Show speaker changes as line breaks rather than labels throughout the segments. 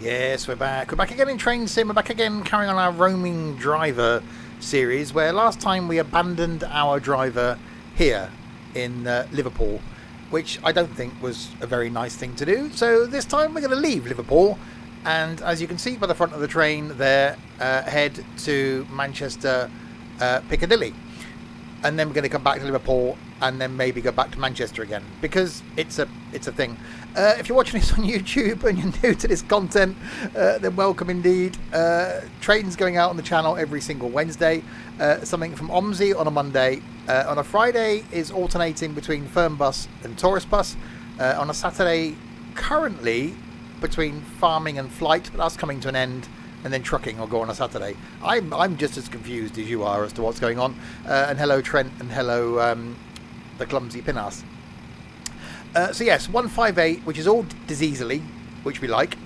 Yes, we're back. We're back again in Train Sim. We're back again carrying on our roaming driver series, where last time we abandoned our driver here in Liverpool, which I don't think was a very nice thing to do. So this time we're going to leave Liverpool, and as you can see by the front of the train there, head to Manchester Piccadilly. And then we're going to come back to Liverpool and then maybe go back to Manchester again, because it's a thing. If you're watching this on YouTube and you're new to this content, then welcome indeed. Trains going out on the channel every single Wednesday. Something from OMSI on a Monday. On a Friday is alternating between Fernbus and Tourist Bus. On a Saturday, currently between farming and flight, but that's coming to an end. And then trucking will go on a Saturday. I'm just as confused as you are as to what's going on. And hello Trent, and hello the clumsy Pinas. So yes, 158, which is all diseasely, which we like.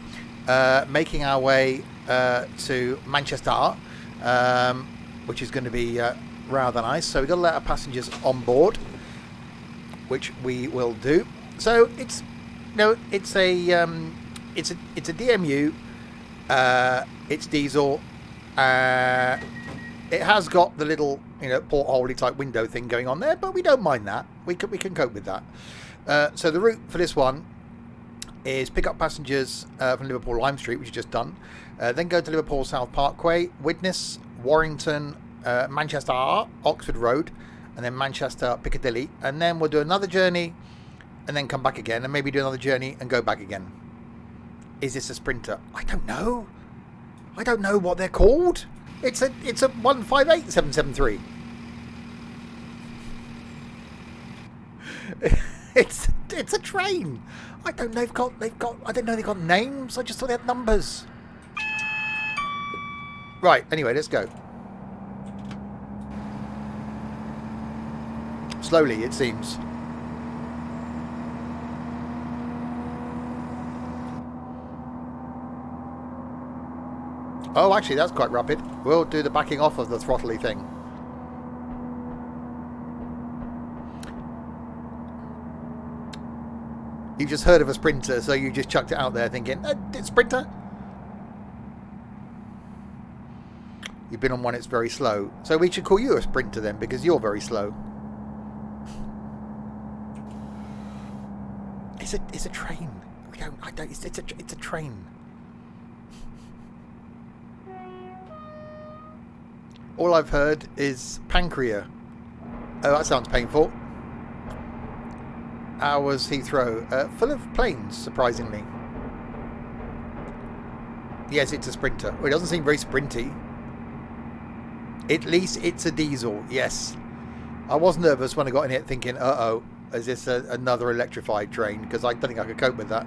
Making our way to Manchester, which is going to be rather nice. So we've got to let our passengers on board, which we will do. So it's it's a DMU. It's diesel. It has got the little porthole type window thing going on there, but we don't mind that. We can cope with that. So the route for this one is pick up passengers from Liverpool Lime Street, which is just done. Then go to Liverpool South Parkway, Widnes, Warrington, Manchester Oxford Road, and then Manchester Piccadilly. And then we'll do another journey and then come back again, and maybe do another journey and go back again. Is this a Sprinter? I don't know. I don't know what they're called. It's a 158773. It's a train. I don't know. I didn't know they've got names. I just thought they had numbers. Right. Anyway, let's go. Slowly, it seems. Oh, actually, that's quite rapid. We'll do the backing off of the throttly thing. You've just heard of a Sprinter, so you just chucked it out there thinking, it's Sprinter? You've been on one, it's very slow. So we should call you a Sprinter then, because you're very slow. It's a train. It's a train. All I've heard is pancreas. Oh, that sounds painful. Hours Heathrow. Full of planes, surprisingly. Yes, it's a Sprinter. Well, it doesn't seem very sprinty. At least it's a diesel, yes. I was nervous when I got in it thinking, uh-oh, is this another electrified train? Because I don't think I could cope with that.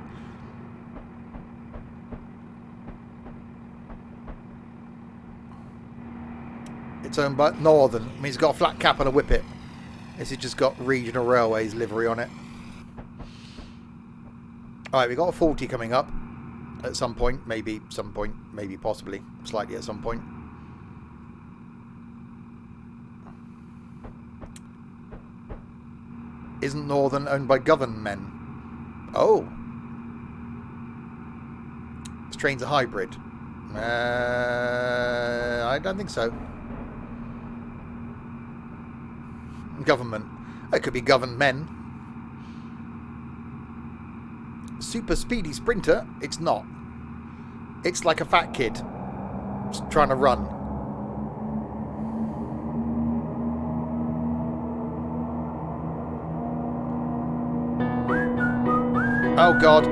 It's owned by Northern. I mean, it's got a flat cap and a whippet. This has just got Regional Railways livery on it. Alright, we've got a 40 coming up at some point. Maybe possibly. Slightly at some point. Isn't Northern owned by government? Oh. This train's a hybrid. I don't think so. Government. It could be governed men. Super speedy Sprinter. It's not. It's like a fat kid just trying to run. Oh God.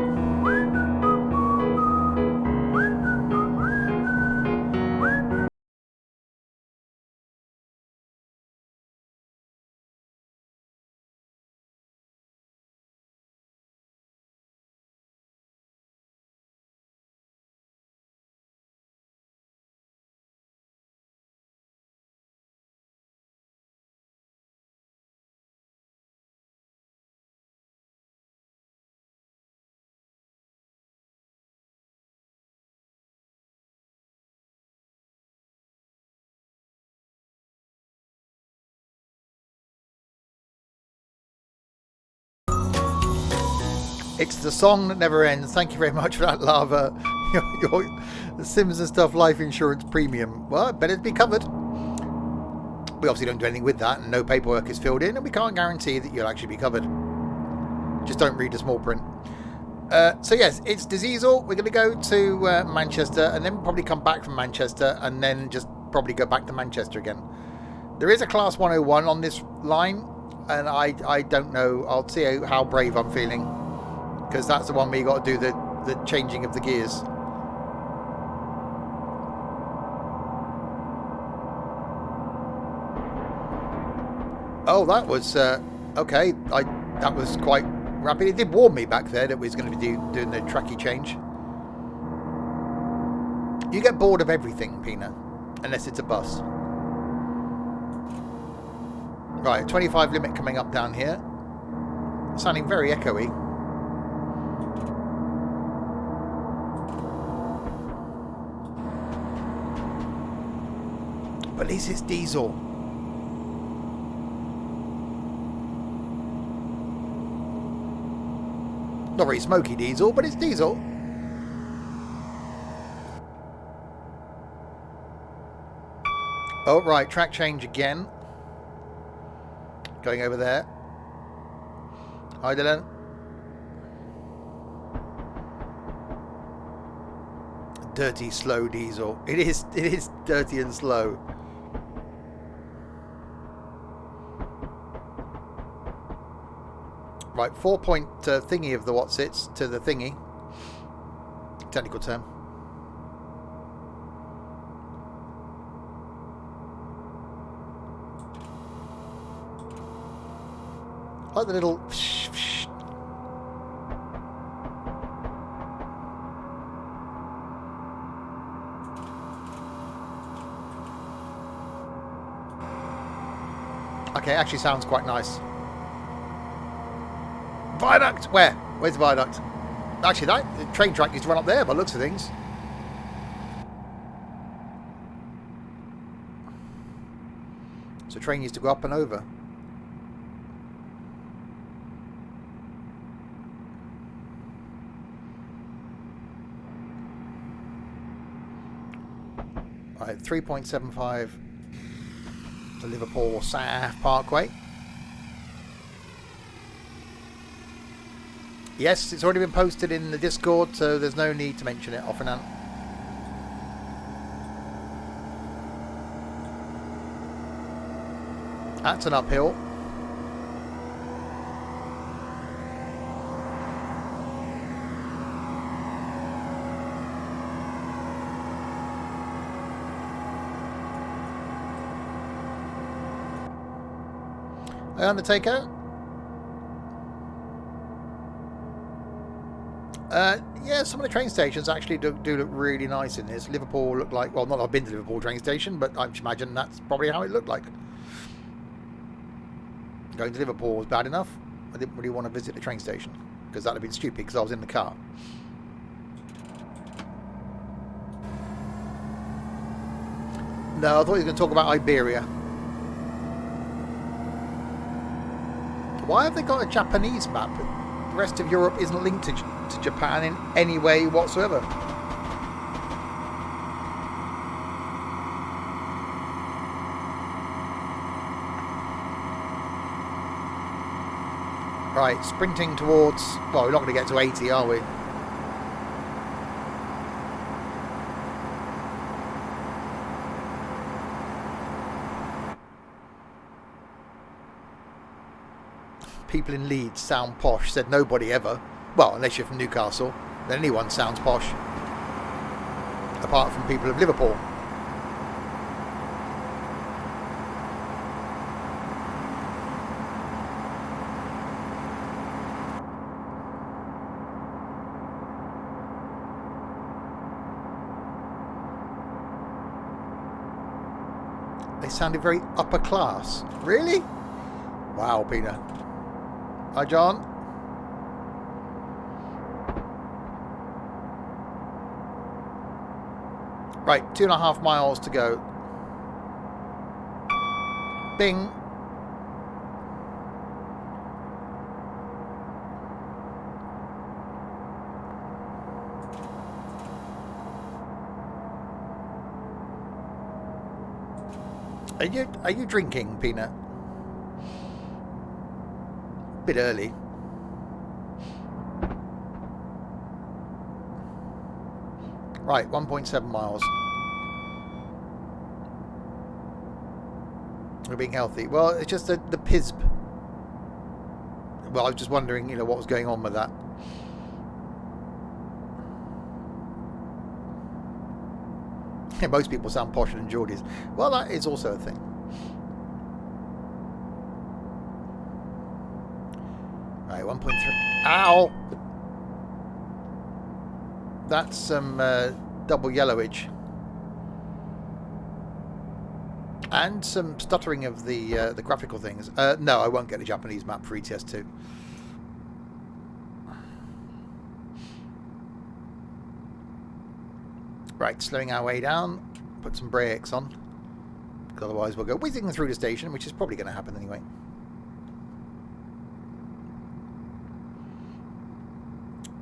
It's the song that never ends. Thank you very much for that, Lava. your Sims and Stuff life insurance premium. Well, it better be covered. We obviously don't do anything with that, and no paperwork is filled in, and we can't guarantee that you'll actually be covered. Just don't read the small print. So yes, it's Diesel. We're going to go to Manchester, and then probably come back from Manchester, and then just probably go back to Manchester again. There is a Class 101 on this line, and I don't know. I'll see how brave I'm feeling, because that's the one where you got to do the changing of the gears. Oh, that was okay. That was quite rapid. It did warn me back there that we was going to be doing the tracky change. You get bored of everything, Pina, unless it's a bus. Right, 25 limit coming up down here. Sounding very echoey. But at least it's diesel. Not very smoky diesel, but it's diesel. Oh, right, track change again. Going over there. Hi, Dylan. Dirty, slow diesel. It is dirty and slow. Right, 4-point thingy of the Watsits to the thingy. Technical term. Like the little... Okay, actually sounds quite nice. Viaduct! Where? Where's the viaduct? Actually, the train track used to run up there by the looks of things. So train used to go up and over. Right, 3.75 to Liverpool South Parkway. Yes, it's already been posted in the Discord, so there's no need to mention it off and on. That's an uphill. Hey, Undertaker. Yeah, some of the train stations actually do look really nice in this. Liverpool looked like, well, not that I've been to Liverpool train station, but I imagine that's probably how it looked like. Going to Liverpool was bad enough. I didn't really want to visit the train station, because that would have been stupid, because I was in the car. No, I thought he was going to talk about Iberia. Why have they got a Japanese map? The rest of Europe isn't linked to Japan in any way whatsoever. Right, sprinting towards... Well, we're not going to get to 80, are we? People in Leeds sound posh, said nobody ever. Well, unless you're from Newcastle, then anyone sounds posh. Apart from people of Liverpool. They sounded very upper class. Really? Wow, Peter. Hi, John. Right, 2.5 miles to go. Bing. Are you drinking, Peanut? Bit early. Right, 1.7 miles. We're being healthy. Well, it's just the PISB. Well, I was just wondering, what was going on with that. Yeah, most people sound posher than Geordies. Well, that is also a thing. Right, 1.3. Ow! That's some double yellowage. And some stuttering of the graphical things. No, I won't get a Japanese map for ETS2. Right, slowing our way down. Put some brakes on. Because otherwise we'll go whizzing through the station, which is probably going to happen anyway.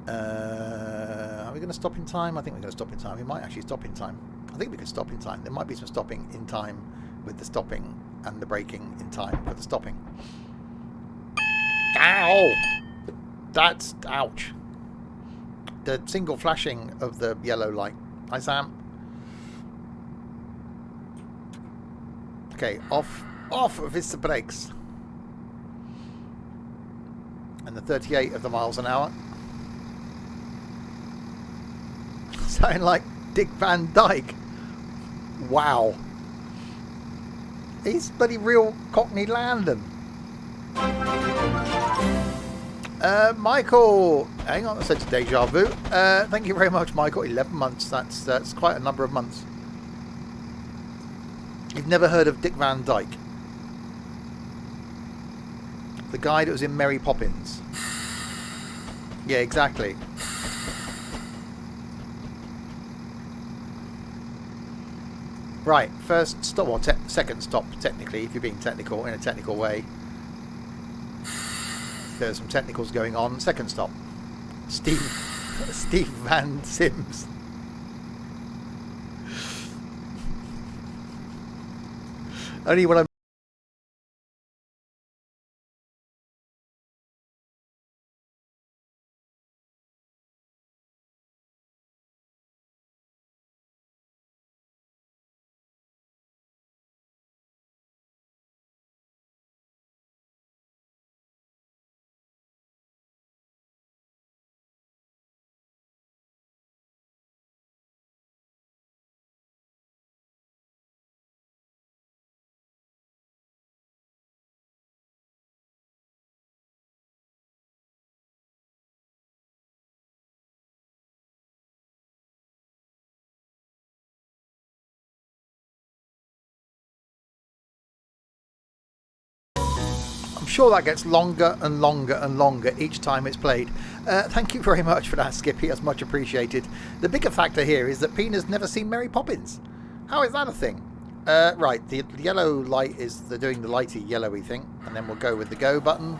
Are we going to stop in time? I think we're going to stop in time. We might actually stop in time. I think we could stop in time. There might be some stopping in time with the stopping and the braking in time for the stopping. Ow! That's... ouch. The single flashing of the yellow light. Hi, Sam. Okay, off of his brakes. And the 38 of the miles an hour. Sound like Dick Van Dyke. Wow. He's bloody real Cockney Landon. Michael, hang on, that's such a deja vu. Thank you very much, Michael. 11 months. That's quite a number of months. You've never heard of Dick Van Dyke? The guy that was in Mary Poppins. Yeah, exactly. Right, first stop, or second stop, technically, if you're being technical, in a technical way. There's some technicals going on. Second stop. Steve Van Sims. Only when I'm... I'm sure that gets longer and longer and longer each time it's played. Thank you very much for that, Skippy. That's much appreciated. The bigger factor here is that Pina's never seen Mary Poppins. How is that a thing? Right, the yellow light is they're doing the lighty yellowy thing, and then we'll go with the go button.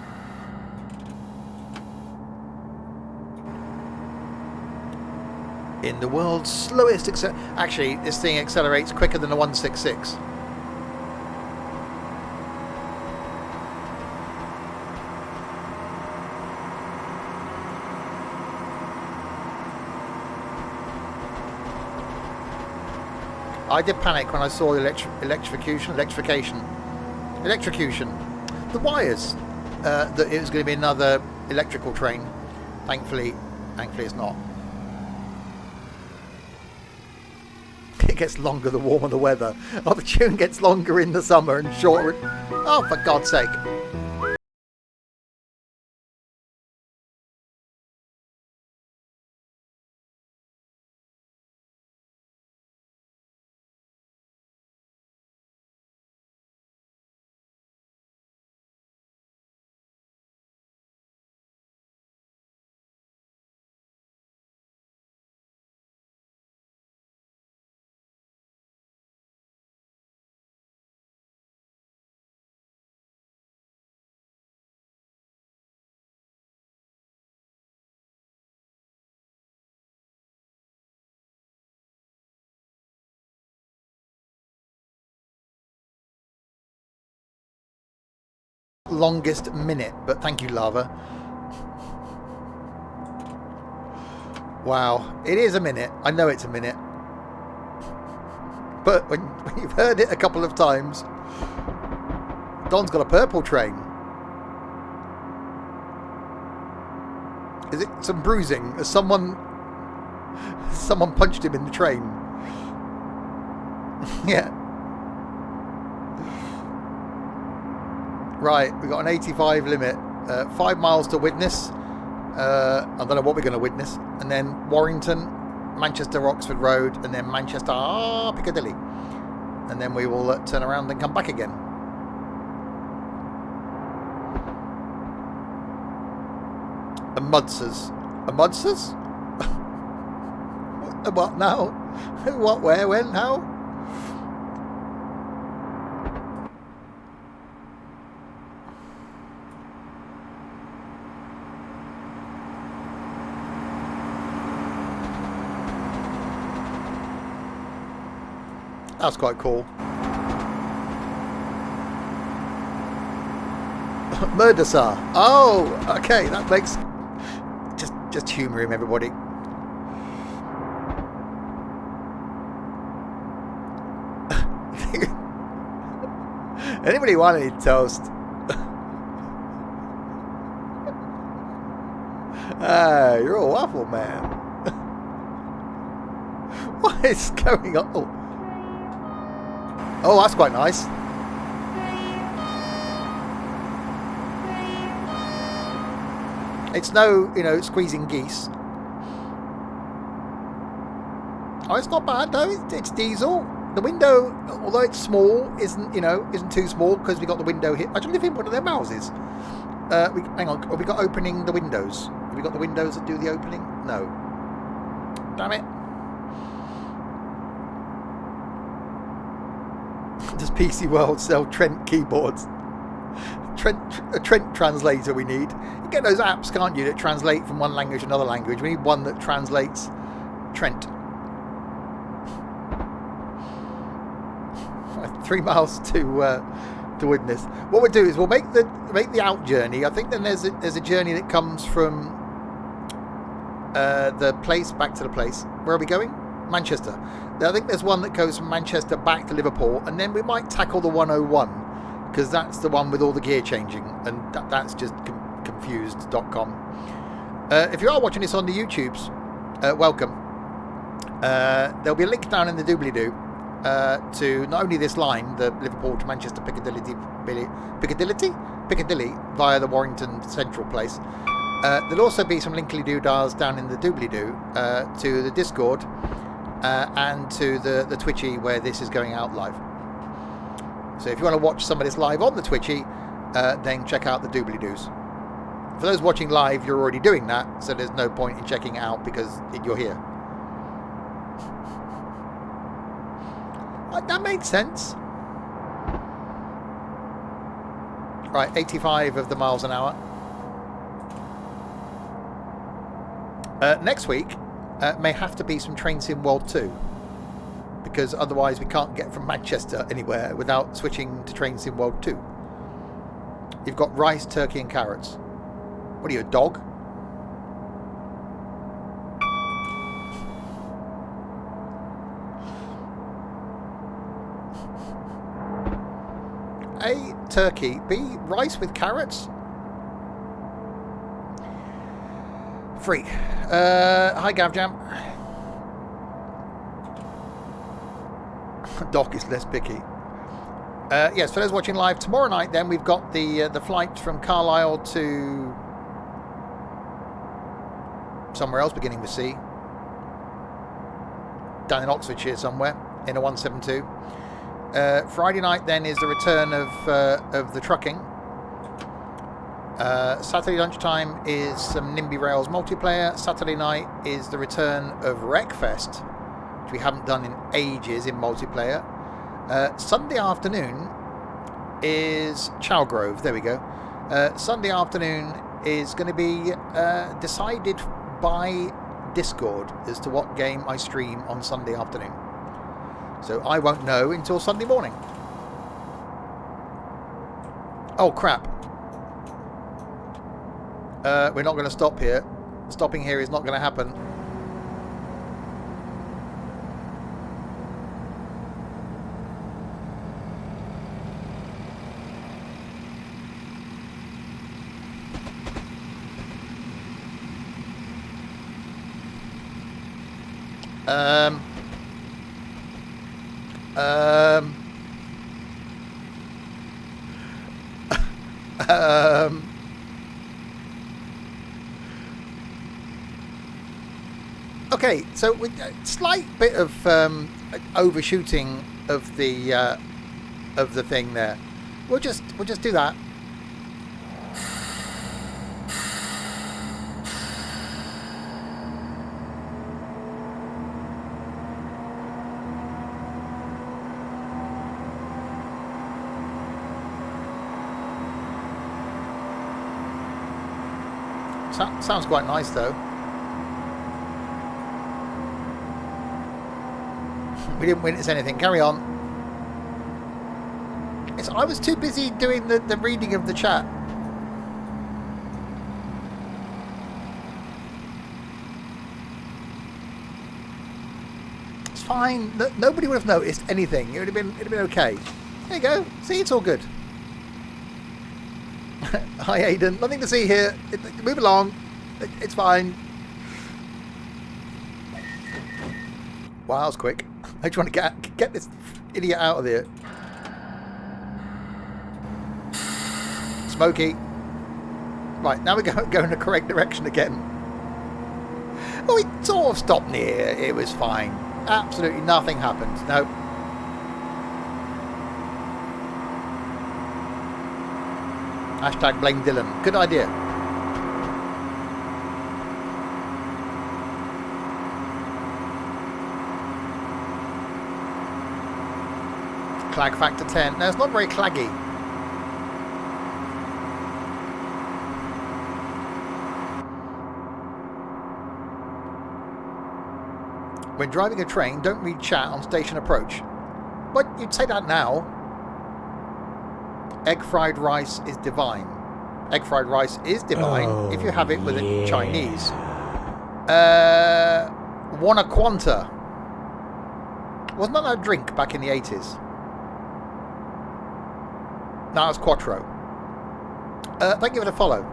In the world's slowest actually, this thing accelerates quicker than a 166. I did panic when I saw the electrocution. The wires. That it was going to be another electrical train. Thankfully it's not. It gets longer the warmer the weather. Oh, the tune gets longer in the summer and shorter. Oh, for God's sake. longest minute, but thank you, Lava. Wow, it is a minute. I know it's a minute. But when you've heard it a couple of times, Don's got a purple train. Is it some bruising? Has someone punched him in the train? Yeah. Right, we've got an 85 limit. 5 miles to witness. I don't know what we're going to witness. And then Warrington, Manchester Oxford Road, and then Manchester Piccadilly. And then we will turn around and come back again. A Mudsers. A Mudsers? What now? What, where, when, how? That's quite cool. Murder Sir. Oh, okay, that makes... Just humour him, everybody. Anybody want any toast? Ah, you're a waffle man. What is going on? Oh, that's quite nice. It's no, squeezing geese. Oh, it's not bad though. It's diesel. The window, although it's small, isn't too small because we got the window here. I don't live in one of their houses. Hang on, have we got opening the windows? Have we got the windows that do the opening? No. Damn it. Does PC World sell Trent keyboards? A Trent translator we need. You get those apps, can't you, that translate from one language to another language. We need one that translates Trent. 3 miles to Widnes. What we'll do is we'll make the out journey. I think then there's a journey that comes from the place back to the place. Where are we going? Manchester. I think there's one that goes from Manchester back to Liverpool, and then we might tackle the 101 because that's the one with all the gear changing, and that's just confused.com. If you are watching this on the YouTubes, welcome. There'll be a link down in the doobly-doo to not only this line, the Liverpool to Manchester Piccadilly via the Warrington Central place. There'll also be some linkly doodahs down in the doobly-doo to the Discord and to the Twitchy where this is going out live. So if you want to watch some of this live on the Twitchy, then check out the doobly-doos. For those watching live, you're already doing that, so there's no point in checking it out because you're here. That made sense. Right, 85 of the miles an hour. Next week may have to be some Train Sim World 2, because otherwise we can't get from Manchester anywhere without switching to Train Sim World 2. You've got rice, turkey and carrots. What are you, a dog? A, turkey. B, rice with carrots. Freak. Hi, Gavjam. Doc is less picky. Yes, for those watching live, tomorrow night then we've got the flight from Carlisle to somewhere else beginning with C. Down in Oxfordshire somewhere in a 172. Friday night then is the return of the trucking. Saturday lunchtime is some NIMBY Rails multiplayer. Saturday night is the return of Wreckfest, which we haven't done in ages in multiplayer. Sunday afternoon is Chowgrove. There we go. Sunday afternoon is going to be decided by Discord as to what game I stream on Sunday afternoon. So I won't know until Sunday morning. Oh crap. We're not going to stop here. Stopping here is not going to happen. Okay, so with a slight bit of overshooting of the thing there. We'll just do that. Sounds quite nice though. We didn't witness anything. Carry on. I was too busy doing the reading of the chat. It's fine. Nobody would have noticed anything. It'd have been okay. There you go. See, it's all good. Hi, Aidan. Nothing to see here. Move along. It's fine. Wow, that was quick. I just want to get this idiot out of here. Smoky. Right, now we're going in the correct direction again. Well, we sort of stopped near. It was fine. Absolutely nothing happened. No. Hashtag blame Dylan. Good idea. Clag factor 10. No, it's not very claggy. When driving a train, don't read chat on station approach. But you'd say that now. Egg fried rice is divine. Egg fried rice is divine if you have it with a Chinese. Wanaquanta. Wasn't that a drink back in the 80s? No, it's Quattro. Thank you for the follow.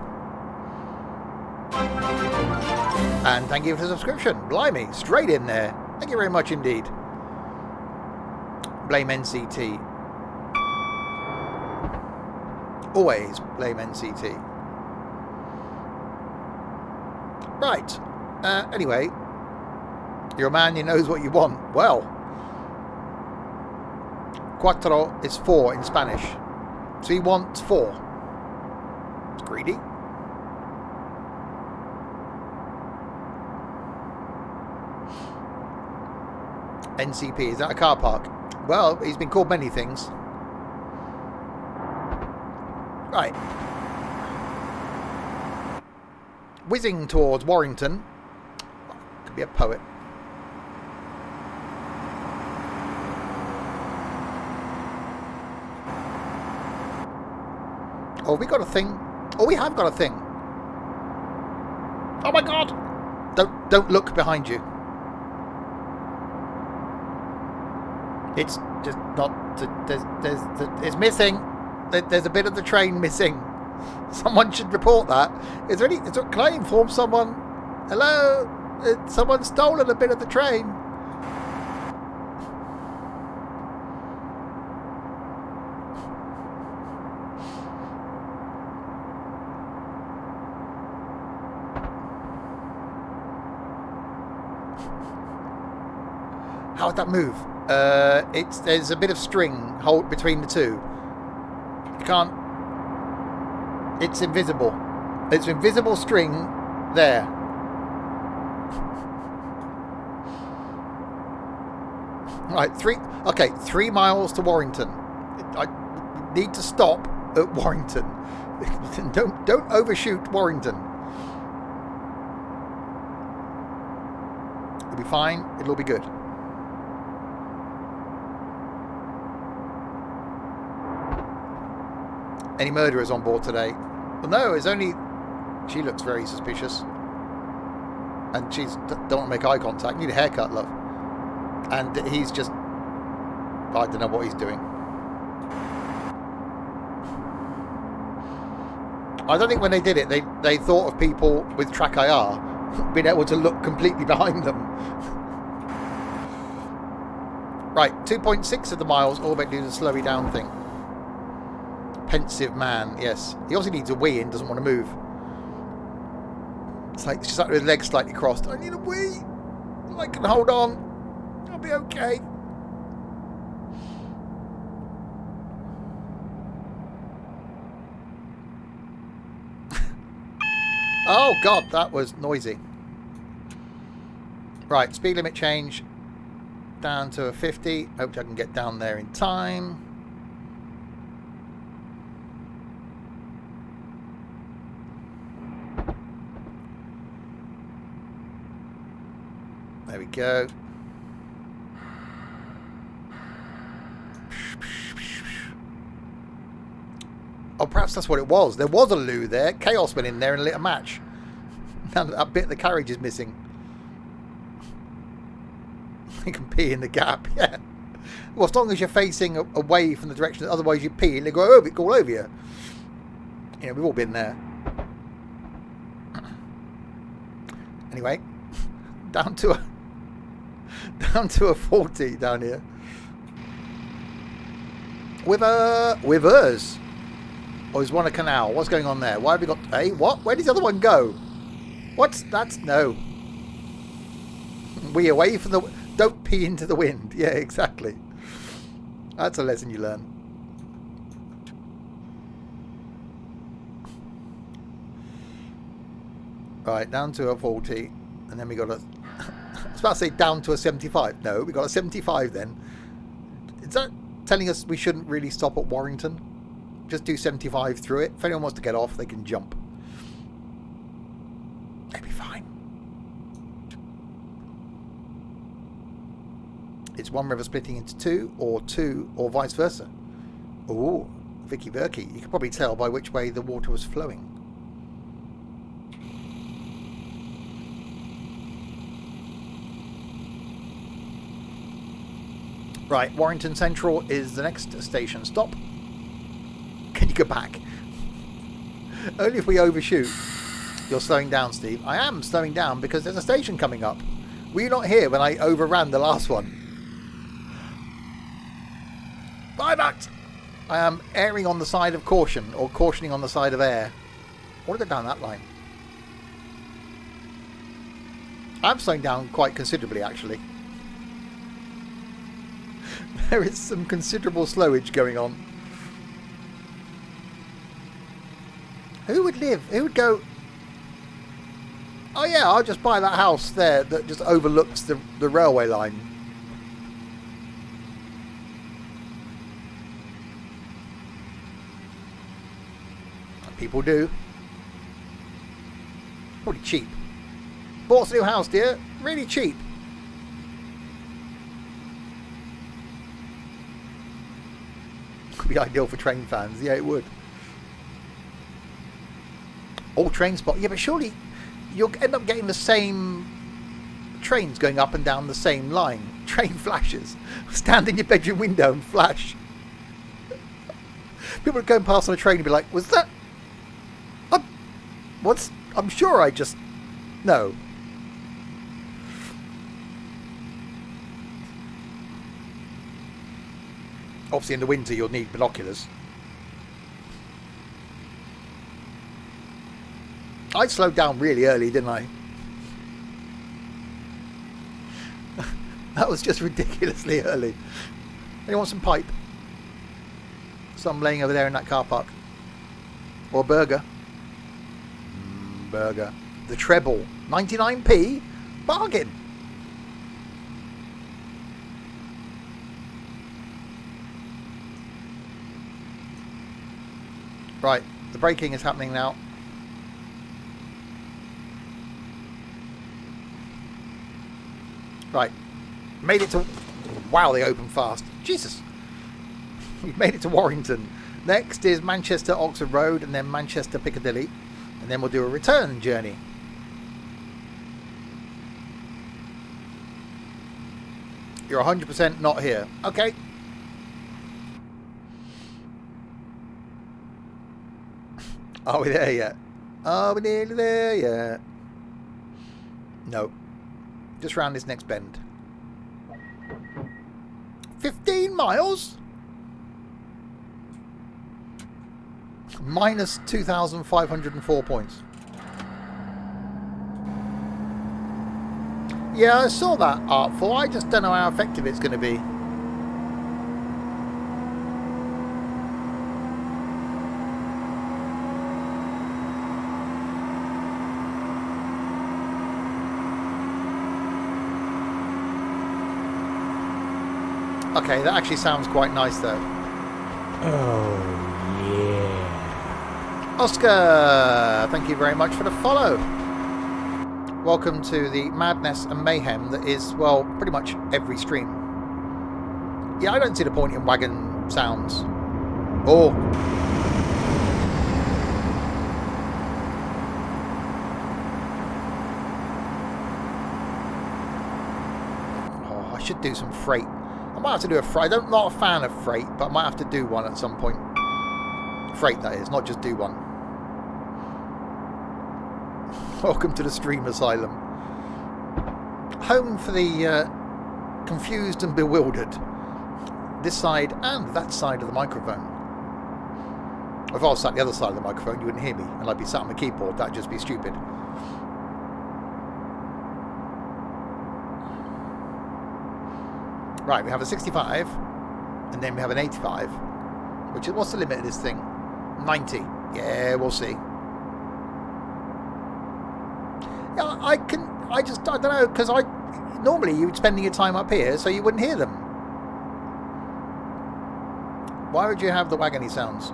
And thank you for the subscription. Blimey, straight in there. Thank you very much indeed. Blame NCT. Always blame NCT. Right. Anyway, you're a man who knows what you want. Well, Cuatro is 4 in Spanish. So he wants 4. It's greedy. NCP, is that a car park? Well, he's been called many things. Right. Whizzing towards Warrington. Could be a poet. Oh, we got a thing. Oh, we have got a thing. Oh my God! Don't look behind you. It's just not. It's missing. There's a bit of the train missing. Someone should report that. Can I inform someone? Hello? Someone's stolen a bit of the train. How would that move? There's a bit of string hold between the two. You can't. It's invisible. It's invisible string there. Right, 3 miles to Warrington. I need to stop at Warrington. Don't overshoot Warrington. It'll be fine. It'll be good. Any murderers on board today? Well, no, it's only She looks very suspicious. And she's don't want to make eye contact. Need a haircut, love. And he's just... I don't know what he's doing. I don't think when they did it, they thought of people with track IR being able to look completely behind them. Right, 2.6 of the miles, all about doing the slowy down thing. Pensive man, yes. He obviously needs a wee and doesn't want to move. It's like she's like with her legs slightly crossed. I need a wee. I can hold on. I'll be okay. Oh God, that was noisy. Right, speed limit change down to a 50. Hope I can get down there in time. There we go. Oh, perhaps that's what it was. There was a loo there. Chaos went in there and lit a match. Now that bit of the carriage is missing. You can pee in the gap, yeah. Well, as long as you're facing away from the direction, otherwise you pee and they go over, all over you. You know, we've all been there. Anyway, down to a 40 down here. With us. Or is one a canal? What's going on there? Why have we got... Hey, what? Where does the other one go? What's... That's... No. We away from the... Don't pee into the wind. Yeah, exactly. That's a lesson you learn. Right, down to a 40. And then we got a... I was about to say down to a 75. No, we got a 75 then. Is that telling us we shouldn't really stop at Warrington? Just do 75 through it. If anyone wants to get off, they can jump. They'll be fine. It's one river splitting into two, or vice versa. Ooh, Vicky Berkey. You can probably tell by which way the water was flowing. Right, Warrington Central is the next station stop. Can you go back? Only if we overshoot. You're slowing down, Steve. I am slowing down because there's a station coming up. Were you not here when I overran the last one? Bye, Max! I am erring on the side of caution, or cautioning on the side of air. I want to go down that line. I'm slowing down quite considerably, actually. There is some considerable slowage going on. Who would live? Who would go... Oh yeah, I'll just buy that house there that just overlooks the railway line. People do. Probably cheap. Bought a new house, dear. Really cheap. Could be ideal for train fans. Yeah, it would. All train spot. Yeah, but surely you'll end up getting the same trains going up and down the same line. Train flashes. Stand in your bedroom window and flash. People would go and pass on a train and be like, was that... I'm sure I just... No. Obviously in the winter you'll need binoculars. I slowed down really early, didn't I? That was just ridiculously early. Anyone want some pipe? Some laying over there in that car park. Or a burger. Burger. The treble. 99p? Bargain. Right. The braking is happening now. Right. Made it to... Wow, they open fast. Jesus. We've made it to Warrington. Next is Manchester Oxford Road and then Manchester Piccadilly. And then we'll do a return journey. You're 100% not here. Okay. Are we there yet? Are we nearly there yet? No. Just round this next bend. 15 miles? Minus 2,504 points. Yeah, I saw that, Artful. I just don't know how effective it's going to be. Okay, that actually sounds quite nice, though.
Oh, yeah.
Oscar, thank you very much for the follow. Welcome to the madness and mayhem that is, well, pretty much every stream. Yeah, I don't see the point in wagon sounds. Oh. Oh, I should do some freight. I might have to do a freight. I'm not a fan of freight, but I might have to do one at some point. Freight, that is, not just do one. Welcome to the Stream Asylum. Home for the confused and bewildered. This side and that side of the microphone. If I was sat the other side of the microphone, you wouldn't hear me, and I'd be sat on the keyboard. That'd just be stupid. Right, we have a 65, and then we have an 85, which is, what's the limit of this thing? 90. Yeah, we'll see. Yeah, I don't know, because normally you would spend your time up here, so you wouldn't hear them. Why would you have the wagony sounds?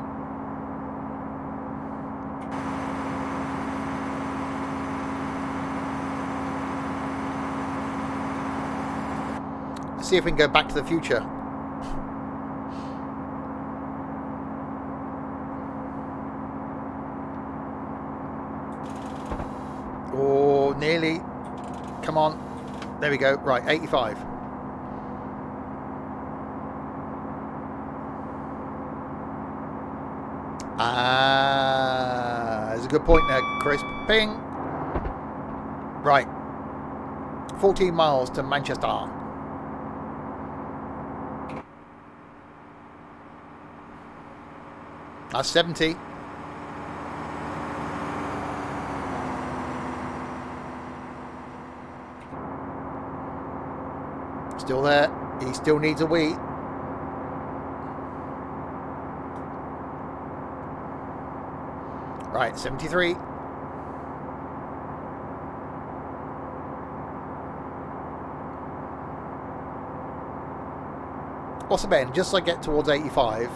See if we can go back to the future. Oh, nearly. Come on. There we go. Right, 85. There's a good point there, Chris. Ping. Right. 14 miles to Manchester. That's 70. Still there. He still needs a wee. Right, 73. What's the bend? Just so I get towards 85.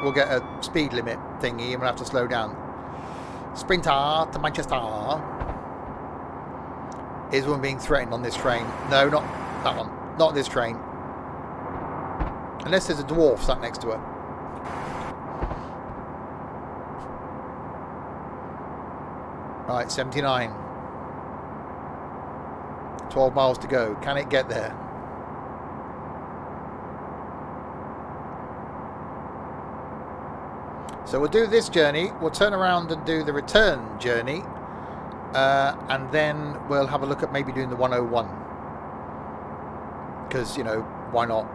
We'll get a speed limit thingy and we'll have to slow down. Sprinter to Manchester. Is one being threatened on this train? No, not that one. Not this train. Unless there's a dwarf sat next to it. Right, 79. 12 miles to go. Can it get there? So we'll do this journey, we'll turn around and do the return journey, and then we'll have a look at maybe doing the 101. Because, you know, why not?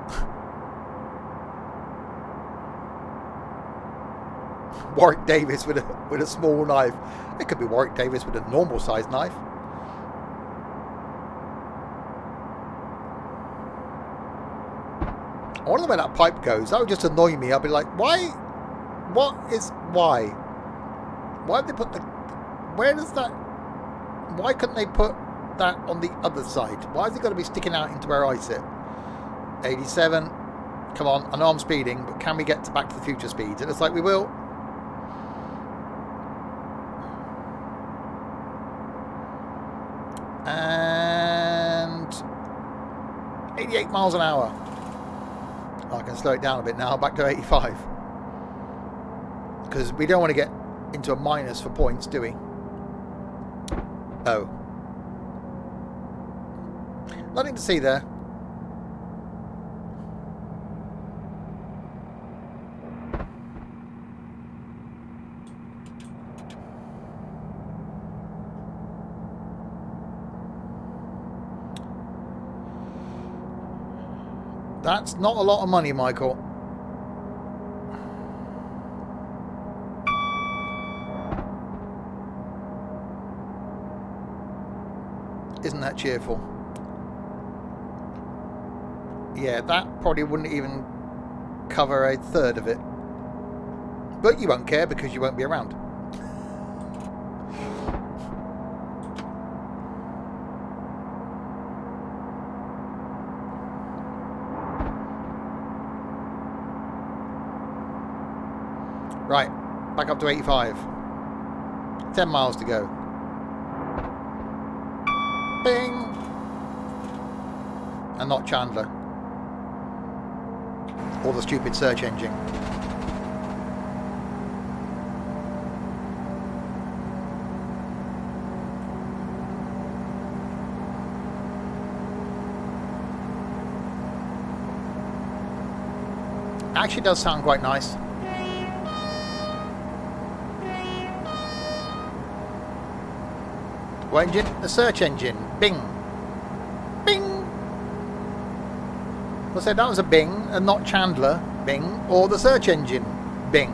Warwick Davis with a small knife. It could be Warwick Davis with a normal sized knife. I wonder where that pipe goes. That would just annoy me. I'll be like, why? What is why? Why have they put the? Where does that? Why couldn't they put that on the other side? Why is it got to be sticking out into where I sit? 87. Come on, I know I'm speeding, but can we get to Back to the Future speeds? It looks like we will. And 88 miles an hour. Oh, I can slow it down a bit now, back to 85. Because we don't want to get into a minus for points, do we? Oh. Nothing to see there. That's not a lot of money, Michael. Isn't that cheerful? Yeah, that probably wouldn't even cover a third of it. But you won't care because you won't be around. Right, back up to 85. 10 miles to go. Bing! And not Chandler. Or the stupid search engine. Actually does sound quite nice. What engine? The search engine. Bing. Bing. I said that was a Bing and not Chandler. Bing. Or the search engine. Bing.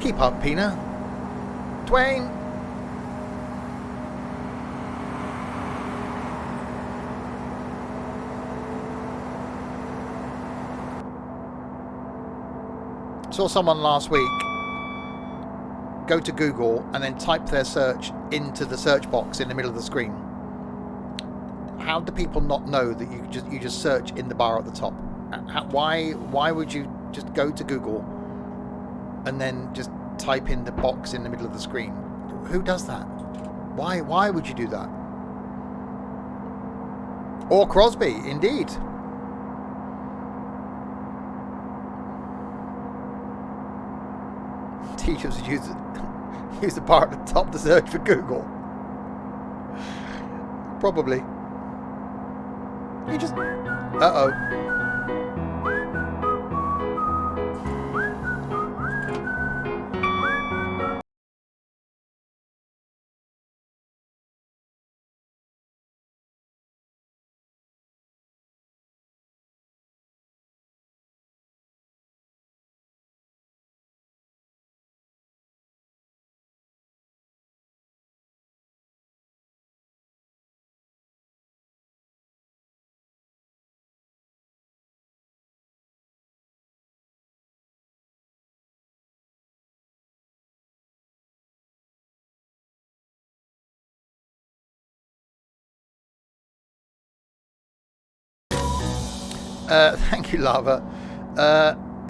Keep up, Pina. Twain. Saw someone last week go to Google and then type their search into the search box in the middle of the screen. How do people not know that you just search in the bar at the top? Why would you just go to Google and then just type in the box in the middle of the screen? Who does that? Why would you do that? Or Crosby, indeed. Teachers use the bar at the top to search for Google. Probably. You just... Uh-oh. Thank you, Lava.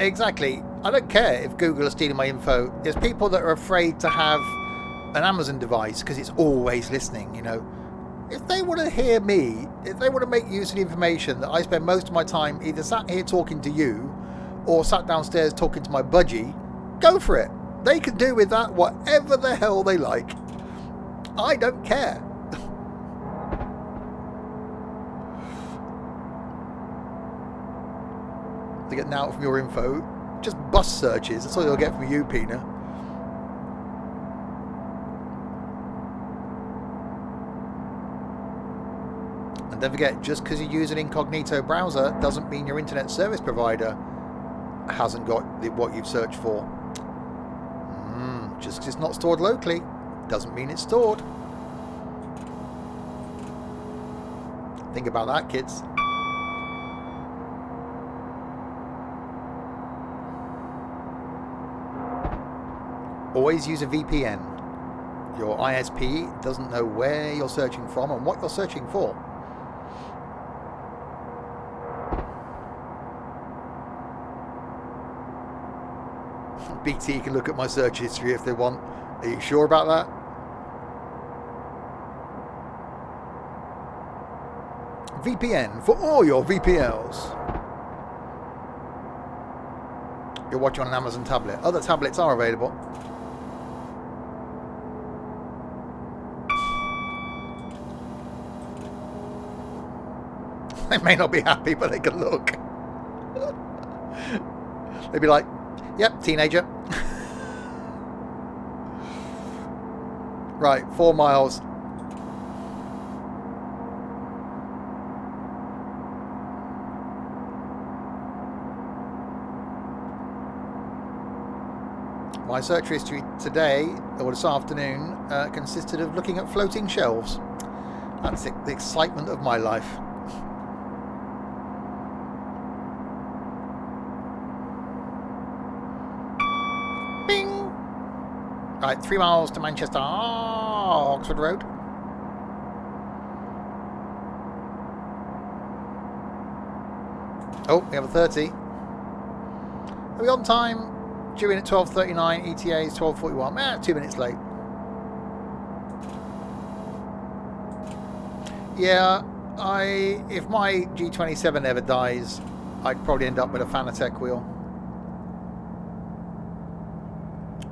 Exactly. I don't care if Google is stealing my info. There's people that are afraid to have an Amazon device because it's always listening, you know. If they want to hear me, if they want to make use of the information that I spend most of my time either sat here talking to you or sat downstairs talking to my budgie, go for it. They can do with that whatever the hell they like. I don't care. To get now from your info, just bus searches. That's all you'll get from you, Pina. And don't forget, just because you use an incognito browser doesn't mean your internet service provider hasn't got what you've searched for. Just because it's not stored locally doesn't mean it's stored. Think about that, kids. Always use a VPN. Your ISP doesn't know where you're searching from and what you're searching for. BT can look at my search history if they want. Are you sure about that? VPN for all your VPLs. You're watching on an Amazon tablet. Other tablets are available. They may not be happy, but they can look. They'd be like, yep, teenager. Right, 4 miles. My search history today, or this afternoon, consisted of looking at floating shelves. That's the excitement of my life. Bing! Right, 3 miles to Manchester. Oxford Road. Oh, we have a 30. Are we on time? Due in at 12:39, ETA is 12:41. 2 minutes late. Yeah, if my G27 ever dies, I'd probably end up with a Fanatec wheel.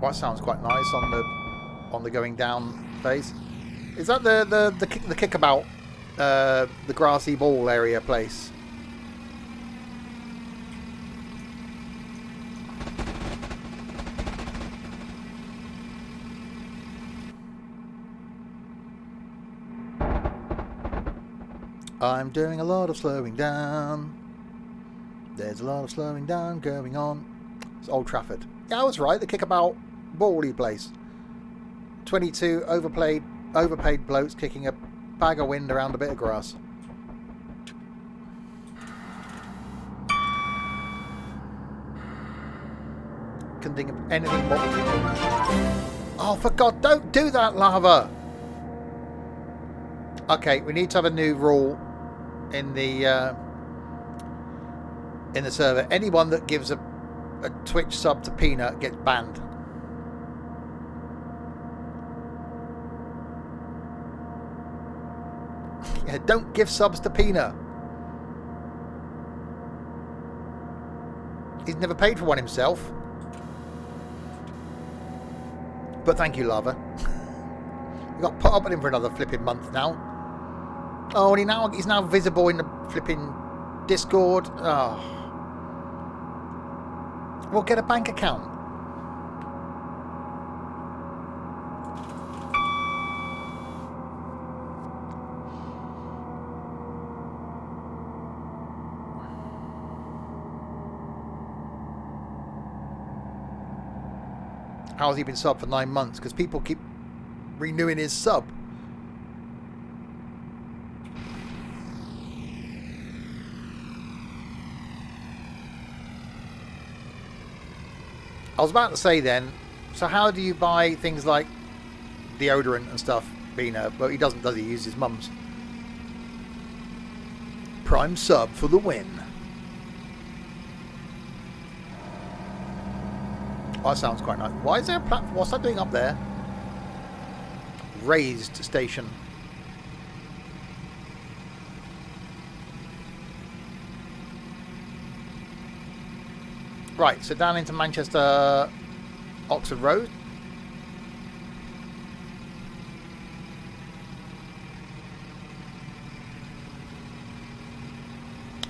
Well, that sounds quite nice on the going down phase. Is that the kickabout, the grassy ball area place? I'm doing a lot of slowing down. There's a lot of slowing down going on. It's Old Trafford. Yeah, I was right. The kickabout bally place. 22 overpaid blokes kicking a bag of wind around a bit of grass. Couldn't think of anything more. Oh, for God, don't do that, lava! Okay, we need to have a new rule in the server. Anyone that gives a Twitch sub to Peanut gets banned. Yeah, don't give subs to Peanut. He's never paid for one himself. But thank you, Lava. We got put up with him for another flipping month now. Oh, and he's now visible in the flipping Discord. Oh. We'll get a bank account. How's he been subbed for 9 months? Because people keep renewing his sub. I was about to say then, so how do you buy things like deodorant and stuff, Bino? Well, he doesn't, does he? He uses his mum's. Prime sub for the win. Oh, that sounds quite nice. Why is there a platform? What's that doing up there? Raised station. Right, so down into Manchester, Oxford Road.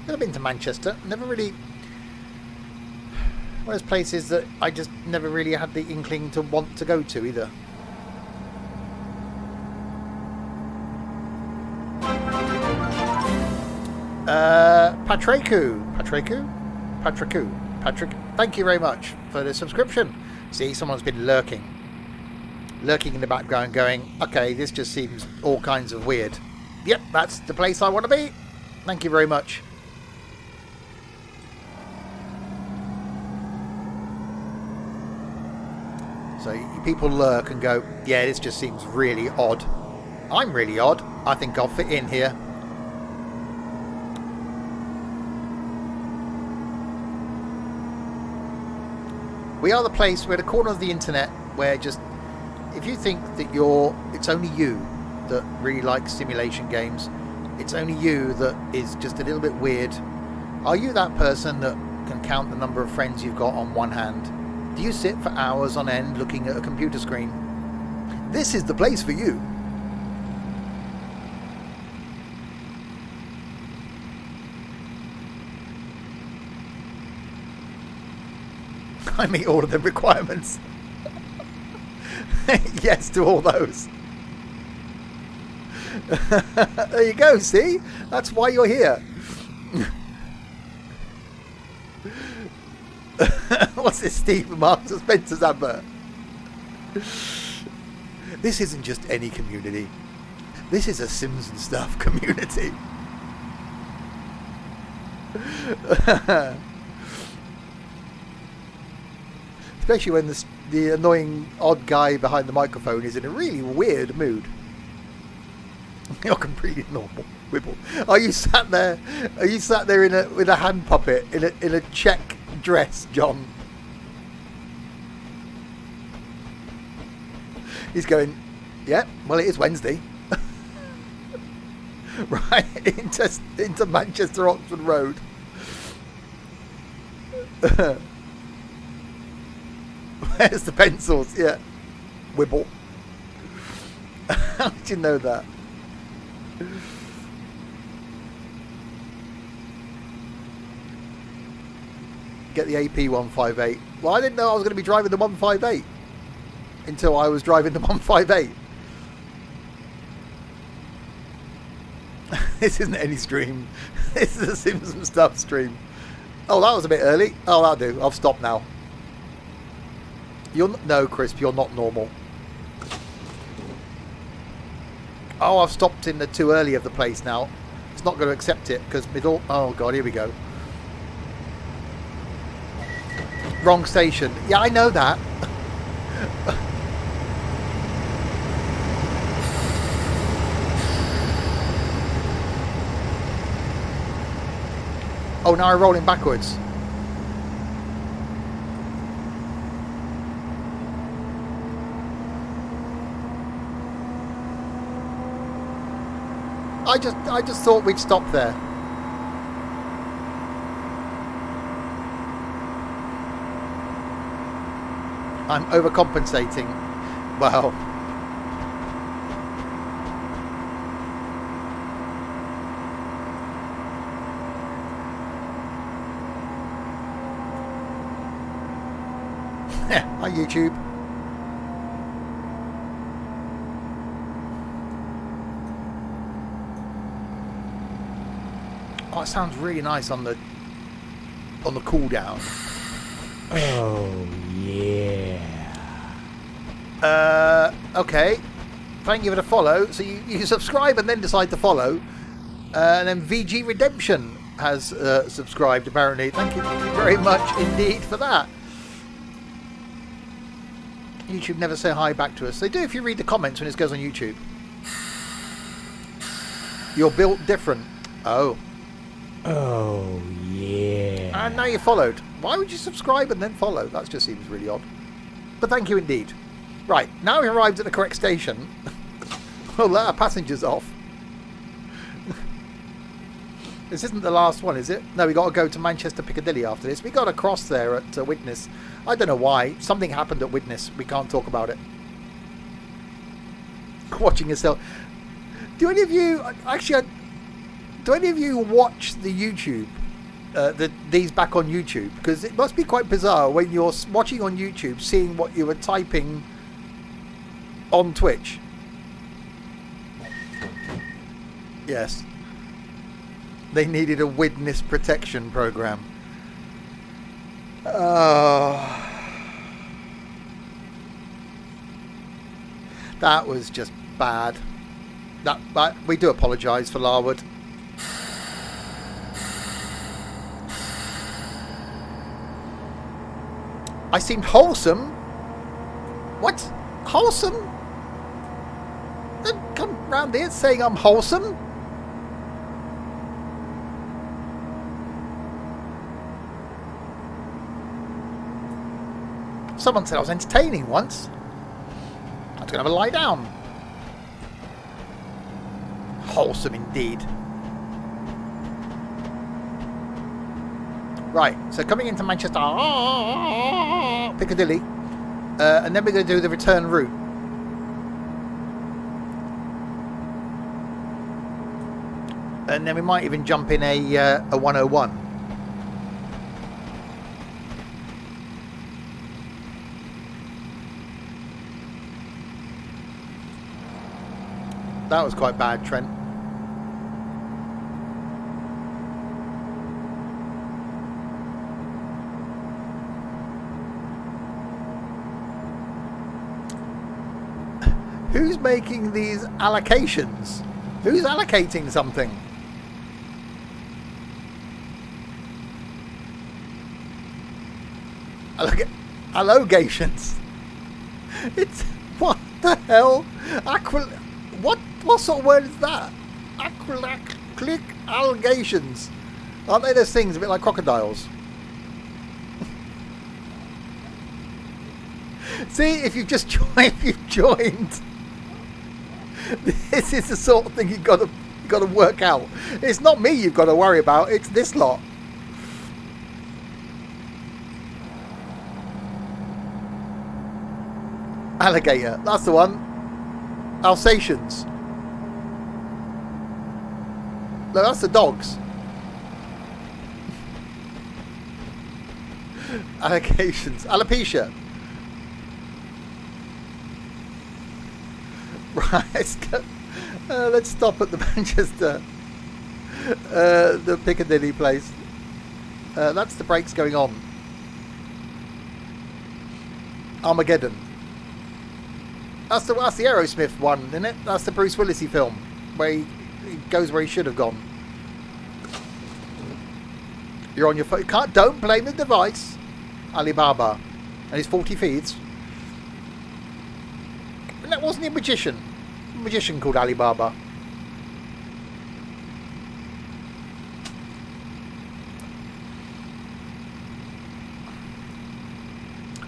Never been to Manchester. Never really. One of those places that I just never really had the inkling to want to go to either. Patrick, thank you very much for the subscription. See, someone's been lurking in the background going, okay, this just seems all kinds of weird. Yep, that's the place I want to be. Thank you very much. So people lurk and go, yeah, this just seems really odd. I'm really odd. I think I'll fit in here. We are the place, we're the corner of the internet where just, if you think that it's only you that really likes simulation games, it's only you that is just a little bit weird. Are you that person that can count the number of friends you've got on one hand? Do you sit for hours on end looking at a computer screen? This is the place for you. I meet all of the requirements. Yes to all those. There you go, see? That's why you're here. What's this Steve Marks and Spencer's advert? This isn't just any community. This is a Sims and Stuff community. Especially when the annoying odd guy behind the microphone is in a really weird mood. You're completely normal, Whipple. Are you sat there? Are you sat there with a hand puppet in a check dress, John? He's going, yeah. Well, it is Wednesday. Right into Manchester Oxford Road. Where's the pencils? Yeah, Whipple. How did you know that? Get the AP 158. Well, I didn't know I was going to be driving the 158 until I was driving the 158. This isn't any stream. This is a Sims and Stuff stream. Oh, that was a bit early. Oh, that'll do. I'll stop now. No, Crisp, you're not normal. Oh, I've stopped in the too early of the place now. It's not going to accept it because middle. Oh God, here we go. Wrong station. Yeah, I know that. Oh, now I'm rolling backwards. I just thought we'd stop there. I'm overcompensating. Well. Hi, YouTube. Oh, it sounds really nice on the cooldown.
Oh, yeah.
Okay. Thank you for the follow. So you subscribe and then decide to follow. And then VG Redemption has subscribed, apparently. Thank you very much indeed for that. YouTube never say hi back to us. They do if you read the comments when it goes on YouTube. You're built different. Oh.
Oh, yeah.
And now you're followed. Why would you subscribe and then follow? That just seems really odd. But thank you indeed. Right, now we arrived at the correct station. We'll let our passengers off. This isn't the last one, is it? No, we got to go to Manchester Piccadilly after this. We got to cross there at Widnes. I don't know why. Something happened at Widnes. We can't talk about it. Watching yourself. Do any of you... Actually, do any of you watch the YouTube? These back on YouTube? Because it must be quite bizarre when you're watching on YouTube, seeing what you were typing on Twitch. Yes. They needed a witness protection program. That was just bad. That we do apologise for Larwood. I seemed wholesome. What? Wholesome? Don't come round here saying I'm wholesome. Someone said I was entertaining once. I was going to have a lie down. Wholesome indeed. Right, so coming into Manchester, Piccadilly, and then we're going to do the return route. And then we might even jump in a 101. That was quite bad, Trent. Who's making these allocations? Who's allocating something? Allogations. It's what the hell? What sort of word is that? Click allegations. Aren't they those things a bit like crocodiles? See, if you've just joined. This is the sort of thing you've got to work out. It's not me you've got to worry about. It's this lot. Alligator. That's the one. Alsatians. No, that's the dogs. Allocations. Alopecia. Right. Let's stop at the Manchester. The Piccadilly place. That's the brakes going on. Armageddon. That's the Aerosmith one, isn't it? That's the Bruce Willisy film where he goes where he should have gone. You're on your phone. Don't blame the device. Alibaba and his 40 thieves. And that wasn't a magician. A magician called Alibaba.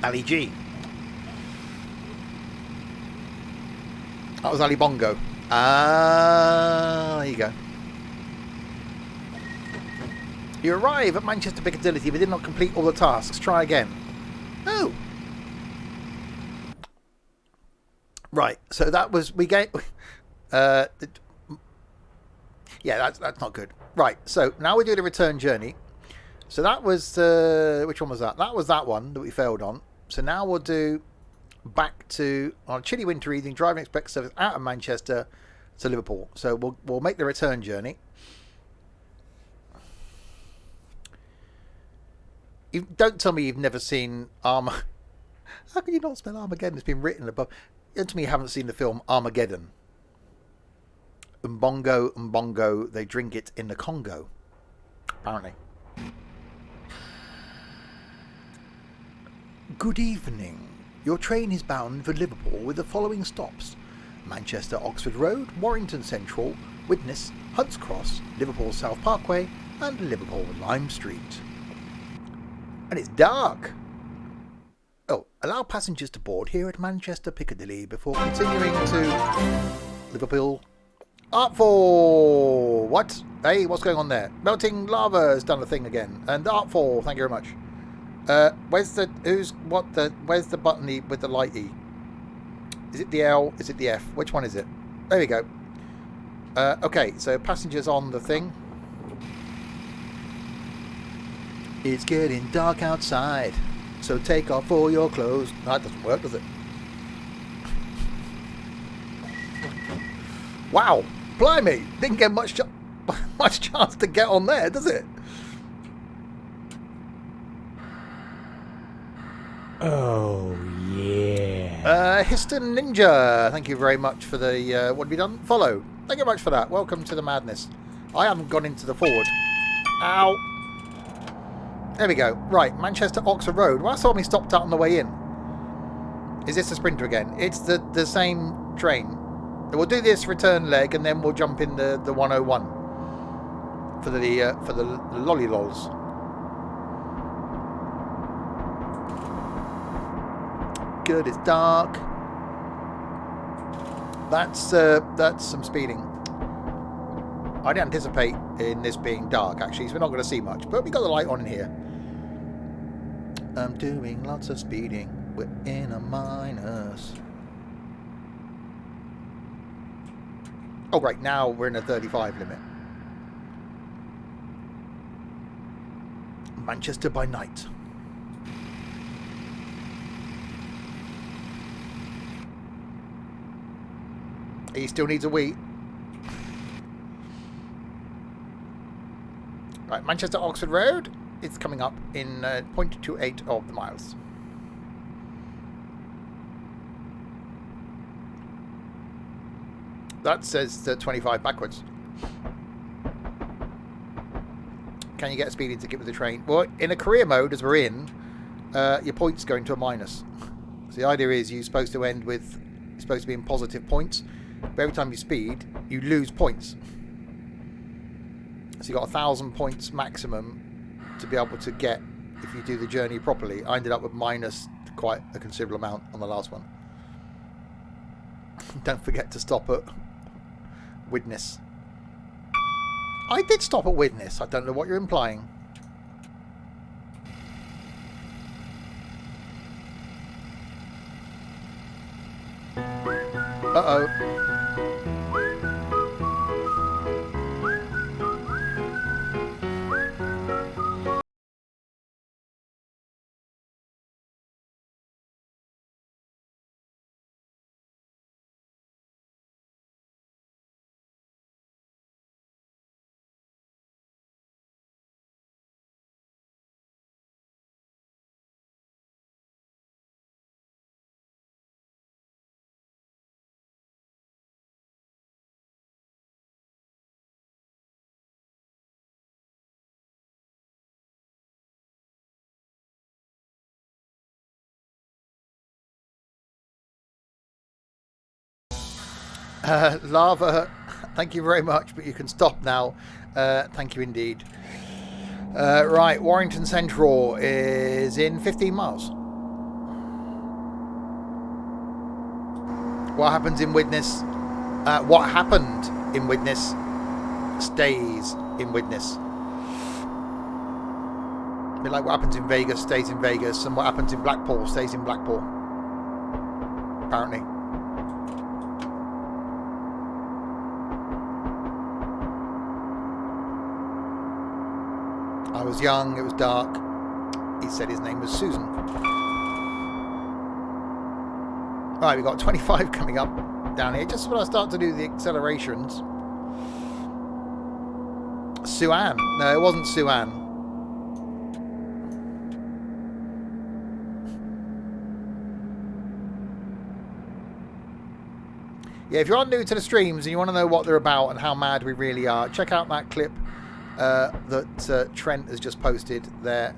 Ali G. That was Ali Bongo. Ah, there you go. You arrive at Manchester Piccadilly but did not complete all the tasks. Try again. Oh. Right, so that was... we gave... yeah, that's not good. Right, so now we're doing a return journey. So that was... which one was that? That was that one that we failed on. So now we'll do... back to on a chilly winter evening, driving express service out of Manchester to Liverpool. So we'll make the return journey. Don't tell me you've never seen How can you not spell Armageddon? It's been written above. Don't tell me you haven't seen the film Armageddon. Mbongo, they drink it in the Congo. Apparently. Good evening. Your train is bound for Liverpool with the following stops: Manchester Oxford Road, Warrington Central, Widnes, Hunts Cross, Liverpool South Parkway, and Liverpool Lime Street. And it's dark. Oh, allow passengers to board here at Manchester Piccadilly before continuing to Liverpool. Artful! What? Hey, what's going on there? Melting lava has done a thing again. And Artful, thank you very much. Where's the where's the button with the light E? Is it the L? Is it the F? Which one is it? There we go. Okay, so passengers on the thing. It's getting dark outside, so take off all your clothes. No, that doesn't work, does it? Wow, blimey! Didn't get much chance to get on there, does it?
Oh, yeah.
Histon Ninja, thank you very much for the, what have you done? Follow. Thank you very much for that. Welcome to the madness. I haven't gone into the forward. Ow. There we go. Right, Manchester Oxford Road. Well, I saw me stopped out on the way in. Is this a Sprinter again? It's the same train. We'll do this return leg and then we'll jump in the 101 for the lollylols. Good, it's dark. That's some speeding. I didn't anticipate in this being dark, actually, so we're not going to see much. But we got the light on in here. I'm doing lots of speeding. We're in a minus. Oh, right, now we're in a 35 limit. Manchester by night. He still needs a wee. Right, Manchester Oxford Road. It's coming up in 0.28 of the miles. That says 25 backwards. Can you get a speeding ticket with the train? Well, in a career mode, as we're in, your points go into a minus. So the idea is you're supposed to be in positive points, but every time you speed, you lose points. So you got 1,000 points maximum to be able to get if you do the journey properly. I ended up with minus quite a considerable amount on the last one. Don't forget to stop at Widnes. I did stop at Widnes. I don't know what you're implying. Uh-oh. Lava, thank you very much, but you can stop now. Thank you indeed. Right, Warrington Central is in 15 miles. What happens in Widnes? What happened in Widnes stays in Widnes. A bit like what happens in Vegas stays in Vegas, and what happens in Blackpool stays in Blackpool. Apparently. I was young, it was dark. He said his name was Susan. Right, we've got 25 coming up down here. Just when I start to do the accelerations. Suan. No, it wasn't Suan. Yeah, if you're new to the streams and you want to know what they're about and how mad we really are, check out that clip that Trent has just posted there,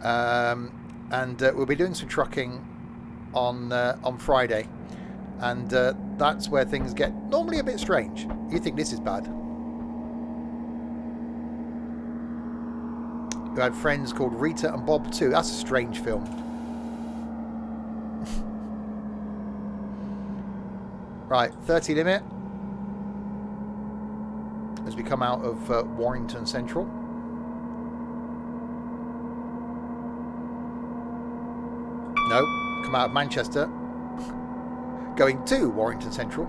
and we'll be doing some trucking on Friday, and that's where things get normally a bit strange. You think this is bad? We had friends called Rita and Bob too. That's a strange film. Right, 30 limit as we come out of Warrington Central. No, come out of Manchester, going to Warrington Central.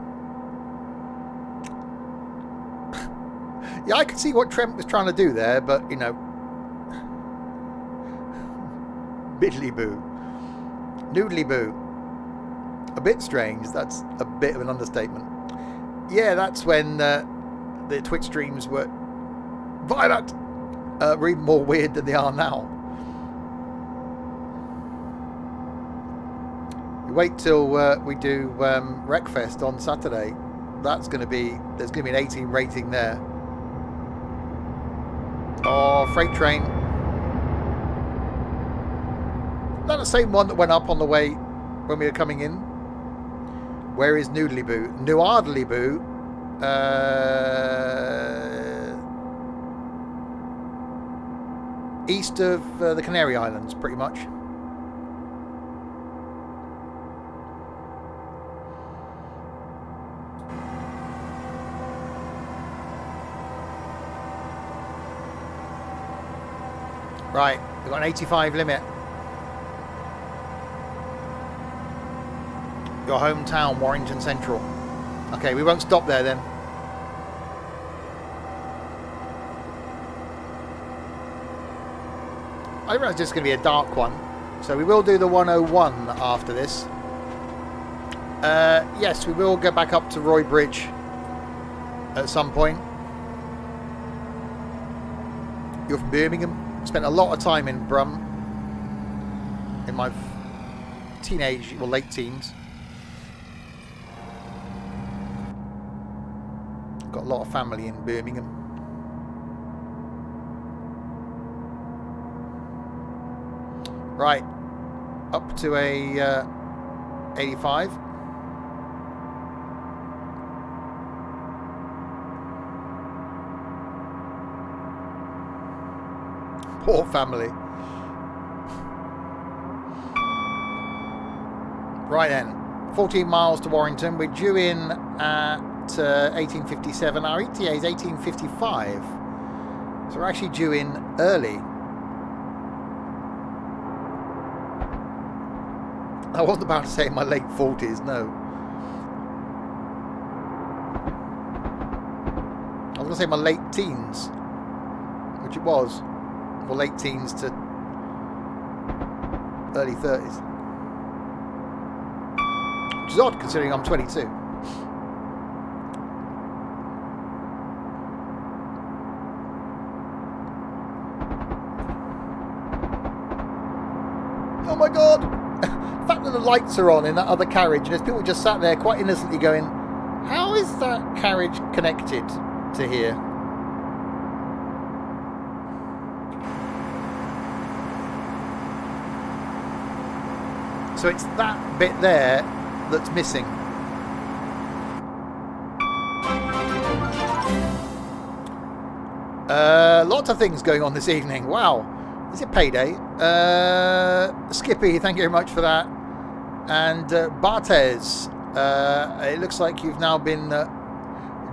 Yeah, I could see what Trent was trying to do there, but you know, biddly boo, noodly boo. A bit strange, that's a bit of an understatement. Yeah, that's when the Twitch streams were violent, were even more weird than they are now. You wait till we do Wreckfest on Saturday. There's going to be an 18 rating there. Oh, freight train. Is that the same one that went up on the way when we were coming in? Where is Noodly Boo? Noardly Boo. East of the Canary Islands, pretty much. Right, we've got an 85 limit. Your hometown, Warrington Central. Okay, we won't stop there then. I didn't realize this is going to be a dark one. So we will do the 101 after this. Yes, we will go back up to Roy Bridge at some point. You're from Birmingham. Spent a lot of time in Brum in my teenage or late teens. Got a lot of family in Birmingham. Right, up to a 85. Poor family. Right then, 14 miles to Warrington. We're due in at 1857. Our ETA is 1855. So we're actually due in early. I wasn't about to say in my late 40s, no. I was going to say my late teens, which it was. Or late teens to early 30s. Which is odd considering I'm 22. Oh my god! The fact that the lights are on in that other carriage and there's people just sat there quite innocently going, how is that carriage connected to here? So it's that bit there that's missing. Lots of things going on this evening. Wow. Is it payday? Skippy, thank you very much for that. And Barthez, it looks like you've now been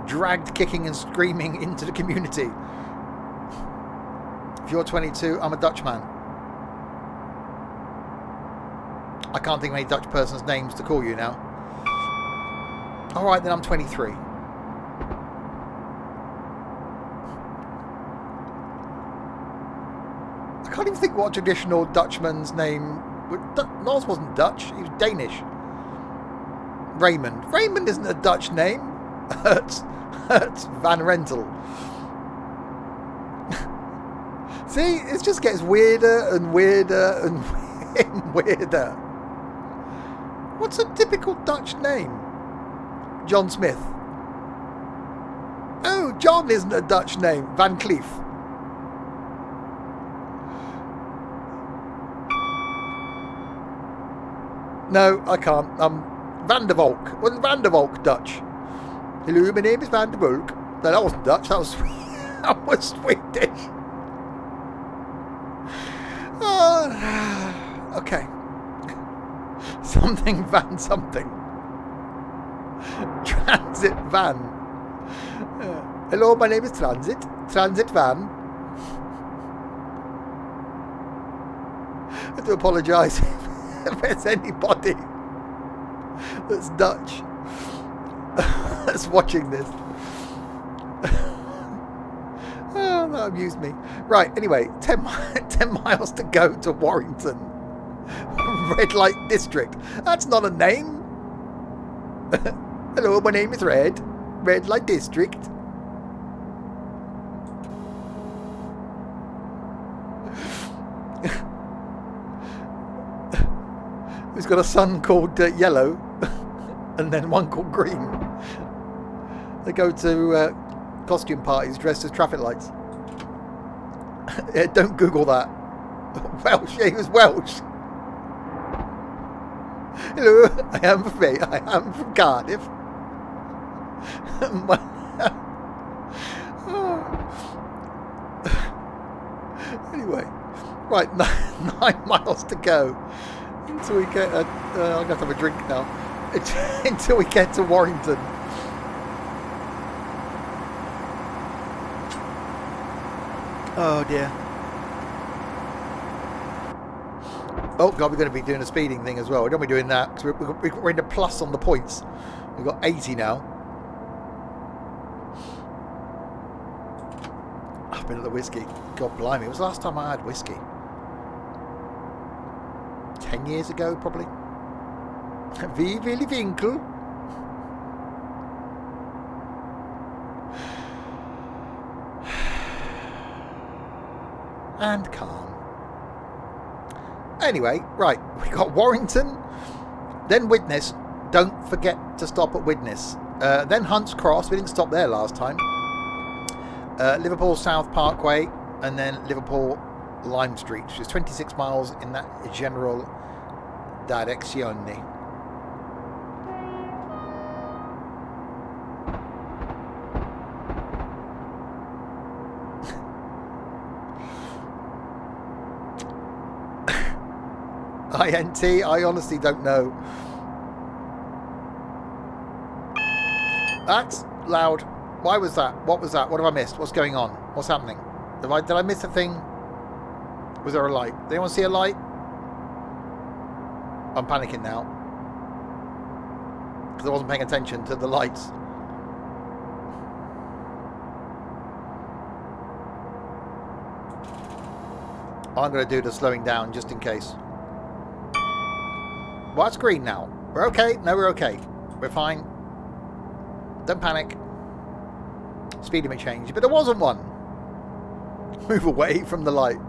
dragged kicking and screaming into the community. If you're 22, I'm a Dutchman. I can't think of any Dutch person's names to call you now. Alright, then I'm 23. I can't even think what a traditional Dutchman's name... Nos wasn't Dutch, he was Danish. Raymond. Raymond isn't a Dutch name. Hertz Van Rentel. See, it just gets weirder and weirder and weirder. What's a typical Dutch name? John Smith. Oh, John isn't a Dutch name. Van Cleef. No, I can't. Van der Valk. Wasn't Van der Valk Dutch? Hello, my name is Van der Valk. No, that wasn't Dutch. That was that was Swedish. Okay. Something van something. Transit van. Hello, my name is Transit. Transit van. I do apologise if there's anybody that's Dutch that's watching this. Oh, that amused me. Right, anyway, 10 miles to go to Warrington. Red Light District. That's not a name. Hello, my name is Red. Red Light District. He's got a son called Yellow and then one called Green. They go to costume parties dressed as traffic lights. Yeah, don't Google that. Welsh, yeah, he was Welsh. Hello, I am from Cardiff. Anyway, right, 9 miles to go until we get. I'm gonna have to have a drink now. Until we get to Warrington. Oh dear. Oh god, we're going to be doing a speeding thing as well. We don't be doing that because we're in the plus on the points. We've got 80 now. I've been at the whiskey. God blimey, it was the last time I had whiskey. 10 years ago, probably. Wie will ich Winkel? and calm. Anyway, right, we got Warrington, then Widnes. Don't forget to stop at Widnes. Then Hunts Cross. We didn't stop there last time. Liverpool South Parkway, and then Liverpool Lime Street, which is 26 miles in that general direzione. INT, I honestly don't know. That's loud. Why was that? What was that? What have I missed? What's going on? What's happening? Did I miss a thing? Was there a light? Did anyone see a light? I'm panicking now. Because I wasn't paying attention to the lights. I'm going to do the slowing down just in case. Well, it's green now. We're okay. No, we're okay. We're fine. Don't panic. Speed limit change. But there wasn't one. Move away from the light.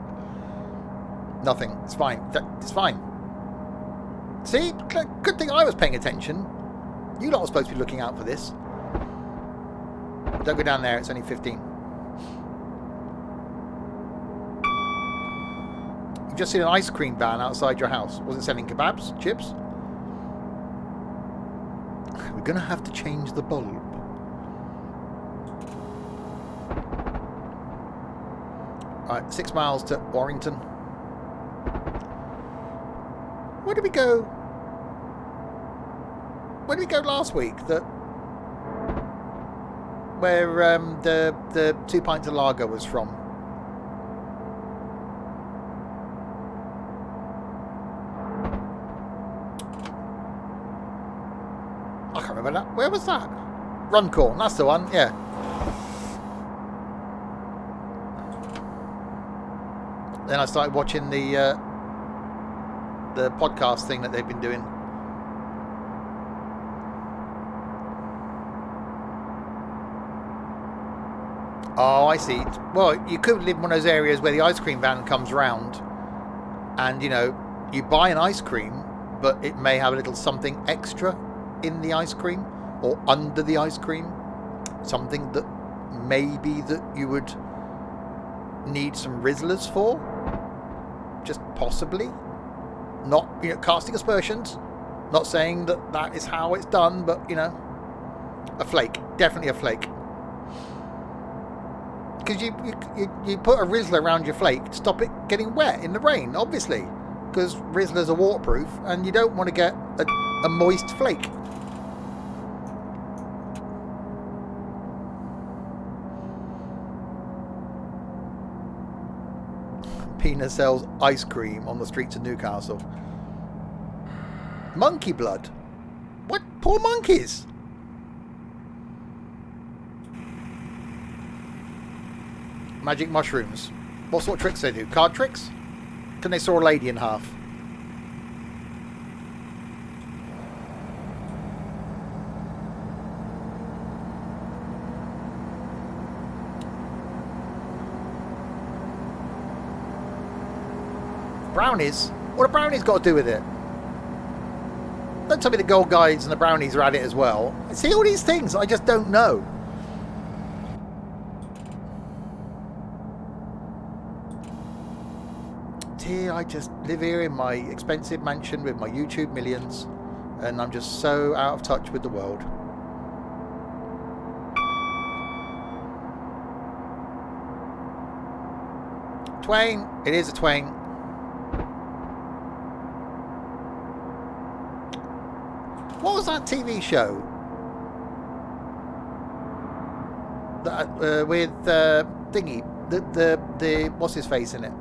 Nothing. It's fine. It's fine. See? Good thing I was paying attention. You lot are supposed to be looking out for this. Don't go down there. It's only 15. You've just seen an ice cream van outside your house. Was it selling kebabs? Chips? We're going to have to change the bulb. Alright, 6 miles to Warrington. Where did we go? Where did we go last week? Where the 2 pints of lager was from. I can't remember that. Where was that? Runcorn, that's the one, yeah. Then I started watching the podcast thing that they've been doing. Oh, I see. Well, you could live in one of those areas where the ice cream van comes round and, you know, you buy an ice cream, but it may have a little something extra in the ice cream or under the ice cream. Something that maybe that you would need some Rizzlers for. Just possibly. Not, you know, casting aspersions. Not saying that that is how it's done, but, you know, a flake. Definitely a flake. Because you put a Rizzler around your flake to stop it getting wet in the rain, obviously. Because Rizzlers are waterproof and you don't want to get a moist flake. Pina sells ice cream on the streets of Newcastle. Monkey blood? What? Poor monkeys! Magic mushrooms. What sort of tricks they do? Card tricks? Can they saw a lady in half? Brownies? What have brownies got to do with it? Don't tell me the gold guides and the brownies are at it as well. See, all these things I just don't know. Here, I just live here in my expensive mansion with my YouTube millions, and I'm just so out of touch with the world. Twain. It is a Twain. What was that TV show? That with Thingy, the what's his face in it?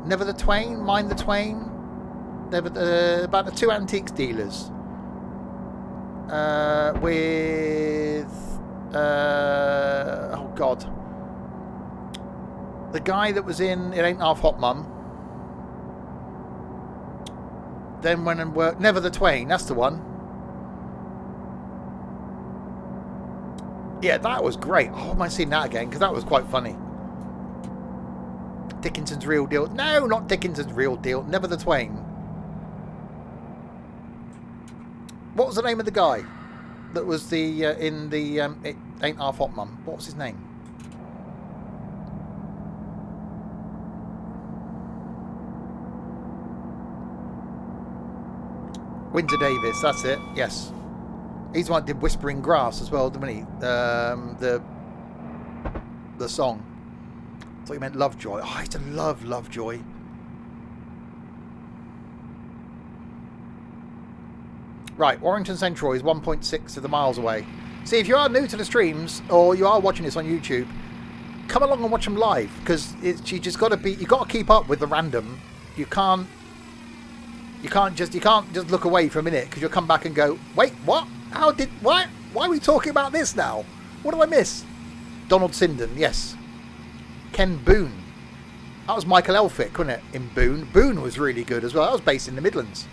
Never the Twain, Mind the Twain. Never about the two antiques dealers. With oh God, the guy that was in It Ain't Half Hot Mum. Then went and worked. Never the Twain. That's the one. Yeah, that was great. Oh, I might see that again because that was quite funny. Dickinson's Real Deal. No, not Dickinson's Real Deal. Never the Twain. What was the name of the guy that was the in the It Ain't Half Hot Mum? What was his name? Winter Davis. That's it. Yes, he's the one that did Whispering Grass as well, didn't he? The song. I thought you meant Lovejoy. Oh, I used to love Lovejoy. Right, Warrington Central is 1.6 of the miles away. See, if you are new to the streams or you are watching this on YouTube, come along and watch them live, because you just got to be. You got to keep up with the random. You can't just look away for a minute, because you'll come back and go, wait, what? Why are we talking about this now? What did I miss? Donald Sinden, yes. Ken Boone. That was Michael Elphick, wasn't it? In Boone. Boone was really good as well. That was based in the Midlands.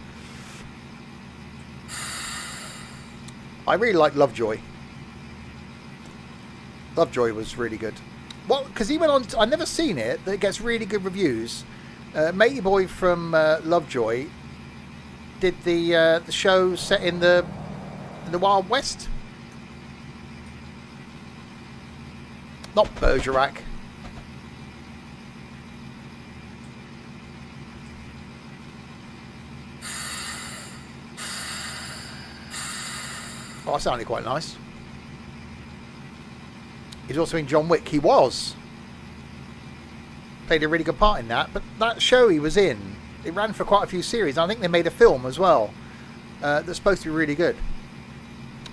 I really like Lovejoy. Lovejoy was really good. Well, because he went on. I've never seen it. That it gets really good reviews. Matey Boy from Lovejoy did the show set in the Wild West. Not Bergerac. Oh, that sounded quite nice. He's also in John Wick. He was. Played a really good part in that. But that show he was in, it ran for quite a few series. I think they made a film as well that's supposed to be really good.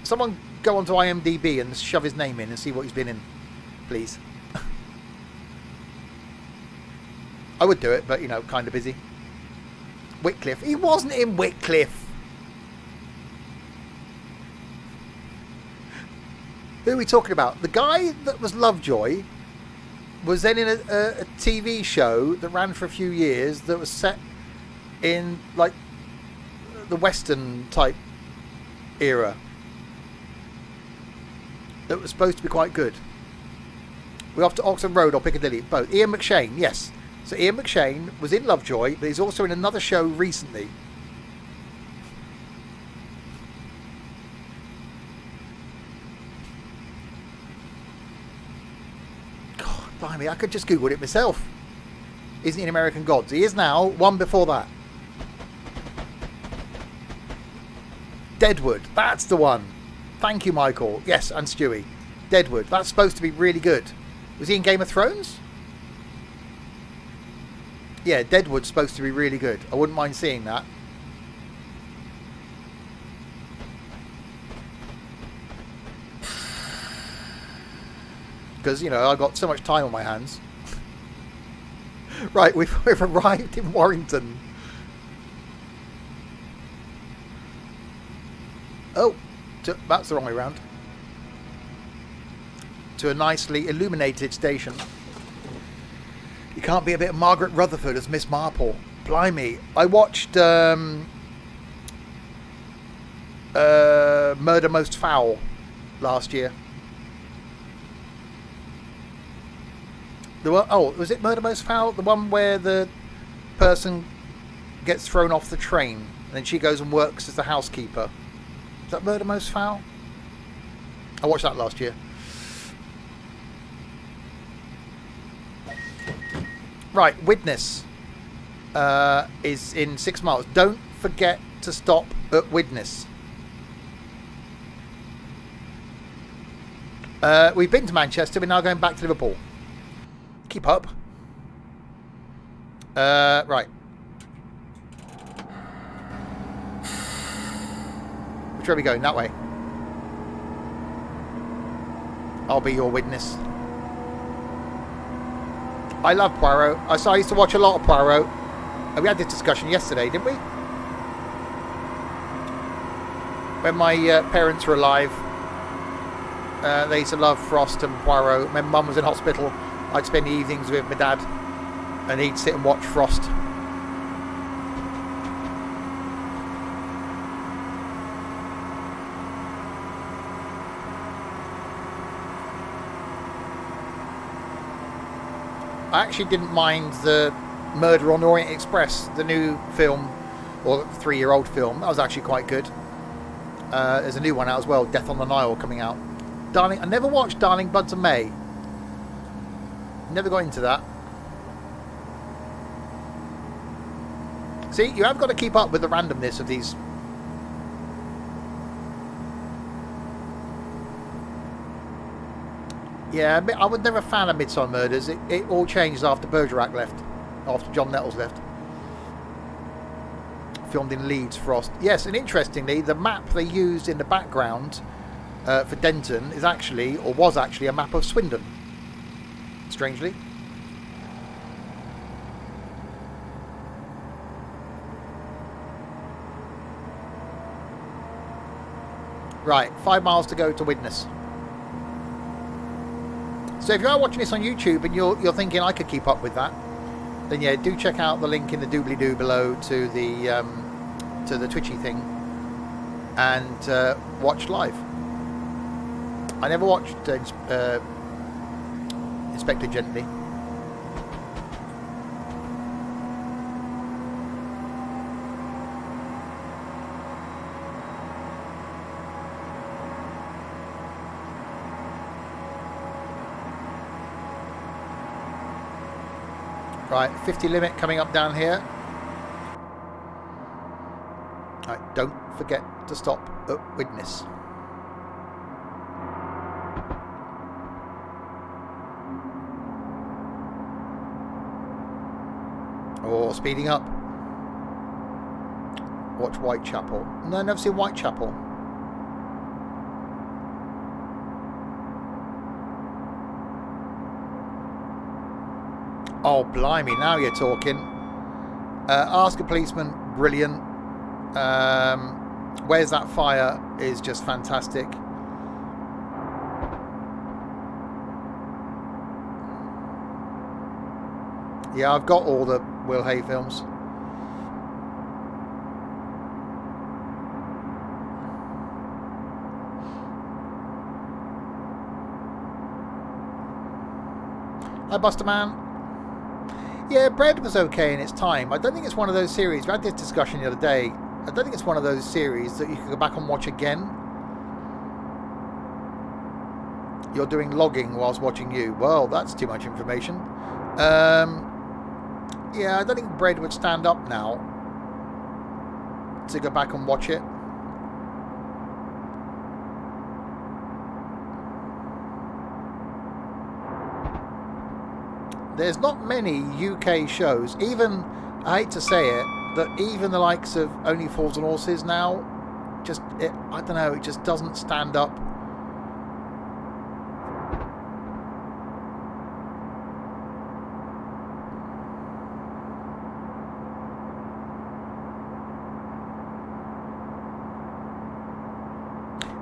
Someone go onto IMDb and shove his name in and see what he's been in, please. I would do it, but, you know, kind of busy. Wycliffe. He wasn't in Wycliffe. Who are we talking about? The guy that was Lovejoy was then in a TV show that ran for a few years that was set in, like, the Western type era. That was supposed to be quite good. We're off to Oxford Road or Piccadilly. Both. Ian McShane, yes. So Ian McShane was in Lovejoy, but he's also in another show recently. Blimey, I could just Google it myself. Isn't he in American Gods? He is now. One before that. Deadwood. That's the one. Thank you, Michael. Yes, and Stewie. Deadwood. That's supposed to be really good. Was he in Game of Thrones? Yeah, Deadwood's supposed to be really good. I wouldn't mind seeing that. Because, you know, I've got so much time on my hands. Right, we've arrived in Warrington. Oh, that's the wrong way round. To a nicely illuminated station. You can't be a bit of Margaret Rutherford as Miss Marple. Blimey. I watched Murder Most Foul last year. Was it Murder Most Foul? The one where the person gets thrown off the train and then she goes and works as the housekeeper. Is that Murder Most Foul? I watched that last year. Right, Widnes is in 6 miles. Don't forget to stop at Widnes. We've been to Manchester. We're now going back to Liverpool. Keep up. Right. Which way are we going? That way. I'll be your witness. I love Poirot. I used to watch a lot of Poirot. We had this discussion yesterday, didn't we? When my parents were alive, they used to love Frost and Poirot. When Mum was in hospital, I'd spend the evenings with my dad and he'd sit and watch Frost. I actually didn't mind the Murder on the Orient Express, the new film, or 3-year-old film. That was actually quite good. There's a new one out as well, Death on the Nile, coming out. I never watched Darling Buds of May. Never got into that. See, you have got to keep up with the randomness of these. Yeah, I was never a fan of Midsomer Murders. It all changed after Bergerac left. After John Nettles left. Filmed in Leeds, Frost. Yes, and interestingly, the map they used in the background for Denton is actually, or was actually, a map of Swindon. Strangely. Right, 5 miles to go to Widnes. So if you are watching this on YouTube and you're thinking I could keep up with that, then yeah, do check out the link in the doobly-doo below to the Twitchy thing and watch live. I never watched Inspector Gently. Right, 50 limit coming up down here. Right, don't forget to stop at Widnes. Or speeding up. Watch Whitechapel. No, I've never seen Whitechapel. Oh, blimey, now you're talking. Ask a Policeman, brilliant. Where's That Fire is just fantastic. Yeah, I've got all the Will Hay films. Hi, Buster Man. Yeah, Bread was okay in its time. I don't think it's one of those series. We had this discussion the other day. I don't think it's one of those series that you can go back and watch again. You're doing logging whilst watching you. Well, that's too much information. Yeah, I don't think Bread would stand up now to go back and watch it. There's not many UK shows, even, I hate to say it, that even the likes of Only Fools and Horses now, just, I don't know, it just doesn't stand up.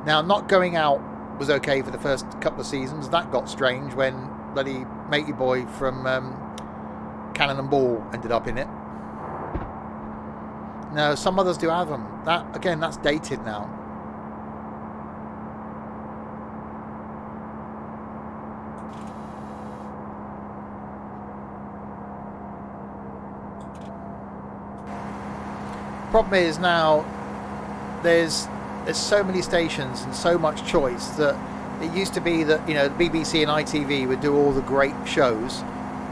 Now, Not Going Out was okay for the first couple of seasons. That got strange when bloody matey boy from Cannon and Ball ended up in it. No, some others do have them. That, again, that's dated now. Problem is now there's so many stations and so much choice that it used to be that, you know, the BBC and ITV would do all the great shows,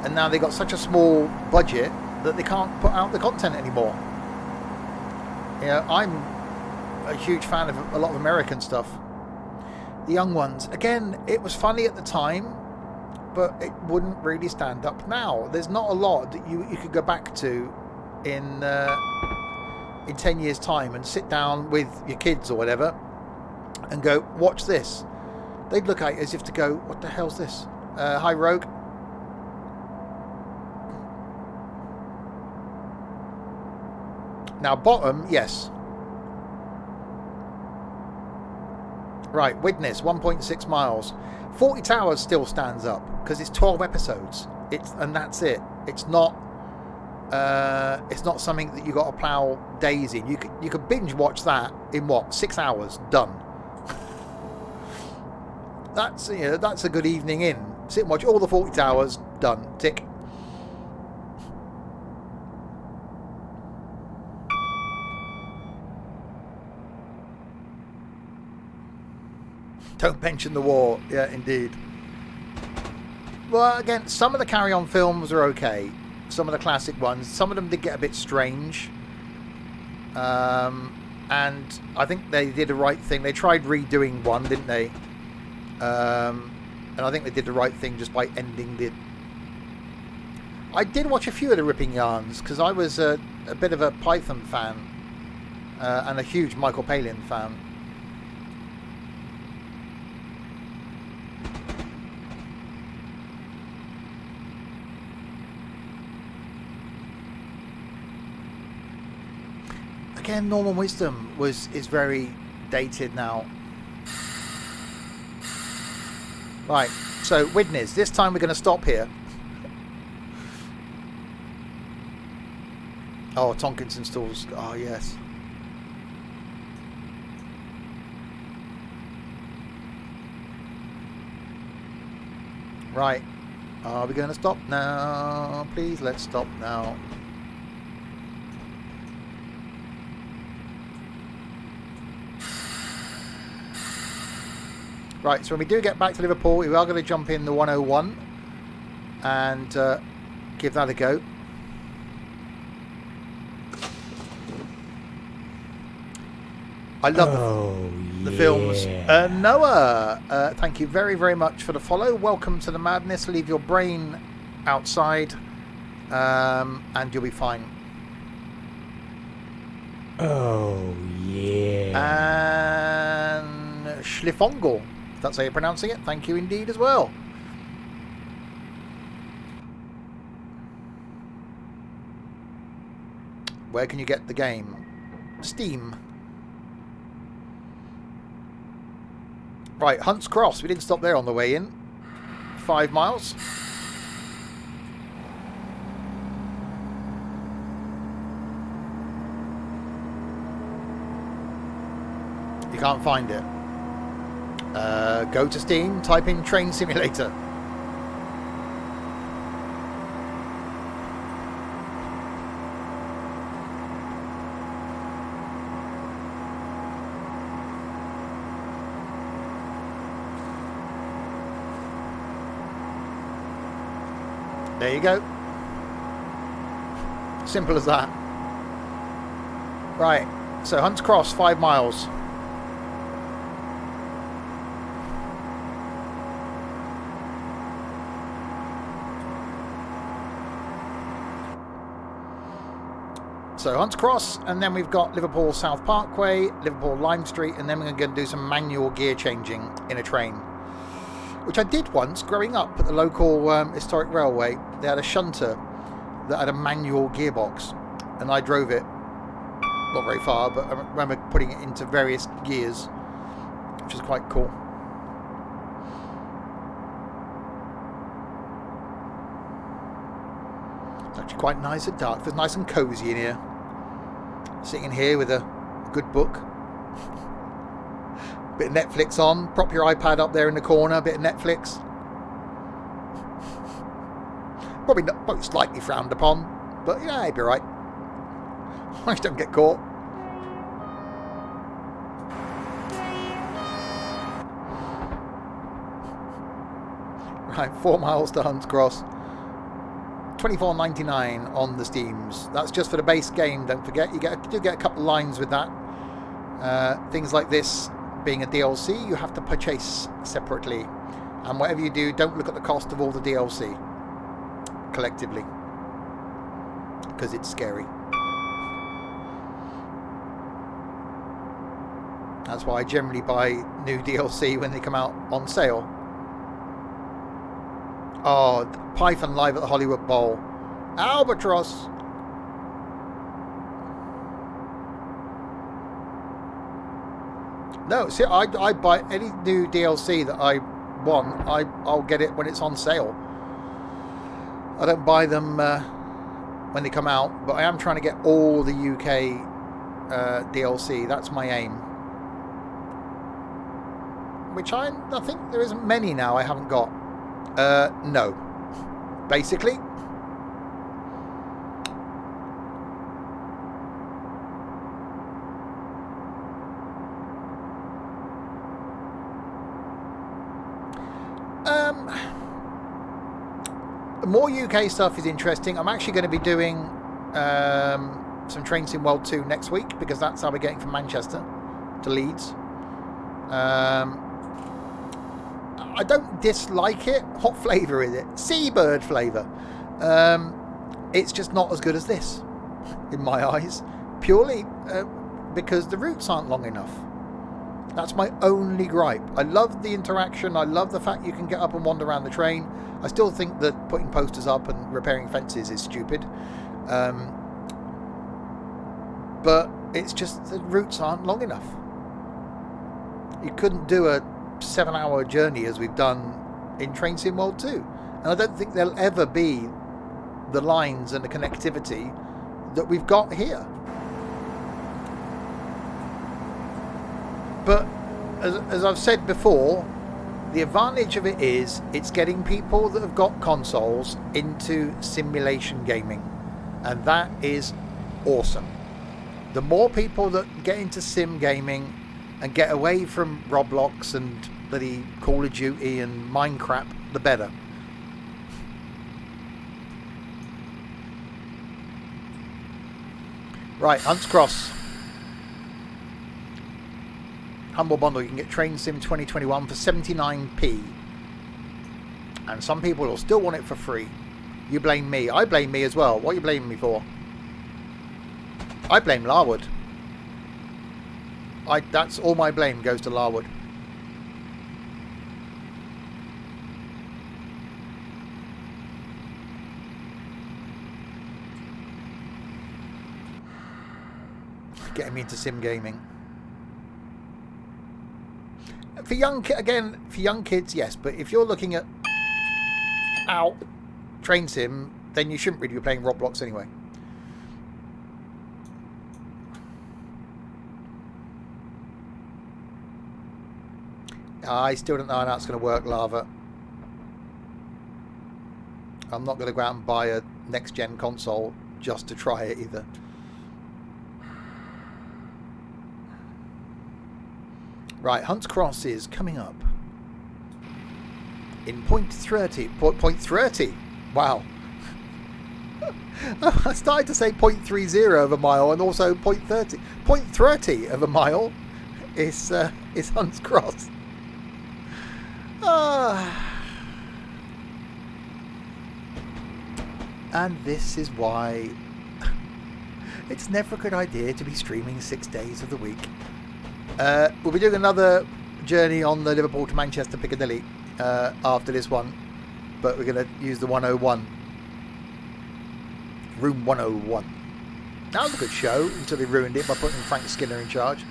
and now they've got such a small budget that they can't put out the content anymore. You know, I'm a huge fan of a lot of American stuff. The Young Ones, again, it was funny at the time, but it wouldn't really stand up now. There's not a lot that you could go back to in 10 years' time and sit down with your kids or whatever and go, watch this. They'd look at it as if to go, what the hell's this? Hi, Rogue. Now, bottom, yes. Right, Widnes, 1.6 miles. 40 Towers still stands up because it's 12 episodes. And that's it. It's not something that you got to plough days in. You could binge watch that in what, 6 hours, done. That's, you know, that's a good evening in. Sit and watch all the 40 Towers, done, tick. Don't mention the war. Yeah, indeed. Well, again, some of the Carry On films are okay. Some of the classic ones. Some of them did get a bit strange. And I think they did the right thing. They tried redoing one, didn't they? And I think they did the right thing just by ending the... I did watch a few of the Ripping Yarns because I was a bit of a Python fan and a huge Michael Palin fan. Again, Norman Wisdom is very dated now. Right, so Widnes, this time we're going to stop here. Oh, Tonkinson stalls. Oh, yes. Right. Are we going to stop now? Please, let's stop now. Right, so when we do get back to Liverpool, we are going to jump in the 101 and give that a go. I love the films. Noah, thank you very, very much for the follow. Welcome to the madness. Leave your brain outside and you'll be fine.
Oh, yeah.
And Schlifongo, if that's how you're pronouncing it. Thank you indeed as well. Where can you get the game? Steam. Right, Hunts Cross. We didn't stop there on the way in. 5 miles. You can't find it. Go to Steam, type in Train Simulator. There you go. Simple as that. Right, so Hunts Cross, 5 miles. So Hunts Cross, and then we've got Liverpool South Parkway, Liverpool Lime Street, and then we're going to do some manual gear changing in a train, which I did once growing up at the local historic railway. They had a shunter that had a manual gearbox, and I drove it, not very far, but I remember putting it into various gears, which is quite cool. It's actually quite nice at dark. It's nice and cosy in here. Sitting in here with a good book. Bit of Netflix on. Prop your iPad up there in the corner. Bit of Netflix. Probably slightly frowned upon, but yeah, it'd be right. I just don't get caught. Right, 4 miles to Hunts Cross. $24.99 on the Steams. That's just for the base game. Don't forget, you do get a couple of lines with that. Things like this being a DLC, you have to purchase separately, and whatever you do, don't look at the cost of all the DLC collectively, because it's scary. That's why I generally buy new DLC when they come out on sale. Oh, Python live at the Hollywood Bowl. Albatross. No, see, I buy any new DLC that I want. I'll get it when it's on sale. I don't buy them when they come out, but I am trying to get all the UK DLC. That's my aim. Which I think there isn't many now I haven't got. No. Basically. more UK stuff is interesting. I'm actually going to be doing some Train Sim World 2 next week, because that's how we're getting from Manchester to Leeds. I don't dislike it. What flavour is it? Seabird flavour. It's just not as good as this, in my eyes. Purely because the routes aren't long enough. That's my only gripe. I love the interaction. I love the fact you can get up and wander around the train. I still think that putting posters up and repairing fences is stupid. But it's just the routes aren't long enough. You couldn't do a 7-hour journey as we've done in Train Sim World 2. And I don't think there'll ever be the lines and the connectivity that we've got here. But as I've said before, the advantage of it is it's getting people that have got consoles into simulation gaming, and that is awesome. The more people that get into sim gaming and get away from Roblox and bloody Call of Duty and Minecraft, the better. Right, Hunts Cross. Humble Bundle, you can get Train Sim 2021 for 79p. And some people will still want it for free. You blame me. I blame me as well. What are you blaming me for? I blame Larwood. That's all my blame goes to Larwood. Getting me into sim gaming. For young kids, yes, but if you're looking at Train Sim, then you shouldn't really be playing Roblox anyway. I still don't know how that's going to work, Lava. I'm not going to go out and buy a next-gen console just to try it either. Right, Hunts Cross is coming up in point 30. Point 30? Wow. I started to say 0.30 of a mile and also 0.30. 0.30 of a mile is Hunts Cross. And this is why it's never a good idea to be streaming 6 days of the week. We'll be doing another journey on the Liverpool to Manchester Piccadilly after this one, but we're going to use the 101. Room 101. That was a good show until they ruined it by putting Frank Skinner in charge.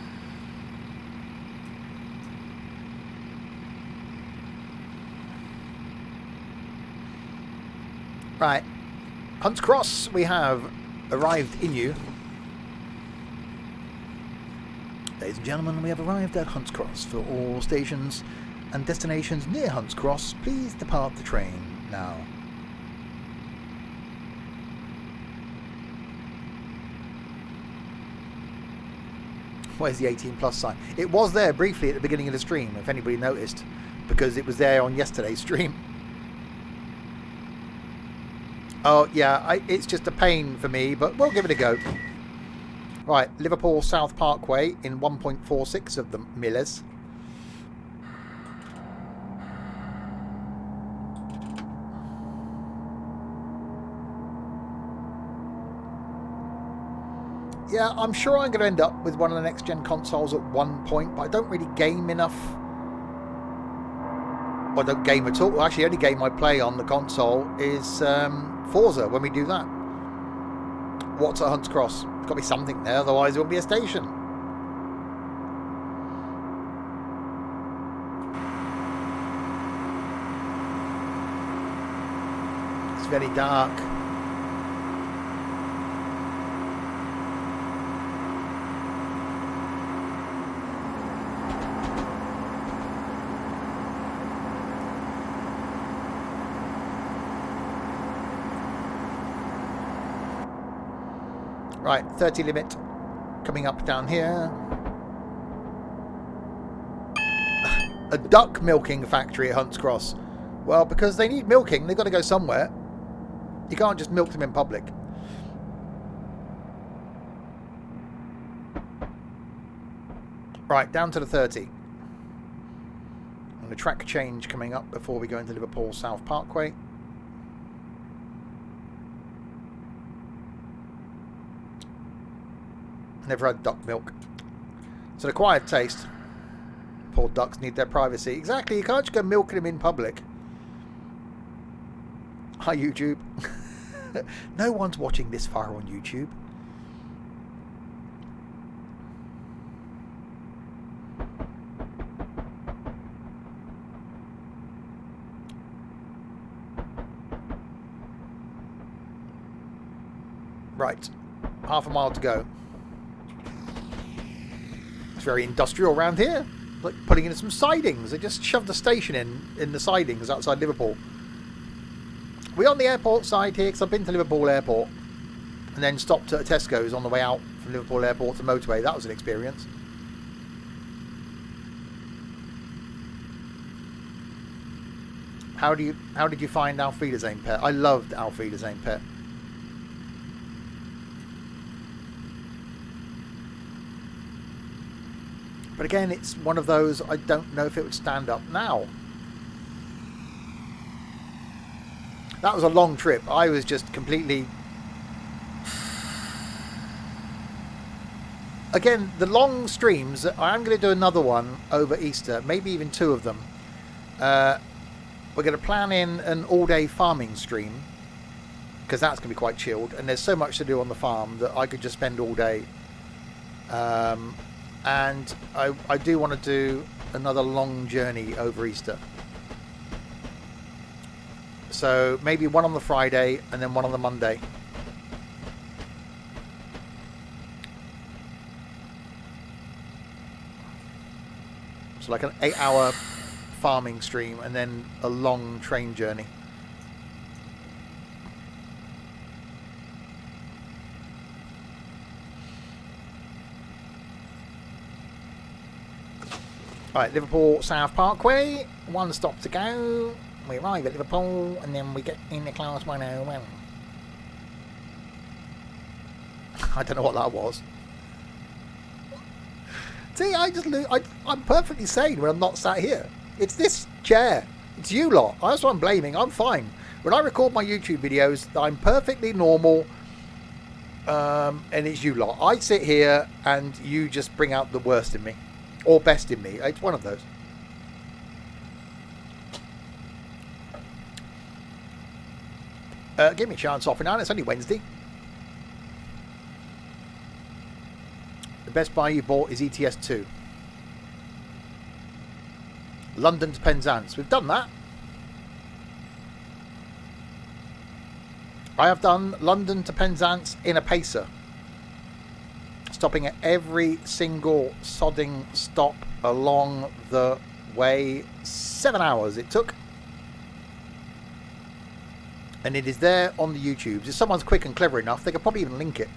Right, Hunts Cross, we have arrived in you. Ladies and gentlemen, we have arrived at Hunts Cross. For all stations and destinations near Hunts Cross, please depart the train now. Where's the 18+ sign? It was there briefly at the beginning of the stream, if anybody noticed, because it was there on yesterday's stream. Oh, yeah, it's just a pain for me, but we'll give it a go. Right, Liverpool South Parkway in 1.46 of the Millers. Yeah, I'm sure I'm going to end up with one of the next-gen consoles at one point, but I don't really game enough. Well, I don't game at all. Well, actually, the only game I play on the console is Forza, when we do that. What's at Hunts Cross? There's got to be something there, otherwise it won't be a station. It's very dark. Right, 30 limit coming up down here. A duck milking factory at Hunts Cross. Well, because they need milking, they've got to go somewhere. You can't just milk them in public. Right, down to the 30. And the track change coming up before we go into Liverpool South Parkway. Never had duck milk. It's an acquired taste. Poor ducks need their privacy. Exactly, you can't just go milking them in public. Hi, YouTube. No one's watching this far on YouTube. Right, half a mile to go. It's very industrial around here. Like putting in some sidings. They just shoved the station in the sidings outside Liverpool. We're on the airport side here because I've been to Liverpool Airport and then stopped at a Tesco's on the way out from Liverpool Airport to motorway. That was an experience. How did you find Auf Wiedersehen Pet? I loved Auf Wiedersehen Pet. But again, it's one of those, I don't know if it would stand up now. That was a long trip. I was just completely... Again, the long streams, I'm going to do another one over Easter, maybe even 2 of them. We're going to plan in an all-day farming stream, because that's going to be quite chilled, and there's so much to do on the farm that I could just spend all day. And I do want to do another long journey over Easter. So maybe one on the Friday and then one on the Monday. So like an 8-hour farming stream and then a long train journey. Right, Liverpool South Parkway, 1 stop to go. We arrive at Liverpool and then we get in the class 101. I don't know what that was. See, I'm perfectly sane when I'm not sat here. It's this chair. It's you lot. That's what I'm blaming. I'm fine. When I record my YouTube videos, I'm perfectly normal. And it's you lot. I sit here and you just bring out the worst in me. Or best in me. It's one of those. Give me a chance off now. It's only Wednesday. The best buy you bought is ETS2. London to Penzance. We've done that. I have done London to Penzance in a Pacer. Stopping at every single sodding stop along the way. 7 hours it took. And it is there on the YouTubes. If someone's quick and clever enough, they could probably even link it.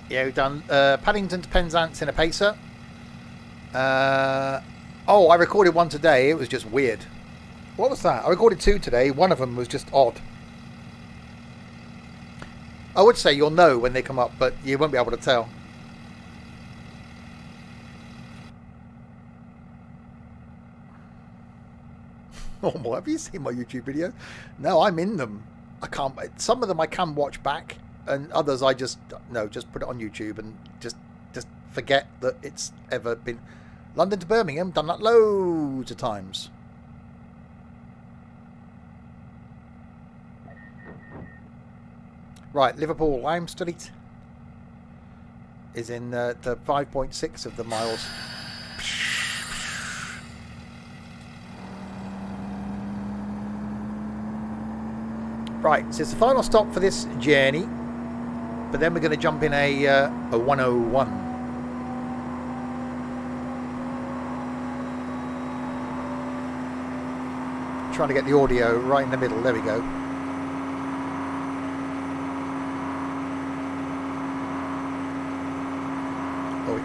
Yeah, we've done Paddington to Penzance in a Pacer. Oh, I recorded one today. It was just weird. What was that? I recorded 2 today. One of them was just odd. I would say you'll know when they come up, but you won't be able to tell. Normal. Have you seen my YouTube video? No, I'm in them. I can't. Some of them I can watch back, and others I just put it on YouTube and just forget that it's ever been. London to Birmingham, done that loads of times. Right, Liverpool Lime Street is in the 5.6 of the miles. Right, so it's the final stop for this journey, but then we're going to jump in a 101. Trying to get the audio right in the middle. There we go.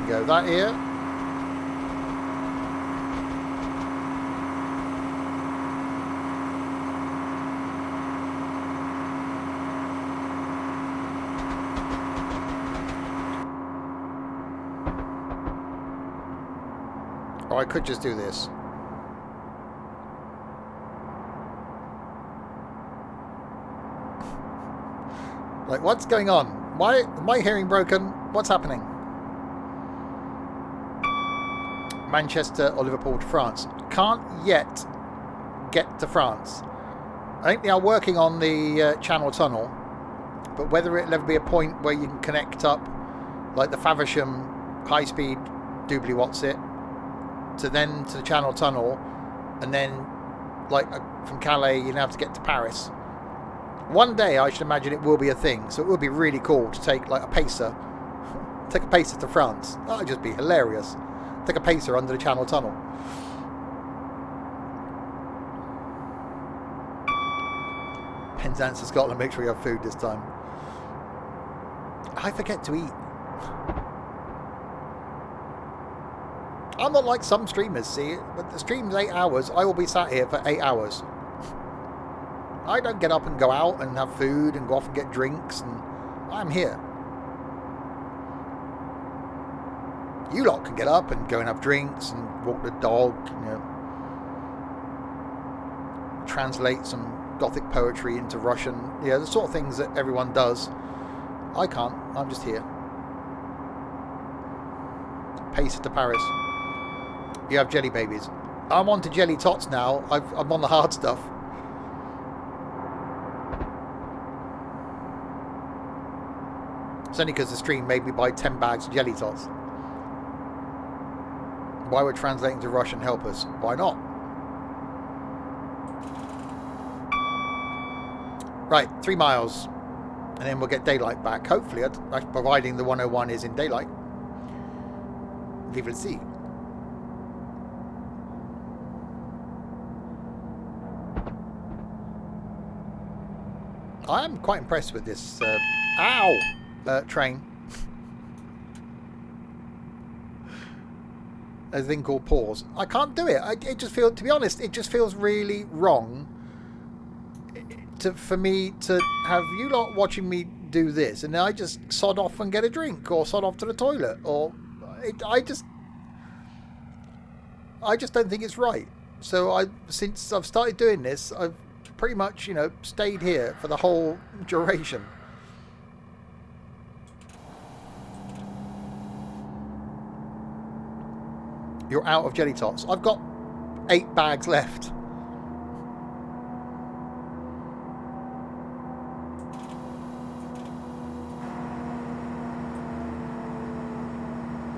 go. That here. Or I could just do this. Like, what's going on? Why am I hearing broken? What's happening? Manchester or Liverpool to France. Can't yet get to France. I think they are working on the Channel Tunnel, but whether it'll ever be a point where you can connect up, like the Faversham high-speed doobly what's it, to the Channel Tunnel, and then like from Calais you'll have to get to Paris. One day I should imagine it will be a thing, so it would be really cool to take like a pacer, take a pacer to France. That would just be hilarious. Take a pacer under the Channel Tunnel. Penzance to Scotland, make sure you have food this time. I forget to eat. I'm not like some streamers, see, but the stream's 8 hours, I will be sat here for 8 hours. I don't get up and go out and have food and go off and get drinks, and I'm here. You lot can get up and go and have drinks and walk the dog, you know, translate some Gothic poetry into Russian, the sort of things that everyone does. I can't, I'm just here. Pace to Paris. You have jelly babies. I'm on to jelly tots now. I'm on the hard stuff. It's only because the stream made me buy 10 bags of jelly tots. Why would translating to Russian help us? Why not? Right, 3 miles. And then we'll get daylight back. Hopefully, providing the 101 is in daylight. We will see. I am quite impressed with this train. A thing called pause. I can't do it. It just feels, to be honest, it just feels really wrong for me to have you lot watching me do this, and then I just sod off and get a drink, or sod off to the toilet, or I just don't think it's right. So since I've started doing this, I've pretty much, stayed here for the whole duration. You're out of jelly tots. I've got 8 bags left.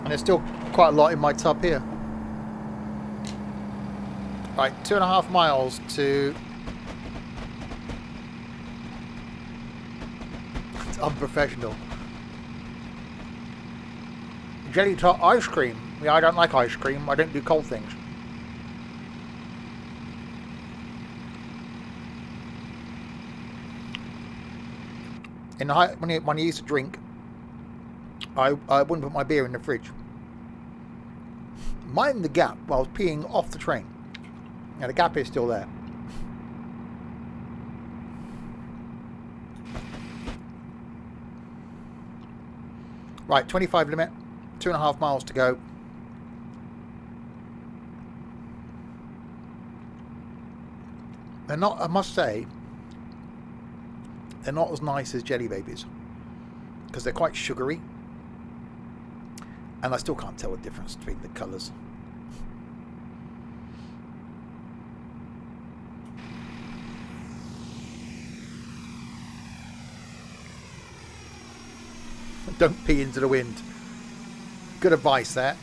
And there's still quite a lot in my tub here. Right, 2.5 miles to... It's unprofessional. Jelly tot ice cream. Yeah, I don't like ice cream. I don't do cold things. When I used to drink, I wouldn't put my beer in the fridge. Mind the gap while I was peeing off the train. Now the gap is still there. Right, 25 limit, 2.5 miles to go. They're not, I must say, they're not as nice as jelly babies, because they're quite sugary, and I still can't tell the difference between the colours. Don't pee into the wind. Good advice there.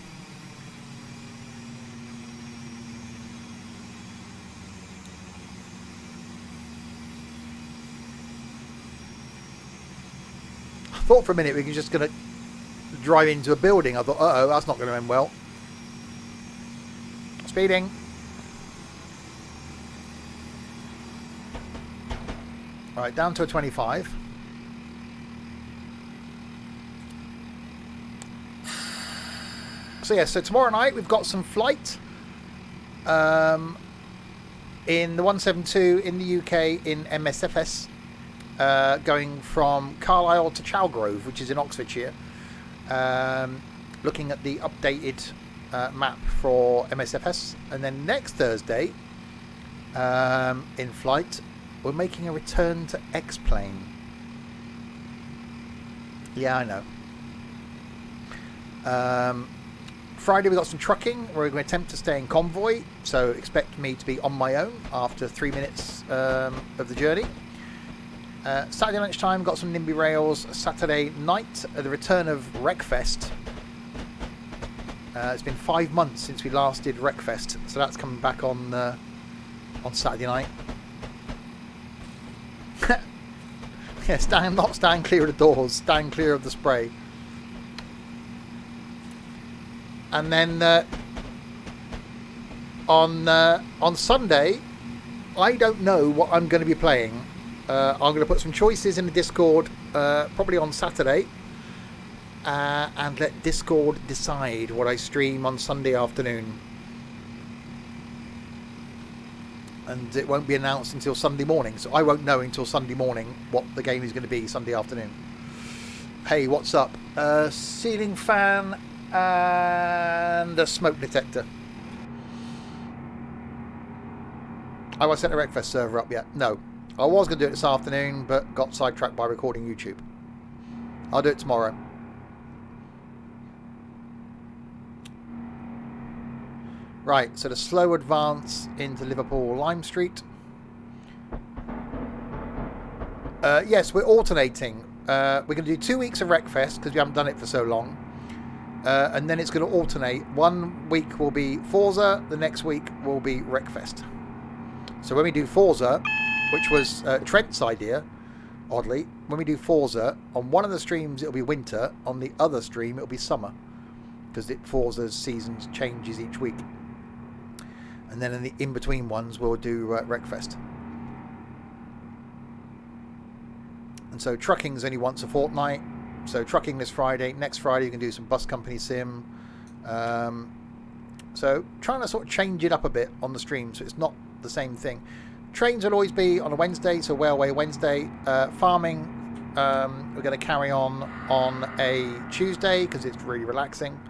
I thought for a minute we were just going to drive into a building. I thought, uh-oh, that's not going to end well. Speeding. Right, down to a 25. So yeah, so tomorrow night we've got some flight in the 172 in the UK in MSFS, going from Carlisle to Chalgrove, which is in Oxfordshire, looking at the updated map for MSFS. And then next Thursday, in flight, we're making a return to X-Plane. Yeah, I know. Friday we got some trucking. We're going to attempt to stay in convoy, so expect me to be on my own after 3 minutes of the journey. Saturday lunchtime got some NIMBY rails. Saturday night the return of Wreckfest. It's been 5 months since we last did Wreckfest, so that's coming back on Saturday night. Yeah, not stand clear of the doors, stand clear of the spray. And then on Sunday, I don't know what I'm going to be playing. I'm going to put some choices in the Discord, probably on Saturday, and let Discord decide what I stream on Sunday afternoon. And it won't be announced until Sunday morning, so I won't know until Sunday morning what the game is going to be Sunday afternoon. Hey, what's up? Ceiling fan and a smoke detector. Have I set the Wreckfest server up yet? No. I was going to do it this afternoon, but got sidetracked by recording YouTube. I'll do it tomorrow. Right, so the slow advance into Liverpool Lime Street. Yes, we're alternating. We're going to do 2 weeks of Wreckfest because we haven't done it for so long. And then it's going to alternate. 1 week will be Forza, the next week will be Wreckfest. So when we do Forza, which was Trent's idea, oddly, when we do Forza, on one of the streams it'll be winter, on the other stream it'll be summer. Because Forza's seasons changes each week. And then in the in-between ones we'll do Wreckfest. And so trucking's only once a fortnight. So trucking this Friday. Next Friday you can do some bus company sim. So trying to sort of change it up a bit on the stream so it's not the same thing. Trains will always be on a Wednesday, so Railway Wednesday. Farming we're going to carry on a Tuesday because it's really relaxing.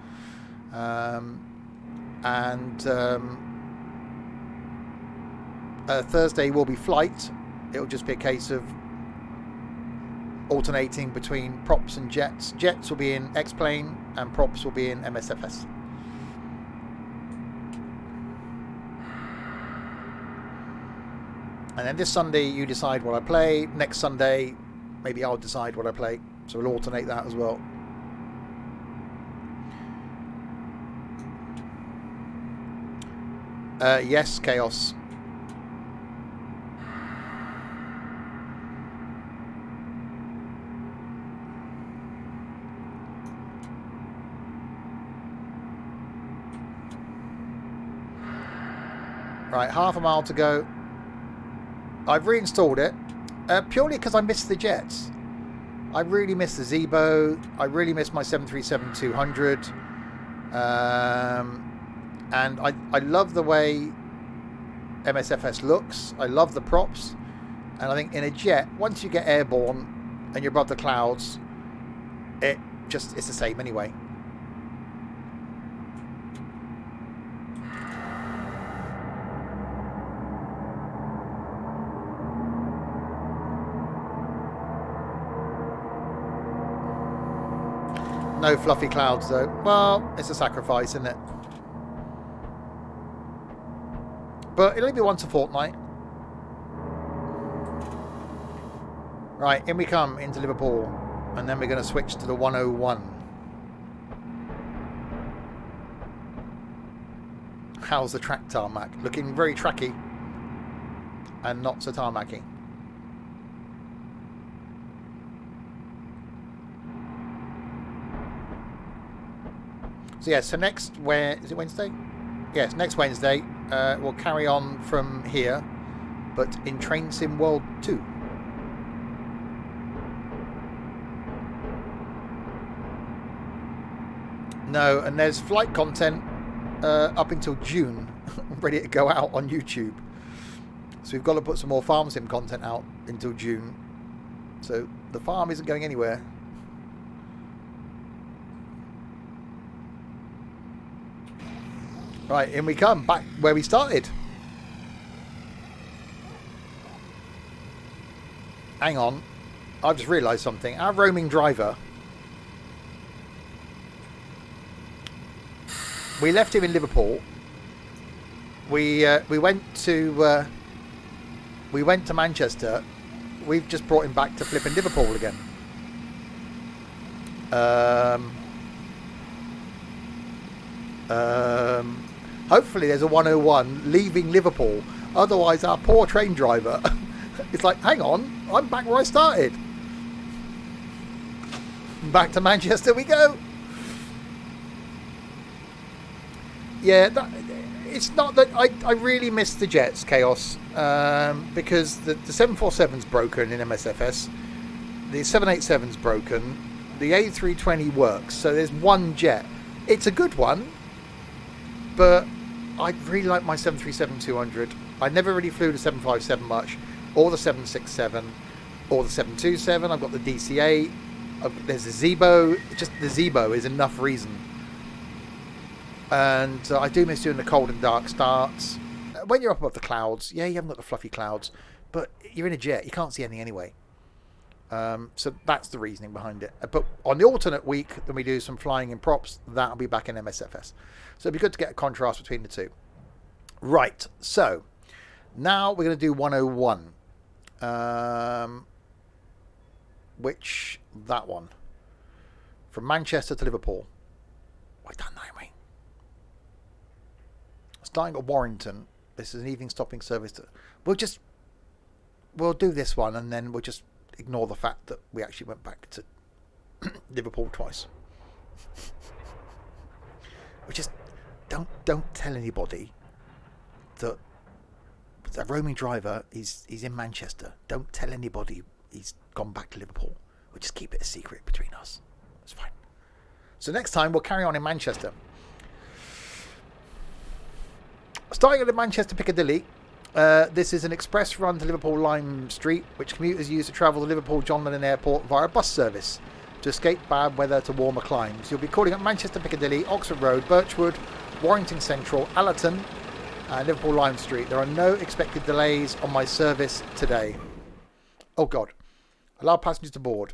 Thursday will be flight. It'll just be a case of alternating between props and jets. Jets will be in X-Plane and props will be in MSFS. And then this Sunday you decide what I play. Next Sunday maybe I'll decide what I play. So we'll alternate that as well. Yes, Chaos. Right, half a mile to go. I've reinstalled it purely because I miss the jets. I really miss the Zebo. I really miss my 737-200. And I love the way MSFS looks. I love the props. And I think in a jet, once you get airborne and you're above the clouds, it's the same anyway. No fluffy clouds though. Well, it's a sacrifice, isn't it? But it'll be once a fortnight. Right, in we come into Liverpool. And then we're going to switch to the 101. How's the track tarmac? Looking very tracky. And not so tarmacy. So yeah, so is it Wednesday? Yes, next Wednesday we'll carry on from here, but in Train Sim World 2. No, and there's flight content up until June, ready to go out on YouTube. So we've got to put some more farm sim content out until June. So the farm isn't going anywhere. Right, in we come, back where we started. Hang on, I've just realised something. Our roaming driver, we left him in Liverpool. We went to Manchester. We've just brought him back to flipping Liverpool again. Hopefully there's a 101 leaving Liverpool. Otherwise our poor train driver it's like, hang on, I'm back where I started. Back to Manchester we go. Yeah, it's not that I really miss the jets, Chaos, because the 747's broken in MSFS, the 787's broken, the A320 works, so there's one jet. It's a good one, but I really like my 737-200. I never really flew the 757 much, or the 767, or the 727. I've got the DC-8. There's a Zebo. Just the Zebo is enough reason. And I do miss doing the cold and dark starts. When you're up above the clouds, yeah, you haven't got the fluffy clouds, but you're in a jet. You can't see anything anyway. So that's the reasoning behind it. But on the alternate week, then we do some flying in props. That'll be back in MSFS. So it'd be good to get a contrast between the two. Right. So now we're going to do 101. Which, that one. From Manchester to Liverpool. We've done that, haven't we? Starting at Warrington. This is an evening stopping service. We'll do this one and then we'll just ignore the fact that we actually went back to Liverpool twice. We just don't tell anybody that a roaming driver is in Manchester. Don't tell anybody he's gone back to Liverpool. We'll just keep it a secret between us. It's fine. So next time we'll carry on in Manchester. Starting at the Manchester Piccadilly, this is an express run to Liverpool Lime Street, which commuters use to travel to Liverpool John Lennon Airport via bus service to escape bad weather to warmer climes. You'll be calling at Manchester Piccadilly, Oxford Road, Birchwood, Warrington Central, Allerton, and Liverpool Lime Street. There are no expected delays on my service today. Oh God. Allow passengers to board.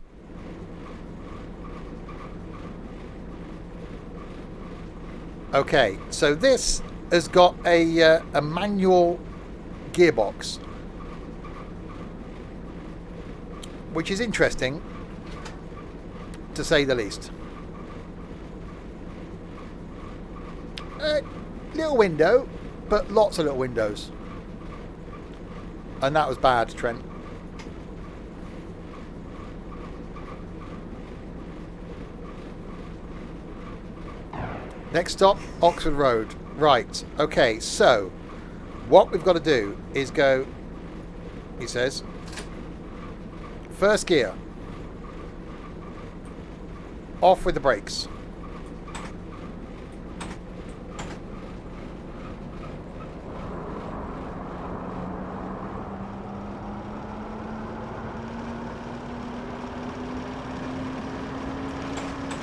Okay, so this has got a manual gearbox, which is interesting to say the least. Little window, but lots of little windows, and that was bad, Trent. Next stop, Oxford Road. Right, okay, so what we've got to do is go, he says, first gear, off with the brakes.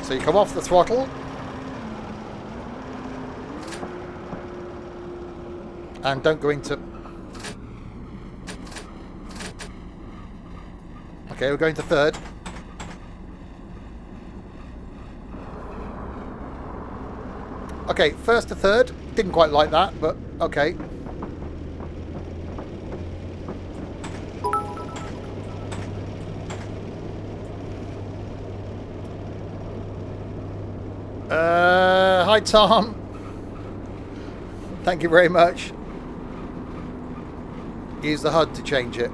So you come off the throttle. And don't go into... Okay, we're going to third. Okay, first to third. Didn't quite like that, but okay. Hi, Tom. Thank you very much. Use the HUD to change it.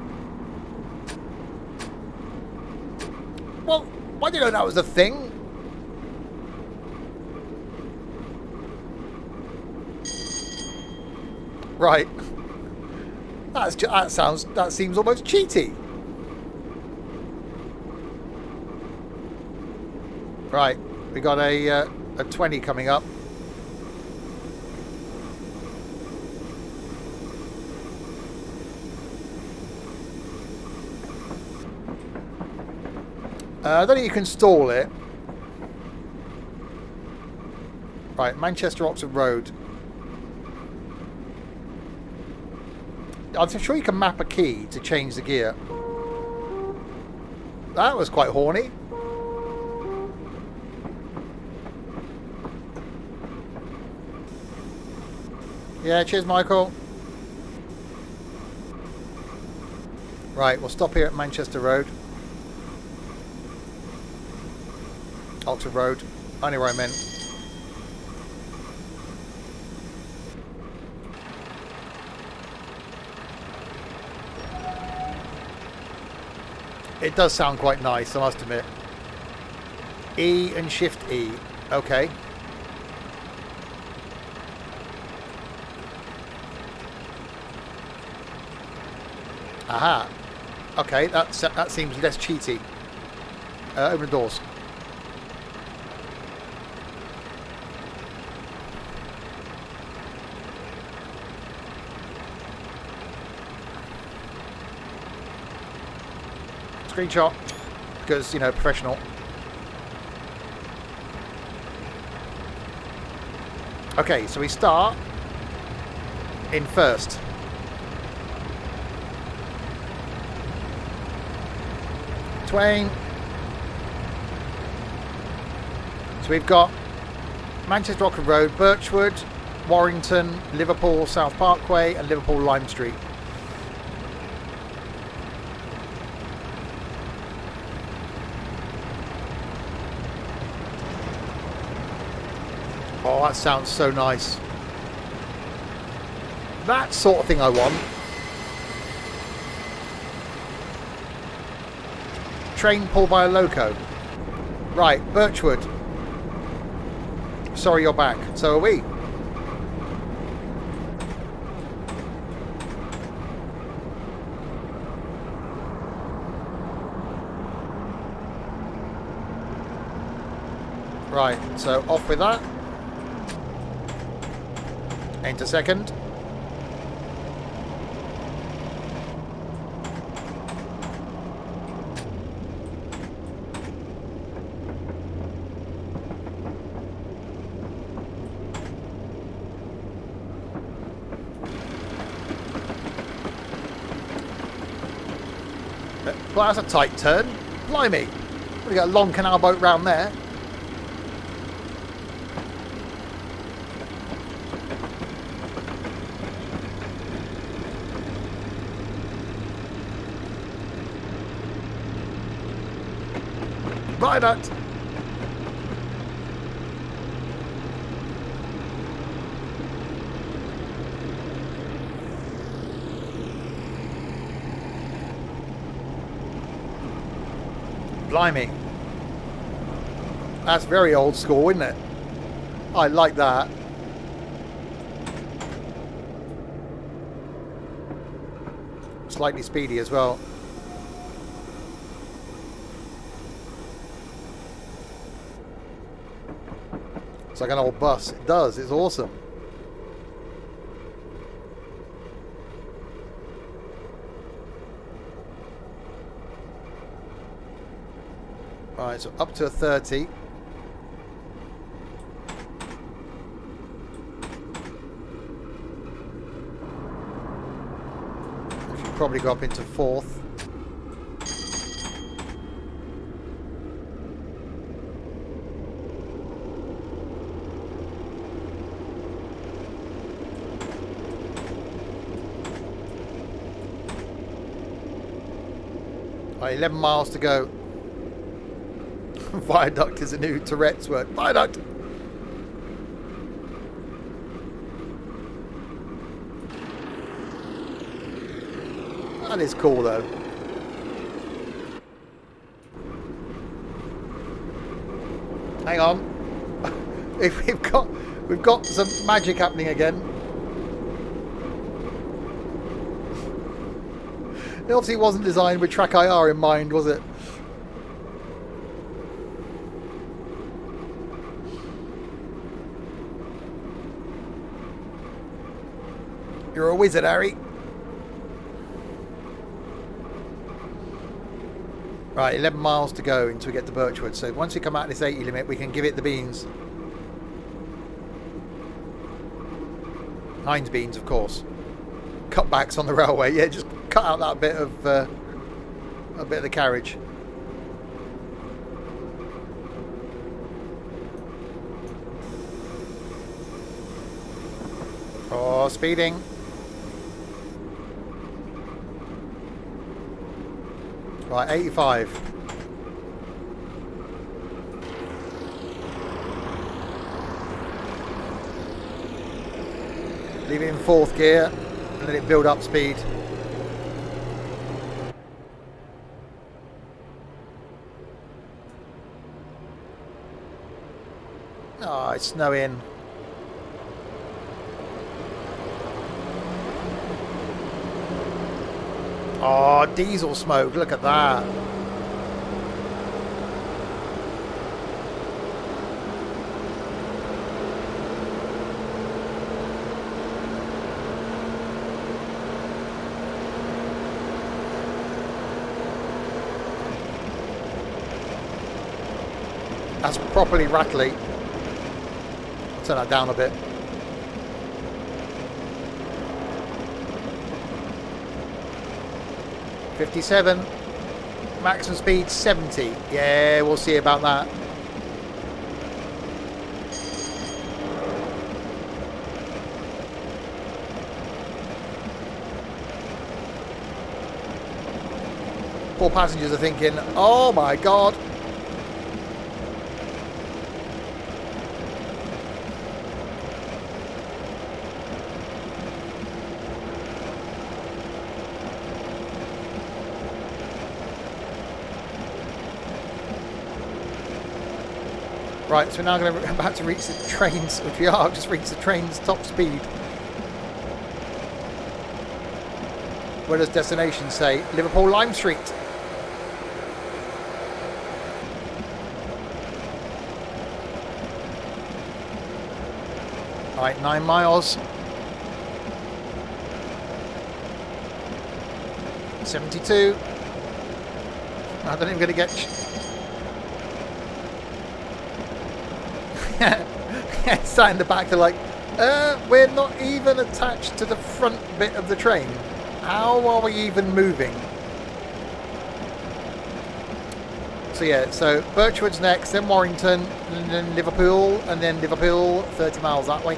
Well, why did you know that was a thing? Right. That seems almost cheaty. Right. We got a a 20 coming up. I don't think you can stall it. Right, Manchester Oxford Road. I'm sure you can map a key to change the gear. That was quite horny. Yeah, cheers, Michael. Right, we'll stop here at Manchester Road. Oxford Road. Only where I meant. It does sound quite nice, I must admit. E and Shift E. Okay. Aha. Okay, that seems less cheaty. Open the doors. Screenshot, because, you know, professional. Okay, so we start in first. Twain. So we've got Manchester Oxford Road, Birchwood, Warrington, Liverpool South Parkway, and Liverpool Lime Street. Oh, that sounds so nice. That sort of thing I want. Train pulled by a loco. Right, Birchwood. Sorry you're back. So are we. Right, so off with that. Enter second. Well, that's a tight turn. Blimey. We got a long canal boat round there. Viaduct. Blimey. That's very old school, isn't it? I like that. Slightly speedy as well. It's like an old bus. It does. It's awesome. Alright, so up to a 30. We should probably go up into fourth. Alright, 11 miles to go. Viaduct is a new Tourette's word. Viaduct! That is cool though. Hang on. If we've got some magic happening again. It obviously wasn't designed with track IR in mind, was it? You're a wizard, Harry. Right, 11 miles to go until we get to Birchwood. So once we come out of this 80 limit, we can give it the beans. Heinz beans, of course. Cutbacks on the railway. Yeah, just cut out that bit of the carriage. Oh, speeding. Right, 85. Leave it in 4th gear and let it build up speed. Oh, it's snowing. Oh, diesel smoke, look at that. That's properly rattly. I'll turn that down a bit. $57. Maximum speed 70. Yeah, we'll see about that. Poor passengers are thinking, oh my god. Right, so we're now about to reach the trains, which we are, just reached the train's top speed. Where does destination say? Liverpool Lime Street. Right, 9 miles. 72. I don't even going to get... Sat in the back, they're like, we're not even attached to the front bit of the train. How are we even moving? So yeah, so Birchwood's next, then Warrington, and then Liverpool, 30 miles that way.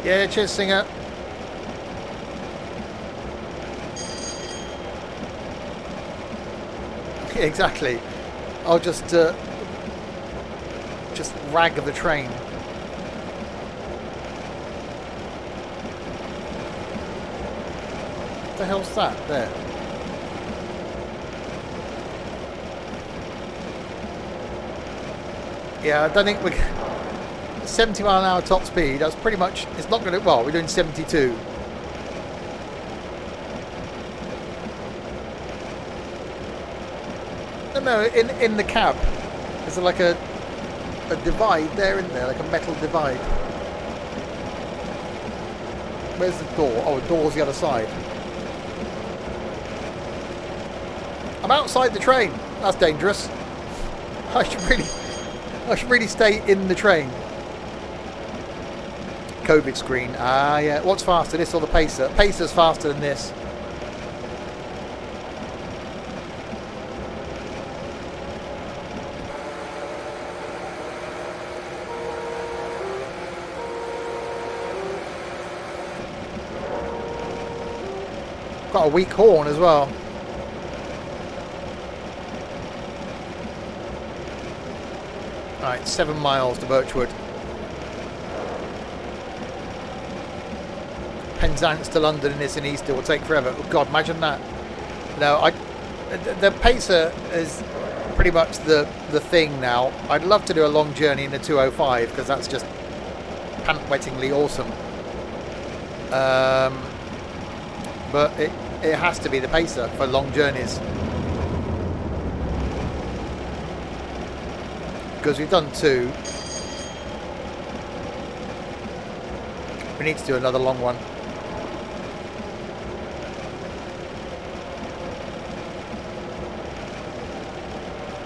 Yeah, cheers, Singer. Exactly. I'll just rag the train. What the hell's that there? Yeah, I don't think we 70 mile an hour top speed, that's pretty much, it's not going to, well, we're doing 72. No, in the cab, there's like a divide there, isn't there? Like a metal divide. Where's the door? Oh, the door's the other side. I'm outside the train. That's dangerous. I should really stay in the train. COVID screen. Ah, yeah. What's faster, this or the Pacer? Pacer's faster than this. Got a weak horn as well. Alright, 7 miles to Birchwood. Penzance to London in this in Easter will take forever. Oh God, imagine that. No, the Pacer is pretty much the thing now. I'd love to do a long journey in the 205 because that's just pant-wettingly awesome. but it has to be the pacer for long journeys. Because we've done 2. We need to do another long one.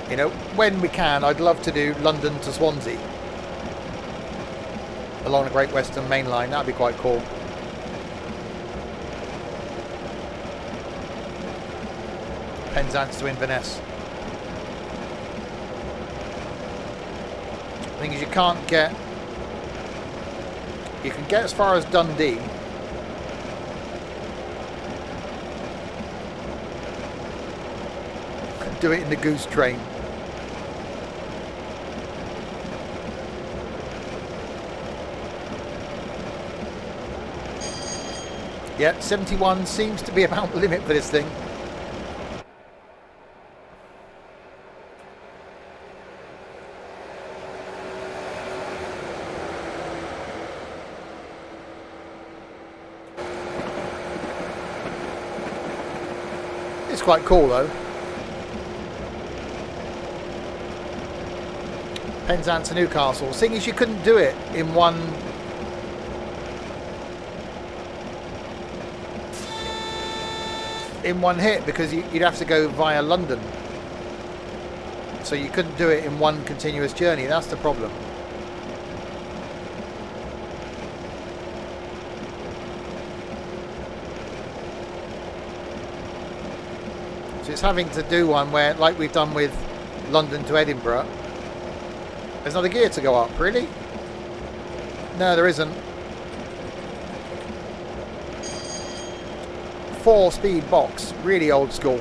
You know, when we can, I'd love to do London to Swansea along the Great Western Main Line. That'd be quite cool. Penzance to Inverness. The thing is, you can't get... You can get as far as Dundee. Do it in the Goose train. Yeah, 71 seems to be about the limit for this thing. It's quite cool though. Penzance to Newcastle. Seeing as you couldn't do it in one hit, because you'd have to go via London, so you couldn't do it in one continuous journey. That's the problem. So it's having to do one where, like we've done with London to Edinburgh, there's another gear to go up. Really? No, there isn't. 4-speed box, really old school.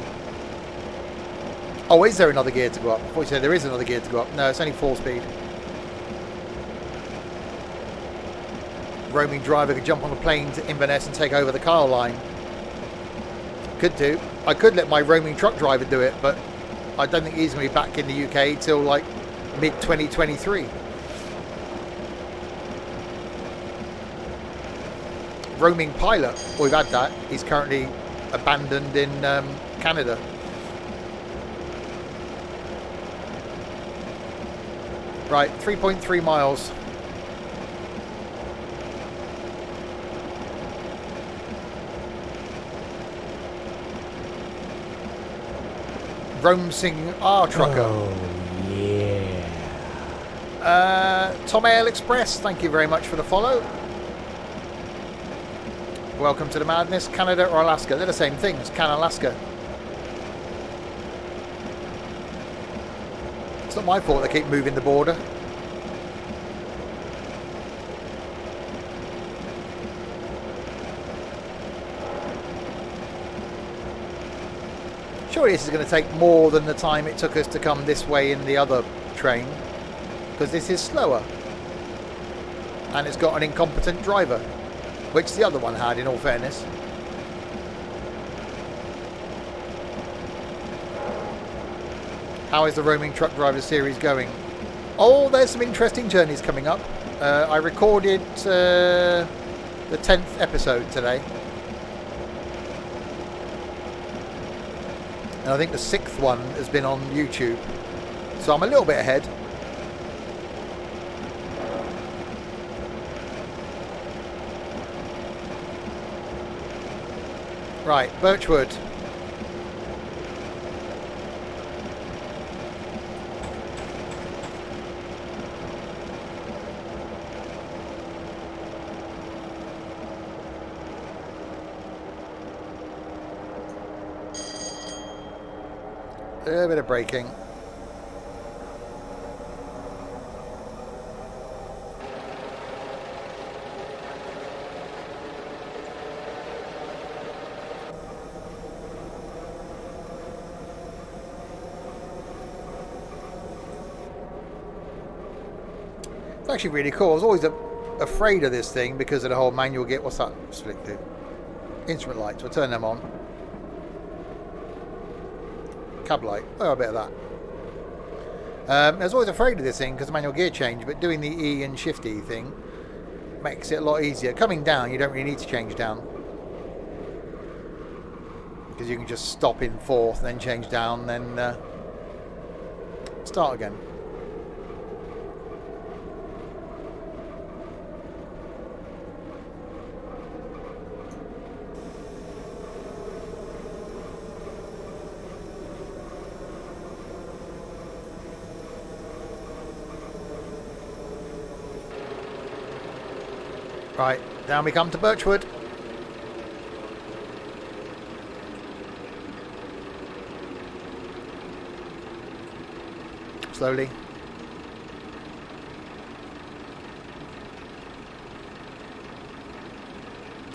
Oh, is there another gear to go up? I thought you said there is another gear to go up. No, it's only 4-speed. Roaming driver could jump on a plane to Inverness and take over the Kyle line. Could do. I could let my roaming truck driver do it, but I don't think he's going to be back in the UK till like mid-2023. Roaming pilot, well, we've had that. He's currently abandoned in Canada. Right, 3.3 miles. Rome singing our trucker.
Oh, yeah.
Tom Ale Express, thank you very much for the follow. Welcome to the madness. Canada or Alaska? They're the same things. Alaska. It's not my fault they keep moving the border. Surely this is going to take more than the time it took us to come this way in the other train, because this is slower. And it's got an incompetent driver, which the other one had, in all fairness. How is the roaming truck driver series going? Oh, there's some interesting journeys coming up. I recorded the 10th episode today. And I think the 6th one has been on YouTube. So I'm a little bit ahead. Right, Birchwood. A little bit of braking. It's actually really cool. I was always afraid of this thing because of the whole manual gear. What's that split do? Instrument lights. We'll turn them on. Cab light. Oh, a bit of that. I was always afraid of this thing because of the manual gear change, but doing the E and Shift E thing makes it a lot easier. Coming down, you don't really need to change down. because you can just stop in fourth, then change down, then start again. Right, down we come to Birchwood. Slowly.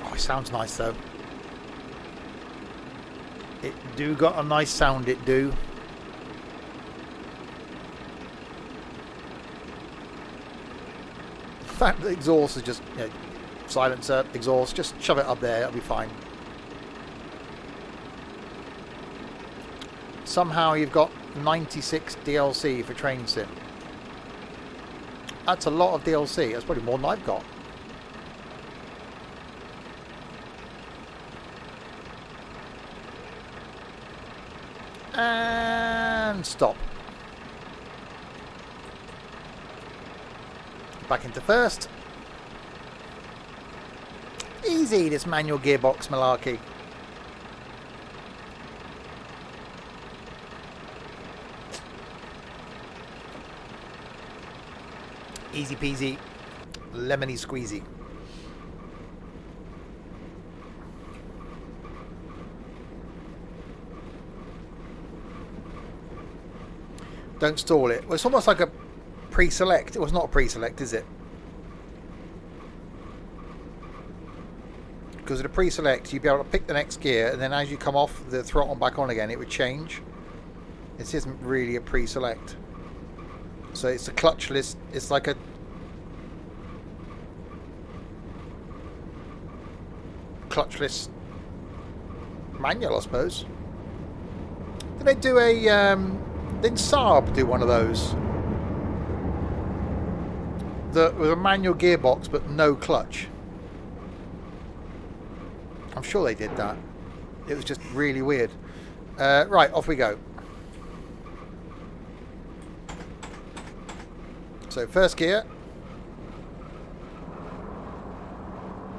Oh, it sounds nice though. It do got a nice sound, it do. In fact, the exhaust is just, you know, silencer, exhaust, just shove it up there, it'll be fine. Somehow you've got 96 DLC for Train Sim. That's a lot of DLC. That's probably more than I've got. And stop. Back into first. Easy, this manual gearbox malarkey. Easy peasy, lemony squeezy. Don't stall it. Well, it's almost like a pre-select. It was not a pre-select, is it? Because at a pre-select, you'd be able to pick the next gear, and then as you come off the throttle back on again, it would change. This isn't really a pre-select. So it's a clutchless, it's like a clutchless manual, I suppose. Did they do a, did Saab do one of those? With a manual gearbox but no clutch. I'm sure they did that. It was just really weird. Right, off we go. So first gear,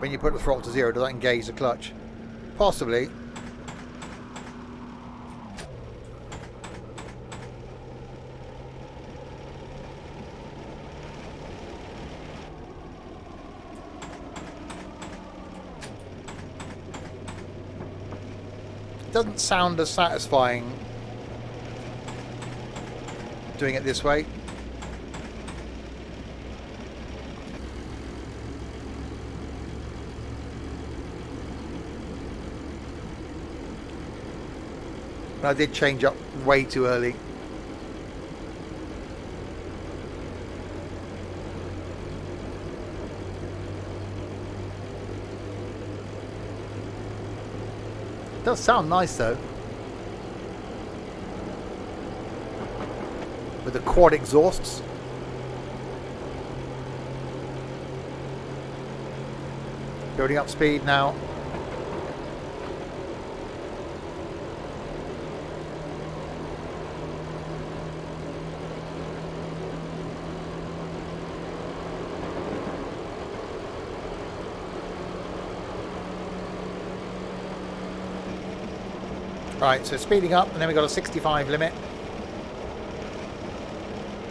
when you put the throttle to 0, does that engage the clutch? Possibly. It doesn't sound as satisfying doing it this way. I did change up way too early. It does sound nice though. With the quad exhausts. Building up speed now. Right, so speeding up, and then we've got a 65 limit,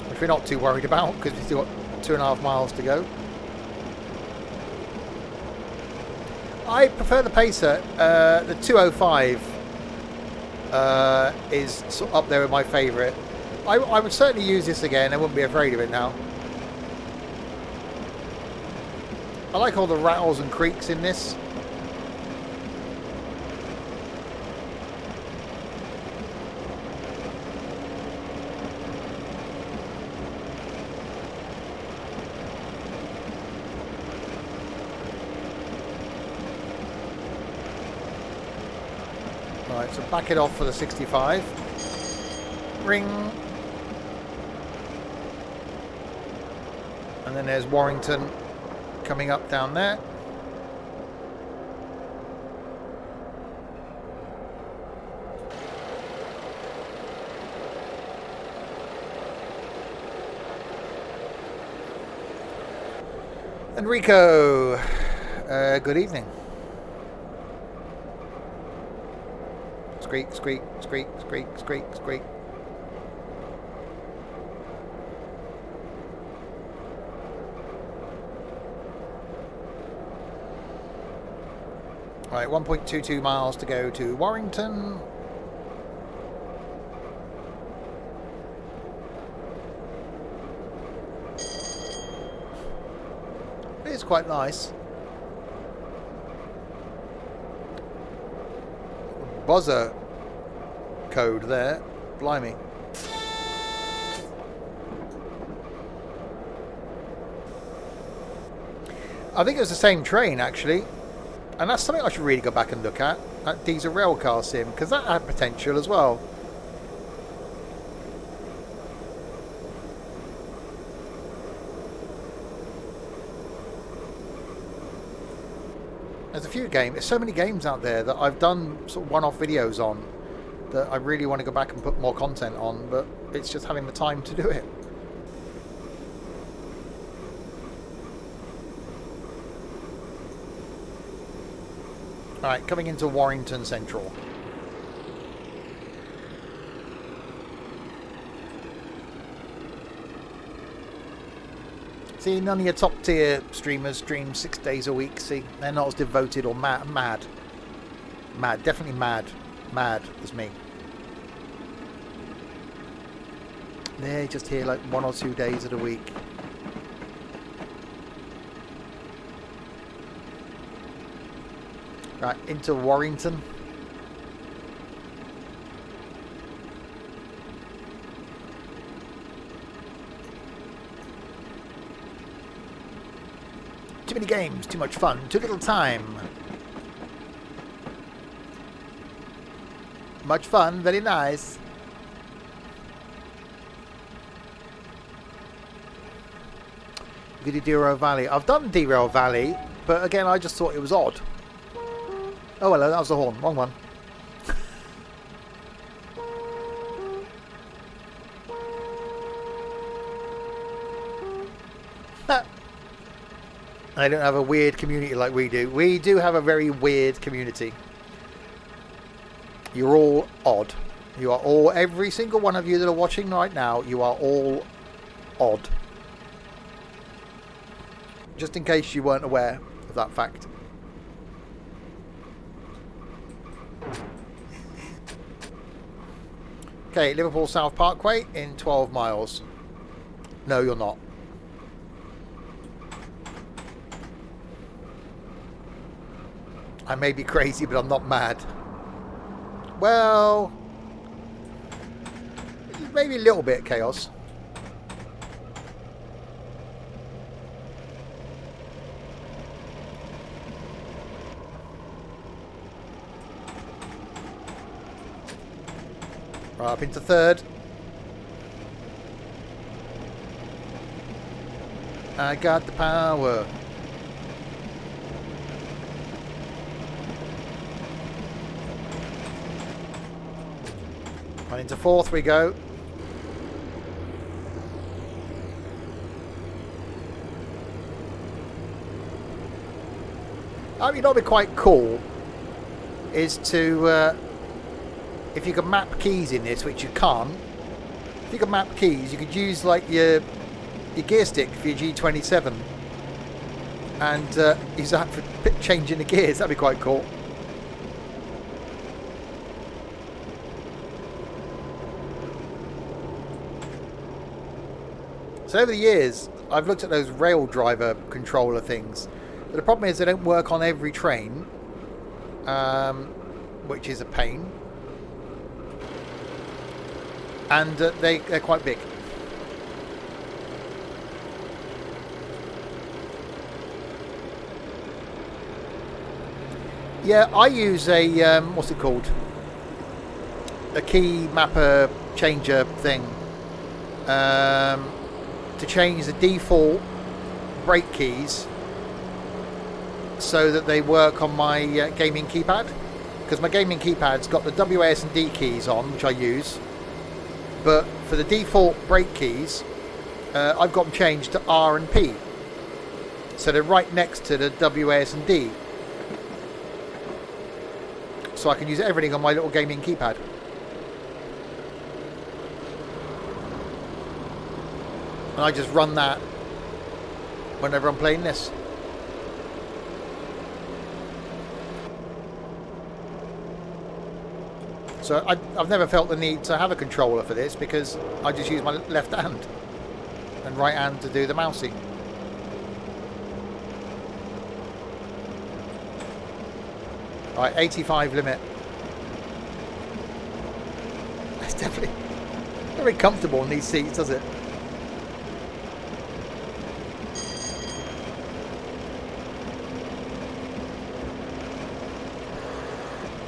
which we're not too worried about because we've still got 2.5 miles to go. I prefer the Pacer. The 205 is sort of up there with my favourite. I would certainly use this again. I wouldn't be afraid of it now. I like all the rattles and creaks in this. Right, so back it off for the 65. Ring. And then there's Warrington coming up down there. Enrico, good evening. Squeak, squeak, squeak, squeak, squeak, squeak. Right, 1.22 miles to go to Warrington. It is quite nice. Buzzer code there. Blimey. I think it was the same train actually. And that's something I should really go back and look at. That diesel railcar sim, because that had potential as well. There's a few games, there's so many games out there that I've done sort of one-off videos on that I really want to go back and put more content on, but it's just having the time to do it. Alright, coming into Warrington Central. See, none of your top tier streamers stream 6 days a week. See, they're not as devoted or mad. Definitely mad as me. They're just here like 1 or 2 days of the week. Right, into Warrington. Too many games, too much fun, too little time. Much fun, very nice. You could do Derail Valley. I've done Derail Valley, but again, I just thought it was odd. Oh, hello, that was the horn. Wrong one. They don't have a weird community like we do. We do have a very weird community. You're all odd. You are all, every single one of you that are watching right now, you are all odd. Just in case you weren't aware of that fact. Okay, Liverpool South Parkway in 12 miles. No, you're not. I may be crazy, but I'm not mad. Well, maybe a little bit chaos. Right, up into third. I got the power. Right, into fourth we go. I mean, that'd be quite cool. Is to if you could map keys in this, which you can't. If you could map keys, you could use like your gear stick for your G27 and use that for changing the gears. That'd be quite cool. So over the years, I've looked at those rail driver controller things. But the problem is they don't work on every train, which is a pain. And they're quite big. Yeah, I use a, what's it called? A key mapper changer thing. To change the default brake keys so that they work on my gaming keypad, because my gaming keypad's got the WAS and D keys on, which I use, but for the default brake keys I've got them changed to R and P, So they're right next to the WASD. So I can use everything on my little gaming keypad. And I just run that whenever I'm playing this. So I've never felt the need to have a controller for this because I just use my left hand and right hand to do the mousing. Right, 85 limit. It's definitely not very comfortable in these seats, does it?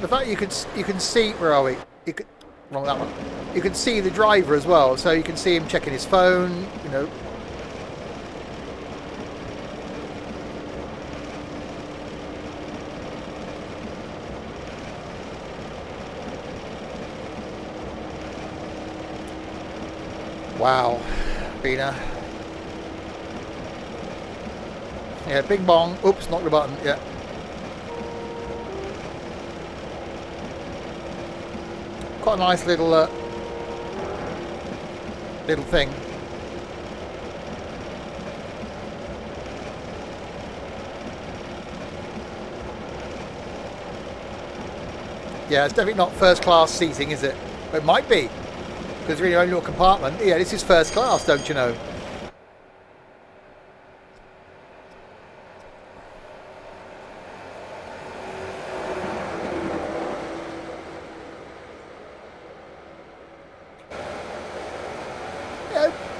The fact you can see, where are we? Wrong, that one. You can see the driver as well, so you can see him checking his phone. You know. Wow, Bina. Yeah, bing bong. Oops, knocked the button. Yeah. Quite a nice little thing. Yeah, it's definitely not first class seating, is it? It might be, because you're in your own little compartment. Yeah, this is first class, don't you know?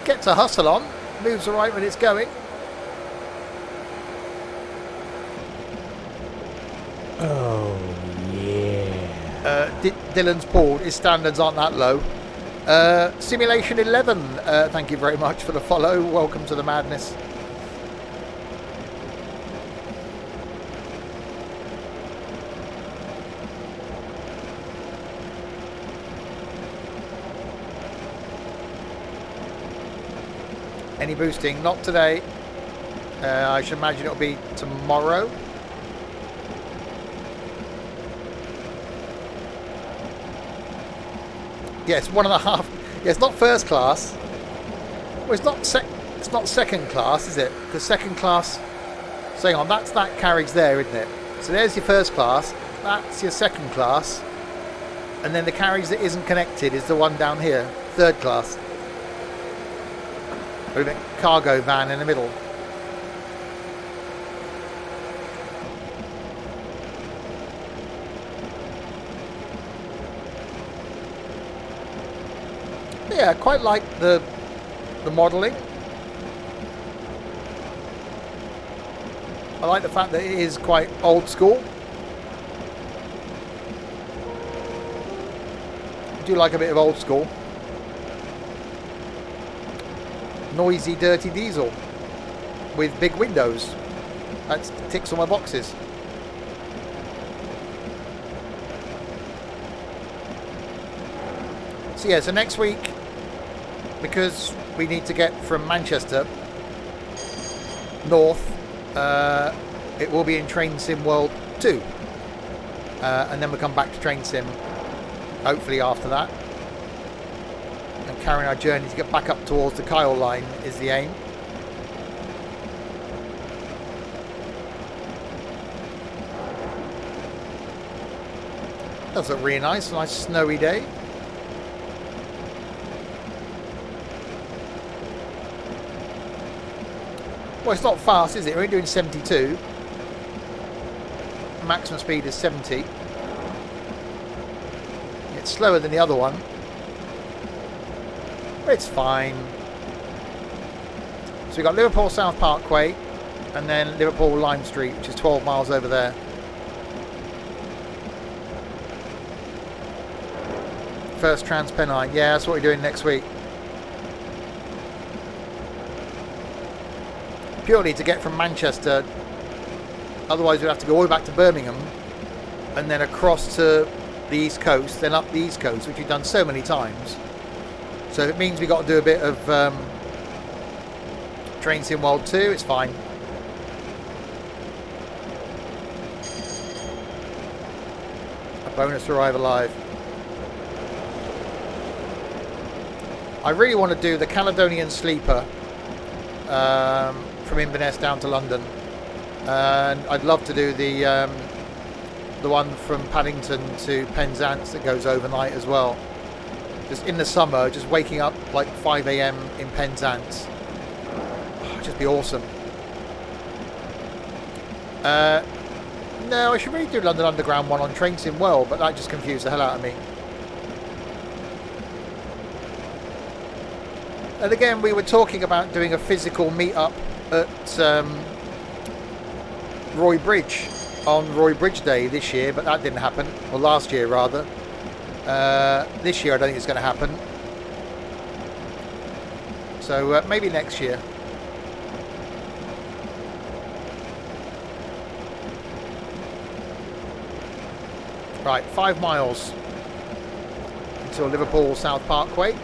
Gets a hustle on, moves all right when it's going.
Oh, yeah.
Dylan's pulled. His standards aren't that low. Simulation 11, thank you very much for the follow. Welcome to the madness. Any boosting? Not today. I should imagine it'll be tomorrow. Yes, 1.5. Yeah, it's not first class. Well, it's not second class, is it? Because second class. So hang on, that's that carriage there, isn't it? So there's your first class. That's your second class. And then the carriage that isn't connected is the one down here, third class. With a cargo van in the middle. Yeah, I quite like the modelling. I like the fact that it is quite old school. I do like a bit of old school. Noisy, dirty diesel with big windows. That ticks all my boxes. So yeah, so next week, because we need to get from Manchester north, it will be in Train Sim World 2. And then we'll come back to Train Sim, hopefully after that. And carrying our journey to get back up towards the Kyle line is the aim. Does look really nice, a nice snowy day. Well, it's not fast, is it? We're only doing 72. Maximum speed is 70. It's slower than the other one. But it's fine. So we've got Liverpool South Parkway and then Liverpool Lime Street, which is 12 miles over there. First Transpennine. Yeah, that's what we're doing next week. Purely to get from Manchester. Otherwise we'd have to go all the way back to Birmingham and then across to the East Coast, then up the East Coast, which we've done so many times. So if it means we've got to do a bit of Train Sim World 2, it's fine. Bonus to arrive alive. I really want to do the Caledonian Sleeper from Inverness down to London, and I'd love to do the one from Paddington to Penzance that goes overnight as well. Just in the summer, just waking up like 5 a.m. in Penzance. Oh, just be awesome. No, I should really do London Underground one on Trainsim Well, but that just confused the hell out of me. And again, we were talking about doing a physical meet-up at Roy Bridge on Roy Bridge Day this year, but that didn't happen. Or last year, rather. This year, I don't think it's going to happen. So maybe next year. Right, 5 miles until Liverpool South Parkway.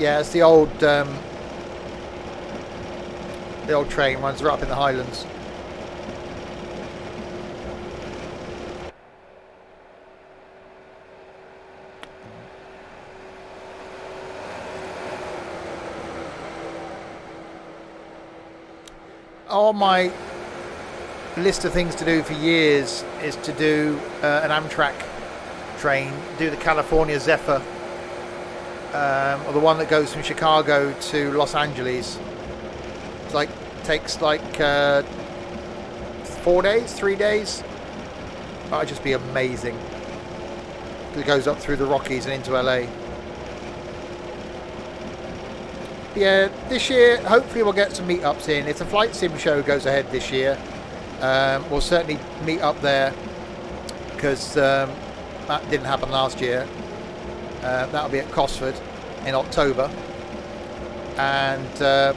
Yeah, it's the old train runs right up in the Highlands. On my list of things to do for years is to do an Amtrak train, do the California Zephyr, or the one that goes from Chicago to Los Angeles. It's like takes like 4 days, 3 days. That'd just be amazing. It goes up through the Rockies and into LA. Yeah, this year hopefully we'll get some meetups in. If the flight sim show goes ahead this year, we'll certainly meet up there, because that didn't happen last year. That'll be at Cosford in October, and then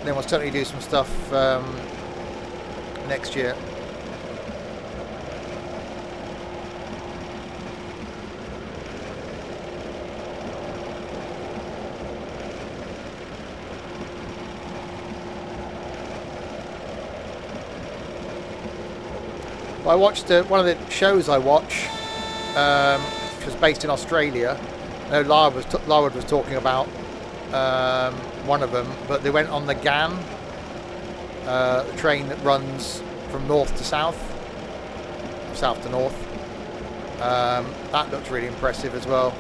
we'll certainly do some stuff next year. I watched one of the shows I watch, which was based in Australia. I know Larwood was talking about one of them, but they went on the GAN, the train that runs from north to south, south to north. That looks really impressive as well.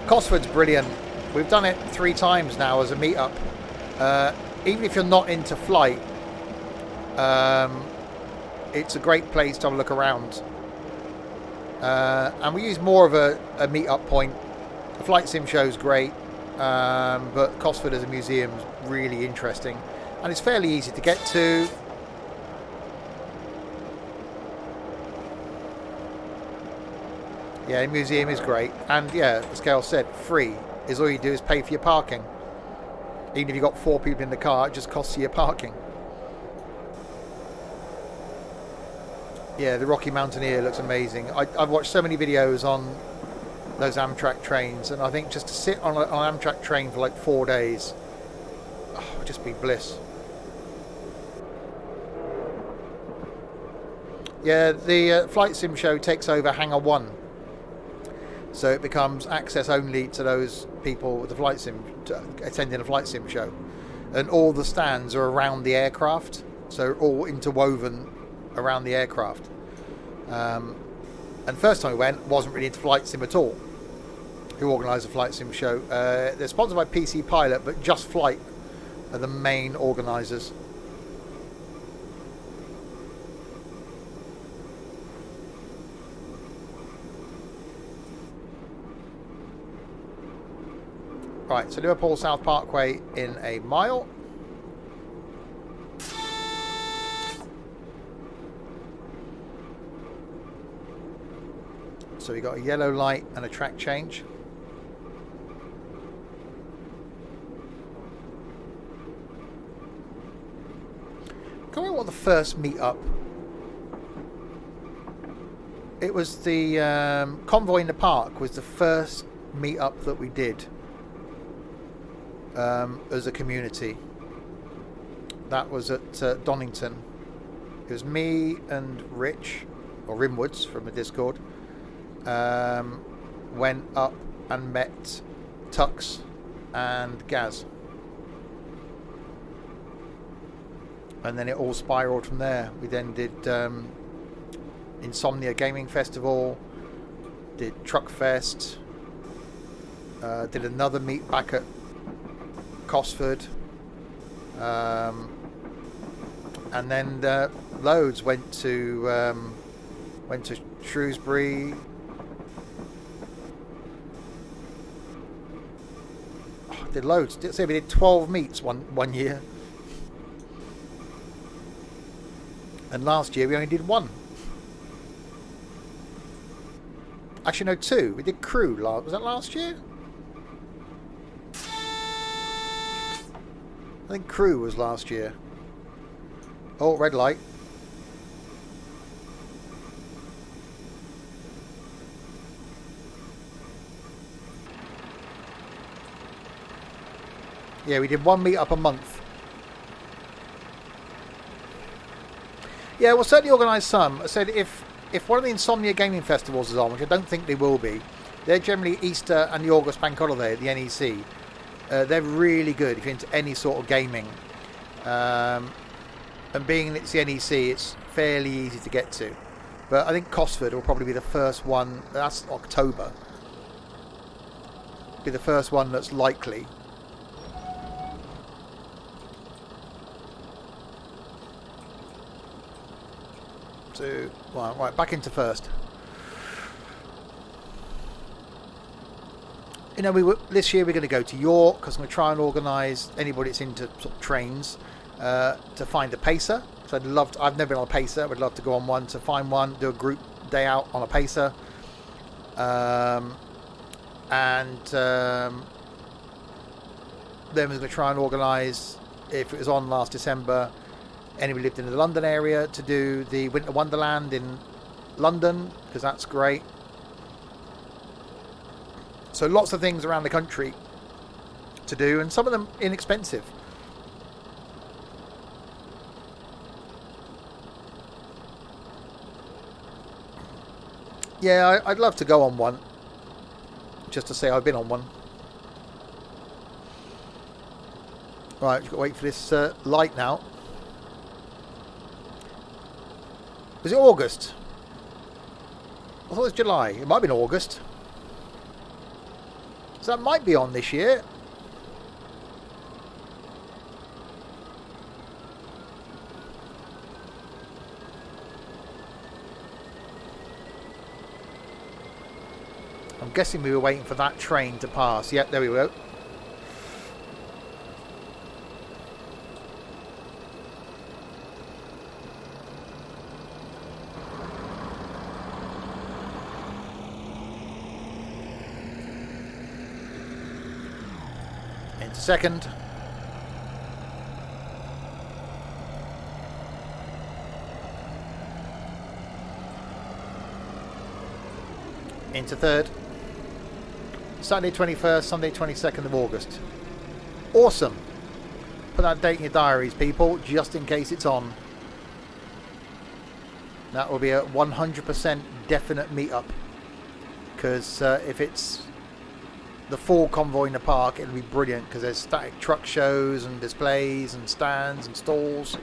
Cosford's brilliant. We've done it 3 times now as a meet-up. Even if you're not into flight, it's a great place to have a look around. And we use more of a meet-up point. The flight sim show is great, but Cosford as a museum is really interesting. And it's fairly easy to get to. Yeah, the museum is great. And yeah, as Gail said, free. Is all you do is pay for your parking. Even if you've got 4 people in the car, it just costs you your parking. Yeah, the Rocky Mountaineer looks amazing. I've watched so many videos on those Amtrak trains, and I think just to sit on an Amtrak train for like 4 days, would just be bliss. Yeah, the flight sim show takes over Hangar 1. So it becomes access only to those people with the flight sim, attending a flight sim show. And all the stands are around the aircraft, so all interwoven around the aircraft. And first time we went, wasn't really into flight sim at all. Who organised the flight sim show? They're sponsored by PC Pilot, but Just Flight are the main organisers. Right, so Liverpool South Parkway in a mile. So we got a yellow light and a track change. Can't remember what the first meet-up It was the Convoy in the Park was the first meet-up that we did as a community. That was at Donington. It was me and Rich, or Rimwoods from the Discord, went up and met Tux and Gaz. And then it all spiraled from there. We then did Insomnia Gaming Festival, did Truck Fest, did another meet back at Cosford, and then loads went to Shrewsbury. Did loads. So we did 12 meets one year, and last year we only did one. Actually, no, two. We did Crew. Was that last year? I think Crew was last year. Oh, red light. Yeah, we did one meet up a month. Yeah, we'll certainly organise some. I said if one of the Insomnia Gaming Festivals is on, which I don't think they will be, they're generally Easter and the August Bank Holiday at the NEC. They're really good if you're into any sort of gaming. And being it's the NEC, it's fairly easy to get to. But I think Cosford will probably be the first one. That's October. Be the first one that's likely. So, well, right, back into first. You know, this year we're going to go to York because I'm going to try and organise anybody that's into sort of trains to find a pacer. So I've never been on a pacer. I would love to go on one, to find one, do a group day out on a pacer. Then we're going to try and organise, if it was on last December, anybody lived in the London area, to do the Winter Wonderland in London, because that's great. So lots of things around the country to do, and some of them inexpensive. Yeah, I'd love to go on one, just to say I've been on one. Right, we've got to wait for this light now. Was it August? I thought it was July. It might have been August. So that might be on this year. I'm guessing we were waiting for that train to pass. Yep, there we go. Into second. Into third. Saturday 21st, Sunday 22nd of August. Awesome. Put that date in your diaries, people, just in case it's on. That will be a 100% definite meetup. Because if it's the full Convoy in the Park, it'll be brilliant, because there's static truck shows and displays and stands and stalls.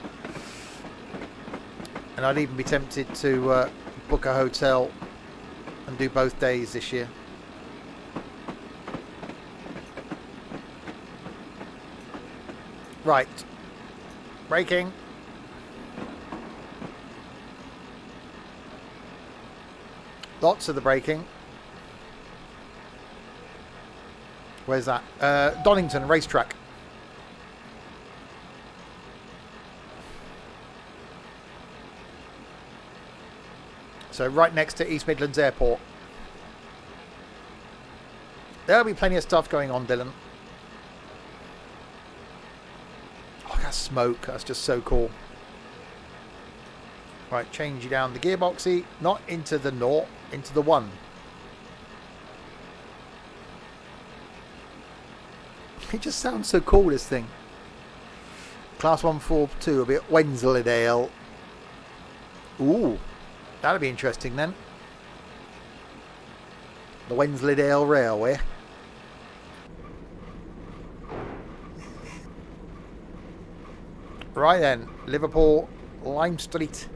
And I'd even be tempted to book a hotel and do both days this year. Right, braking. Lots of the braking. Where's that? Donington racetrack. So right next to East Midlands Airport. There'll be plenty of stuff going on, Dylan. Oh, that smoke. That's just so cool. Right, change you down the gearboxy, not into the 0, into the 1. It just sounds so cool, this thing. Class 142, a bit Wensleydale. Ooh, that'll be interesting then. The Wensleydale Railway. Right then, Liverpool, Lime Street.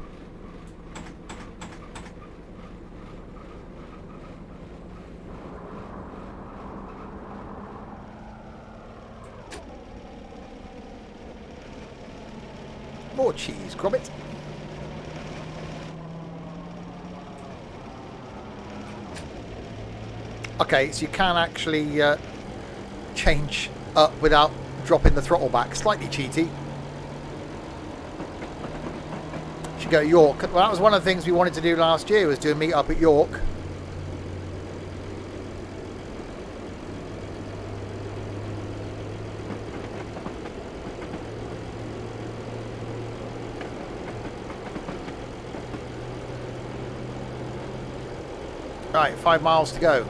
More cheese, Gromit. Okay, so you can actually change up without dropping the throttle back. Slightly cheaty. Should go to York. Well, that was one of the things we wanted to do last year, was do a meet up at York. Right, 5 miles to go.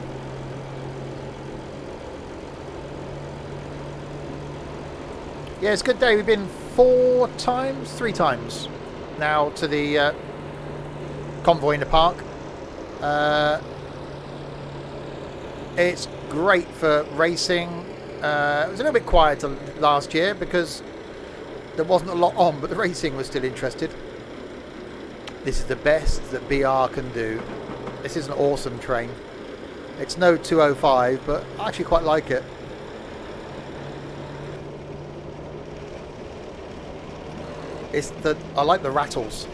Yeah, it's a good day. We've been 3 times now to the convoy in the park. It's great for racing. It was a little bit quieter last year because there wasn't a lot on, but the racing was still interested. This is the best that BR can do. This is an awesome train. It's no 205, but I actually quite like it. I like the rattles.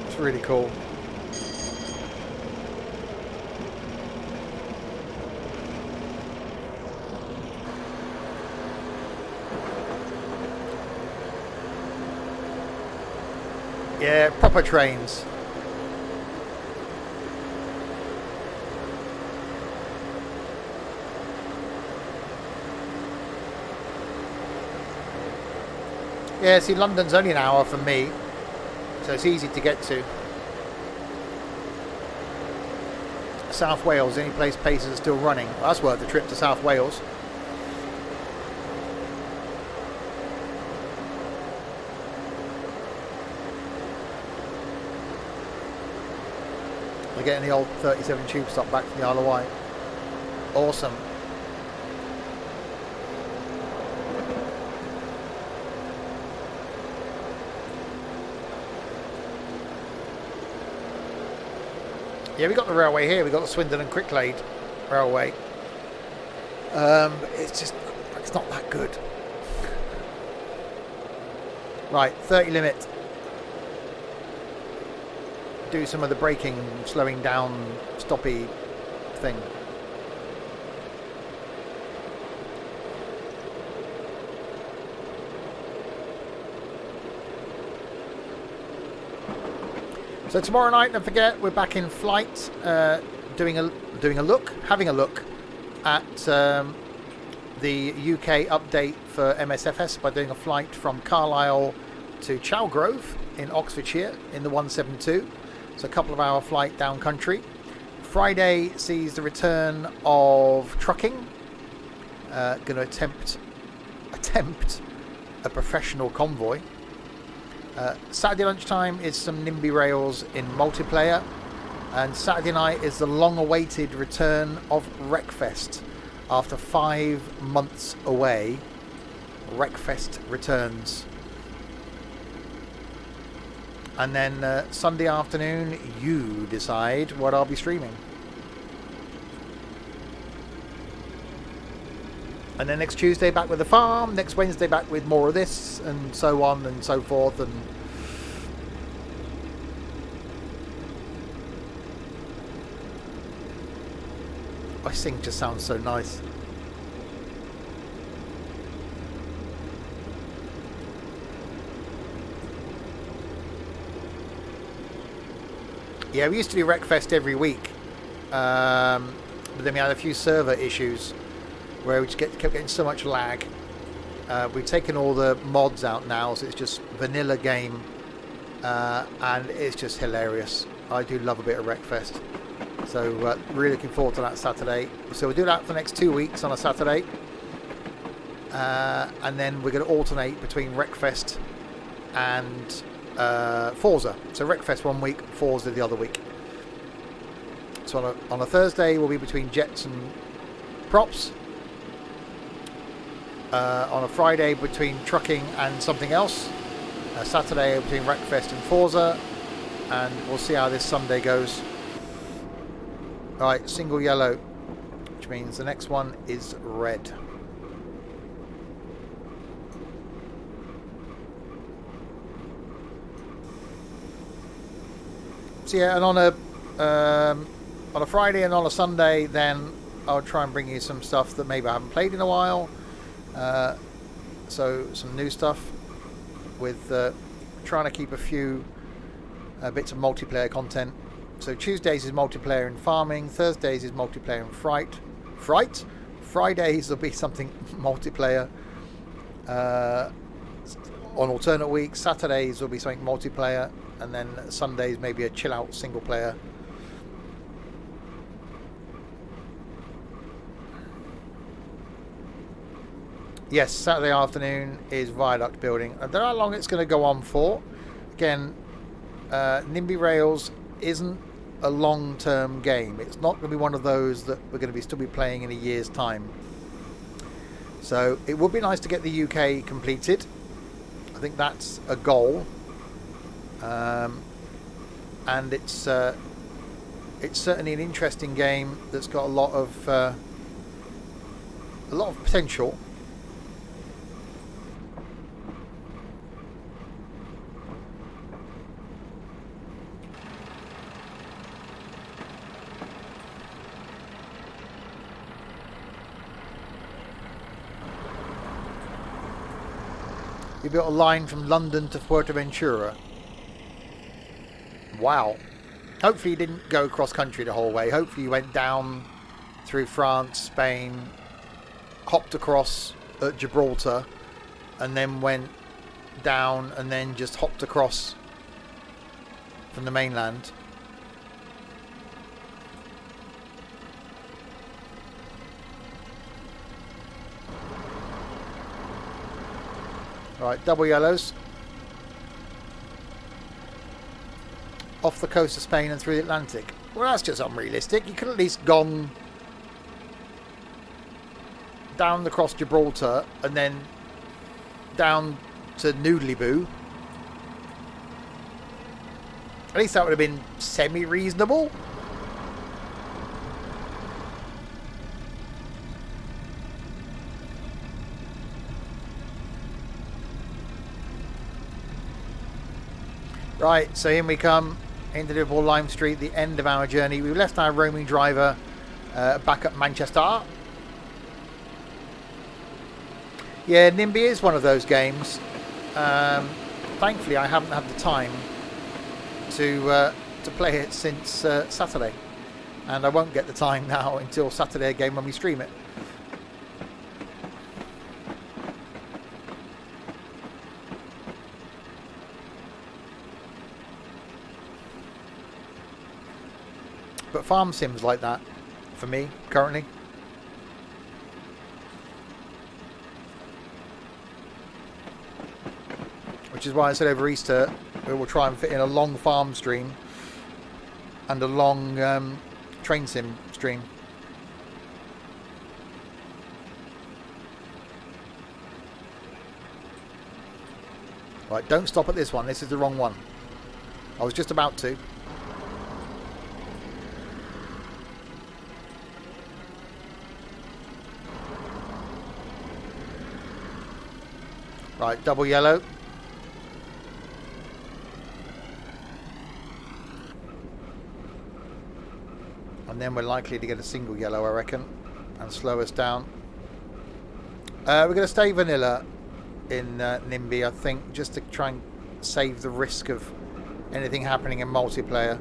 It's really cool. Yeah, proper trains. Yeah, see, London's only an hour from me, so it's easy to get to. South Wales, any place places are still running. Well, that's worth the trip to South Wales. We're getting the old 37 tube stop back from the Isle of Wight. Awesome. Yeah, we got the railway here. We got the Swindon and Cricklade railway. It's not that good. Right, 30 limit. Do some of the braking, slowing down, stoppy thing. So tomorrow night, don't forget, we're back in flight, having a look at the UK update for MSFS by doing a flight from Carlisle to Chalgrove in Oxfordshire in the 172. So a couple of hour flight down country. Friday sees the return of trucking. Going to attempt a professional convoy. Saturday lunchtime is some NIMBY rails in multiplayer, and Saturday night is the long-awaited return of Wreckfest. After 5 months away, Wreckfest returns. And then Sunday afternoon, you decide what I'll be streaming. And then next Tuesday back with the farm, next Wednesday back with more of this, and so on and so forth. And this thing just sounds so nice. Yeah, we used to do Wreckfest every week, but then we had a few server issues where we just kept getting so much lag. We've taken all the mods out now, so it's just vanilla game, and it's just hilarious. I do love a bit of Wreckfest, so really looking forward to that Saturday. So we'll do that for the next 2 weeks on a Saturday, and then we're going to alternate between Wreckfest and Forza. So Wreckfest 1 week, Forza the other week. So on a Thursday we'll be between Jets and Props. On a Friday between Trucking and something else. A Saturday between Wreckfest and Forza. And we'll see how this Sunday goes. Alright, single yellow, which means the next one is red. So yeah, and on a Friday and on a Sunday, then I'll try and bring you some stuff that maybe I haven't played in a while. So some new stuff with trying to keep a few bits of multiplayer content. So Tuesdays is multiplayer in farming, Thursdays is multiplayer in fright. Fridays will be something multiplayer on alternate weeks. Saturdays will be something multiplayer, and then Sundays maybe a chill out single player. Yes, Saturday afternoon is viaduct building. I don't know how long it's going to go on for. Again, NIMBY Rails isn't a long-term game. It's not going to be one of those that we're going to still be playing in a year's time. So it would be nice to get the UK completed. I think that's a goal. And it's certainly an interesting game that's got a lot of potential. You built a line from London to Fuerteventura. Wow. Hopefully you didn't go cross country the whole way. Hopefully you went down through France, Spain, hopped across at Gibraltar, and then went down and then just hopped across from the mainland. Right, double yellows. Off the coast of Spain and through the Atlantic. Well, that's just unrealistic. You could at least gone down across Gibraltar and then down to Noodly-Boo. At least that would have been semi-reasonable. Right, so in we come into Liverpool Lime Street, the end of our journey. We left our roaming driver back at Manchester. Yeah, NIMBY is one of those games. Thankfully, I haven't had the time to play it since Saturday, and I won't get the time now until Saturday again when we stream it. But farm sims like that for me currently. Which is why I said over Easter we will try and fit in a long farm stream and a long train sim stream. Right, don't stop at this one. This is the wrong one. I was just about to. Right, double yellow. And then we're likely to get a single yellow, I reckon, and slow us down. We're going to stay vanilla in NIMBY, I think, just to try and save the risk of anything happening in multiplayer.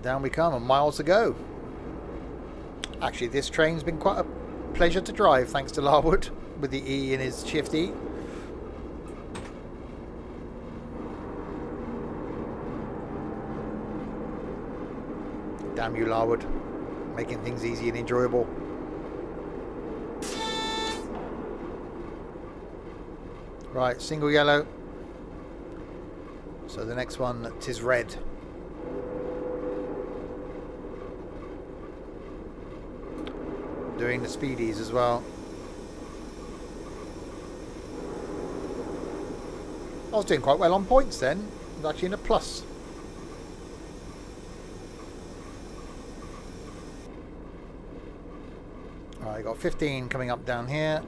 Down we come, and miles to go. Actually, this train's been quite a pleasure to drive, thanks to Larwood, with the E in his shift E. Damn you, Larwood. Making things easy and enjoyable. Right, single yellow. So the next one, 'tis red. Doing the speedies as well. I was doing quite well on points then. I was actually in a plus. Alright, I got 15 coming up down here.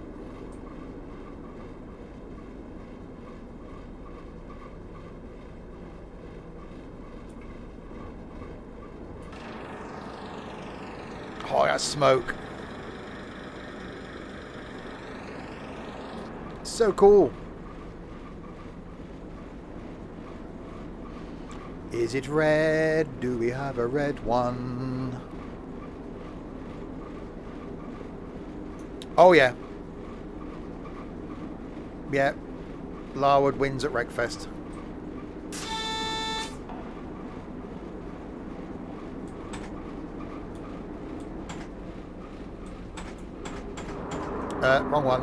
Oh, that's smoke. So cool. Is it red? Do we have a red one? Oh yeah. Yeah. Larwood wins at Wreckfest. Wrong one.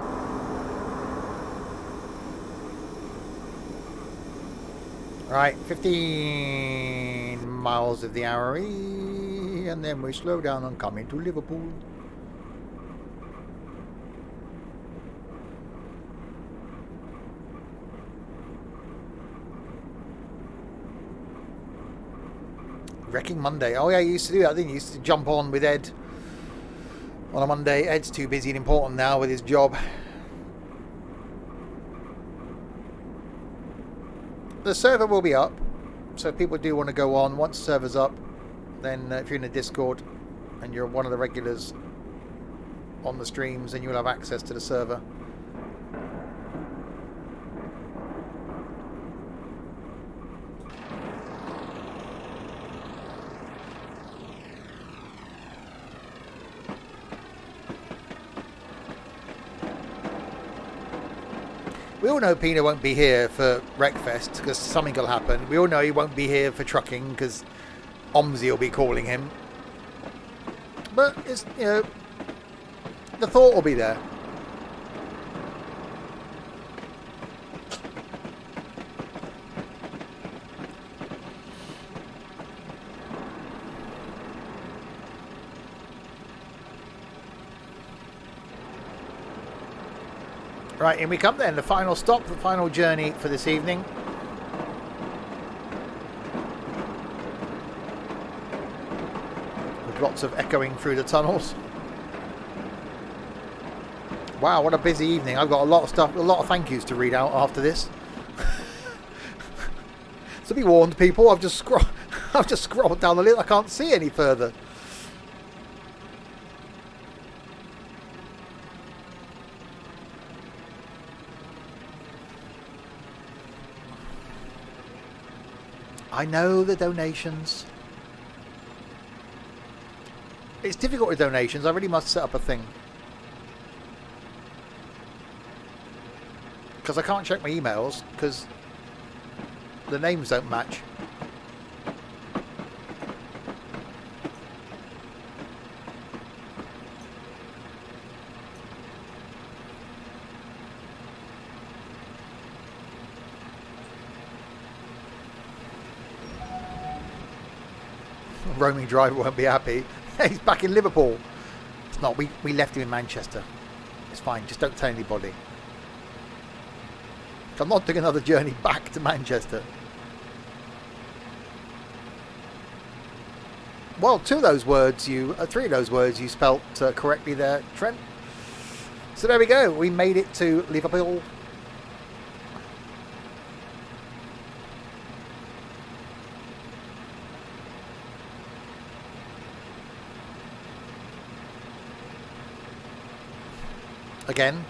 Right, 15 miles of the hour, and then we slow down and come into Liverpool. Wrecking Monday. Oh yeah, you used to do that, didn't you? You used to jump on with Ed on a Monday. Ed's too busy and important now with his job. The server will be up, so if people do want to go on, once the server's up, then if you're in the Discord and you're one of the regulars on the streams, then you'll have access to the server. We all know Pina won't be here for Wreckfest because something will happen. We all know he won't be here for trucking because Omzi will be calling him. But it's, you know, the thought will be there. Right, in we come then, the final stop, the final journey for this evening. With lots of echoing through the tunnels. Wow, what a busy evening. I've got a lot of stuff, a lot of thank yous to read out after this. So be warned, people, I've just scrolled down the list, I can't see any further. I know the donations. It's difficult with donations. I really must set up a thing. Because I can't check my emails because the names don't match. Roaming driver won't be happy. He's back in Liverpool. It's not. We left him in Manchester. It's fine. Just don't tell anybody. I'm not doing another journey back to Manchester. Well, three of those words you spelt correctly there, Trent. So there we go. We made it to Liverpool. Again,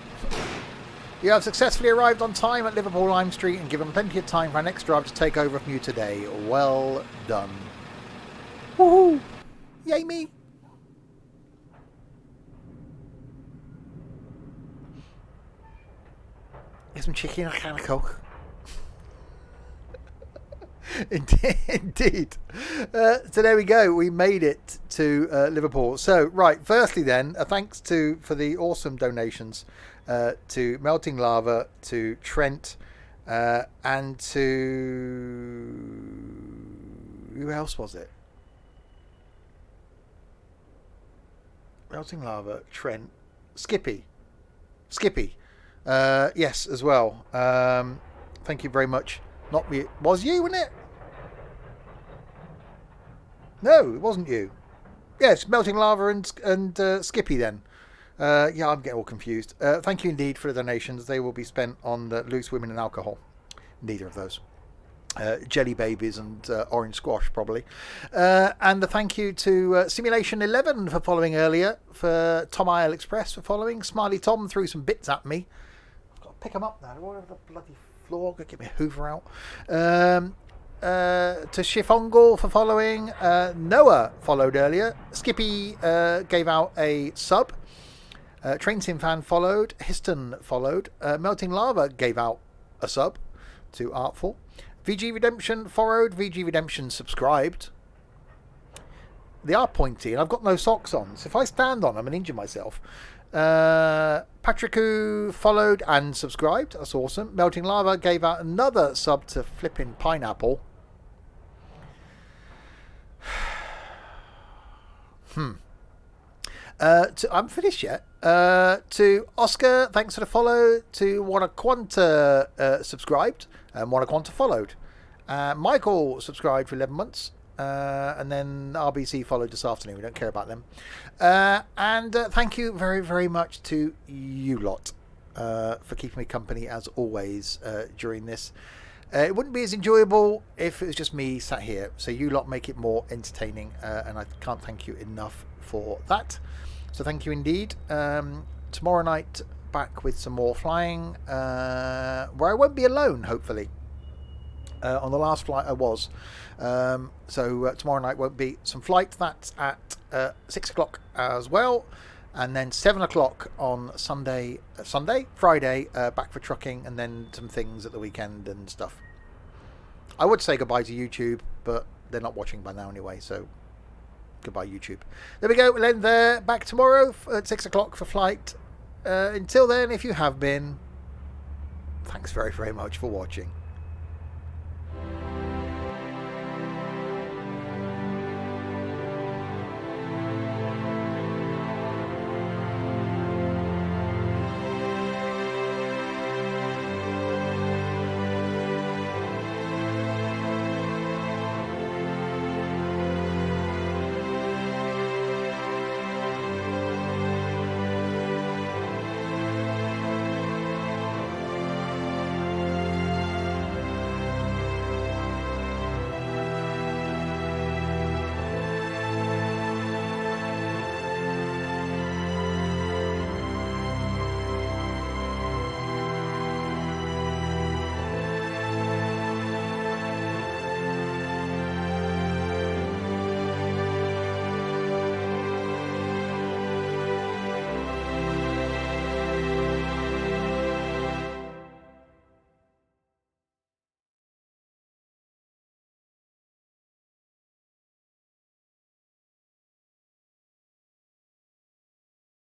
you have successfully arrived on time at Liverpool Lime Street and given plenty of time for our next driver to take over from you today. Well done. Woohoo! Yay me! Get some chicken and a can of Coke. Indeed. So there we go. We made it to Liverpool. So right, firstly then, thanks for the awesome donations to Melting Lava, to Trent, and to who else was it? Melting Lava, Trent, Skippy. Yes, as well. Thank you very much. Not me. Was you, wasn't it? No, it wasn't you. Yes, Melting Lava and Skippy then. Yeah, I'm getting all confused. Thank you indeed for the donations. They will be spent on loose women and alcohol. Neither of those. Jelly babies and orange squash probably. And the thank you to Simulation 11 for following earlier, for Tom Isle Express for following. Smiley Tom threw some bits at me. I've got to pick them up now. They're all over the bloody floor. Got to get my Hoover out. To Shifongol for following. Noah followed earlier. Skippy gave out a sub. Train Sim Fan followed. Histon followed. Melting Lava gave out a sub to Artful. VG Redemption followed. VG Redemption subscribed. They are pointy and I've got no socks on, so if I stand on them and injure myself. Patricku followed and subscribed. That's awesome. Melting Lava gave out another sub to Flipping Pineapple. I'm finished yet. To Oscar, thanks for the follow. To Wanaquanta subscribed, and Wanaquanta followed. Michael subscribed for 11 months, and then RBC followed this afternoon. We don't care about them. And thank you very, very much to you lot for keeping me company as always during this. It wouldn't be as enjoyable if it was just me sat here. So you lot make it more entertaining, and I can't thank you enough for that. So thank you indeed. Tomorrow night back with some more flying, where I won't be alone, hopefully. On the last flight I was. So tomorrow night won't be some flight. That's at 6 o'clock as well. And then 7 o'clock on Friday, back for trucking, and then some things at the weekend and stuff. I would say goodbye to YouTube, but they're not watching by now anyway, so goodbye YouTube. There we go, we'll end there. Back tomorrow at 6 o'clock for flight. Until then, if you have been, thanks very, very much for watching.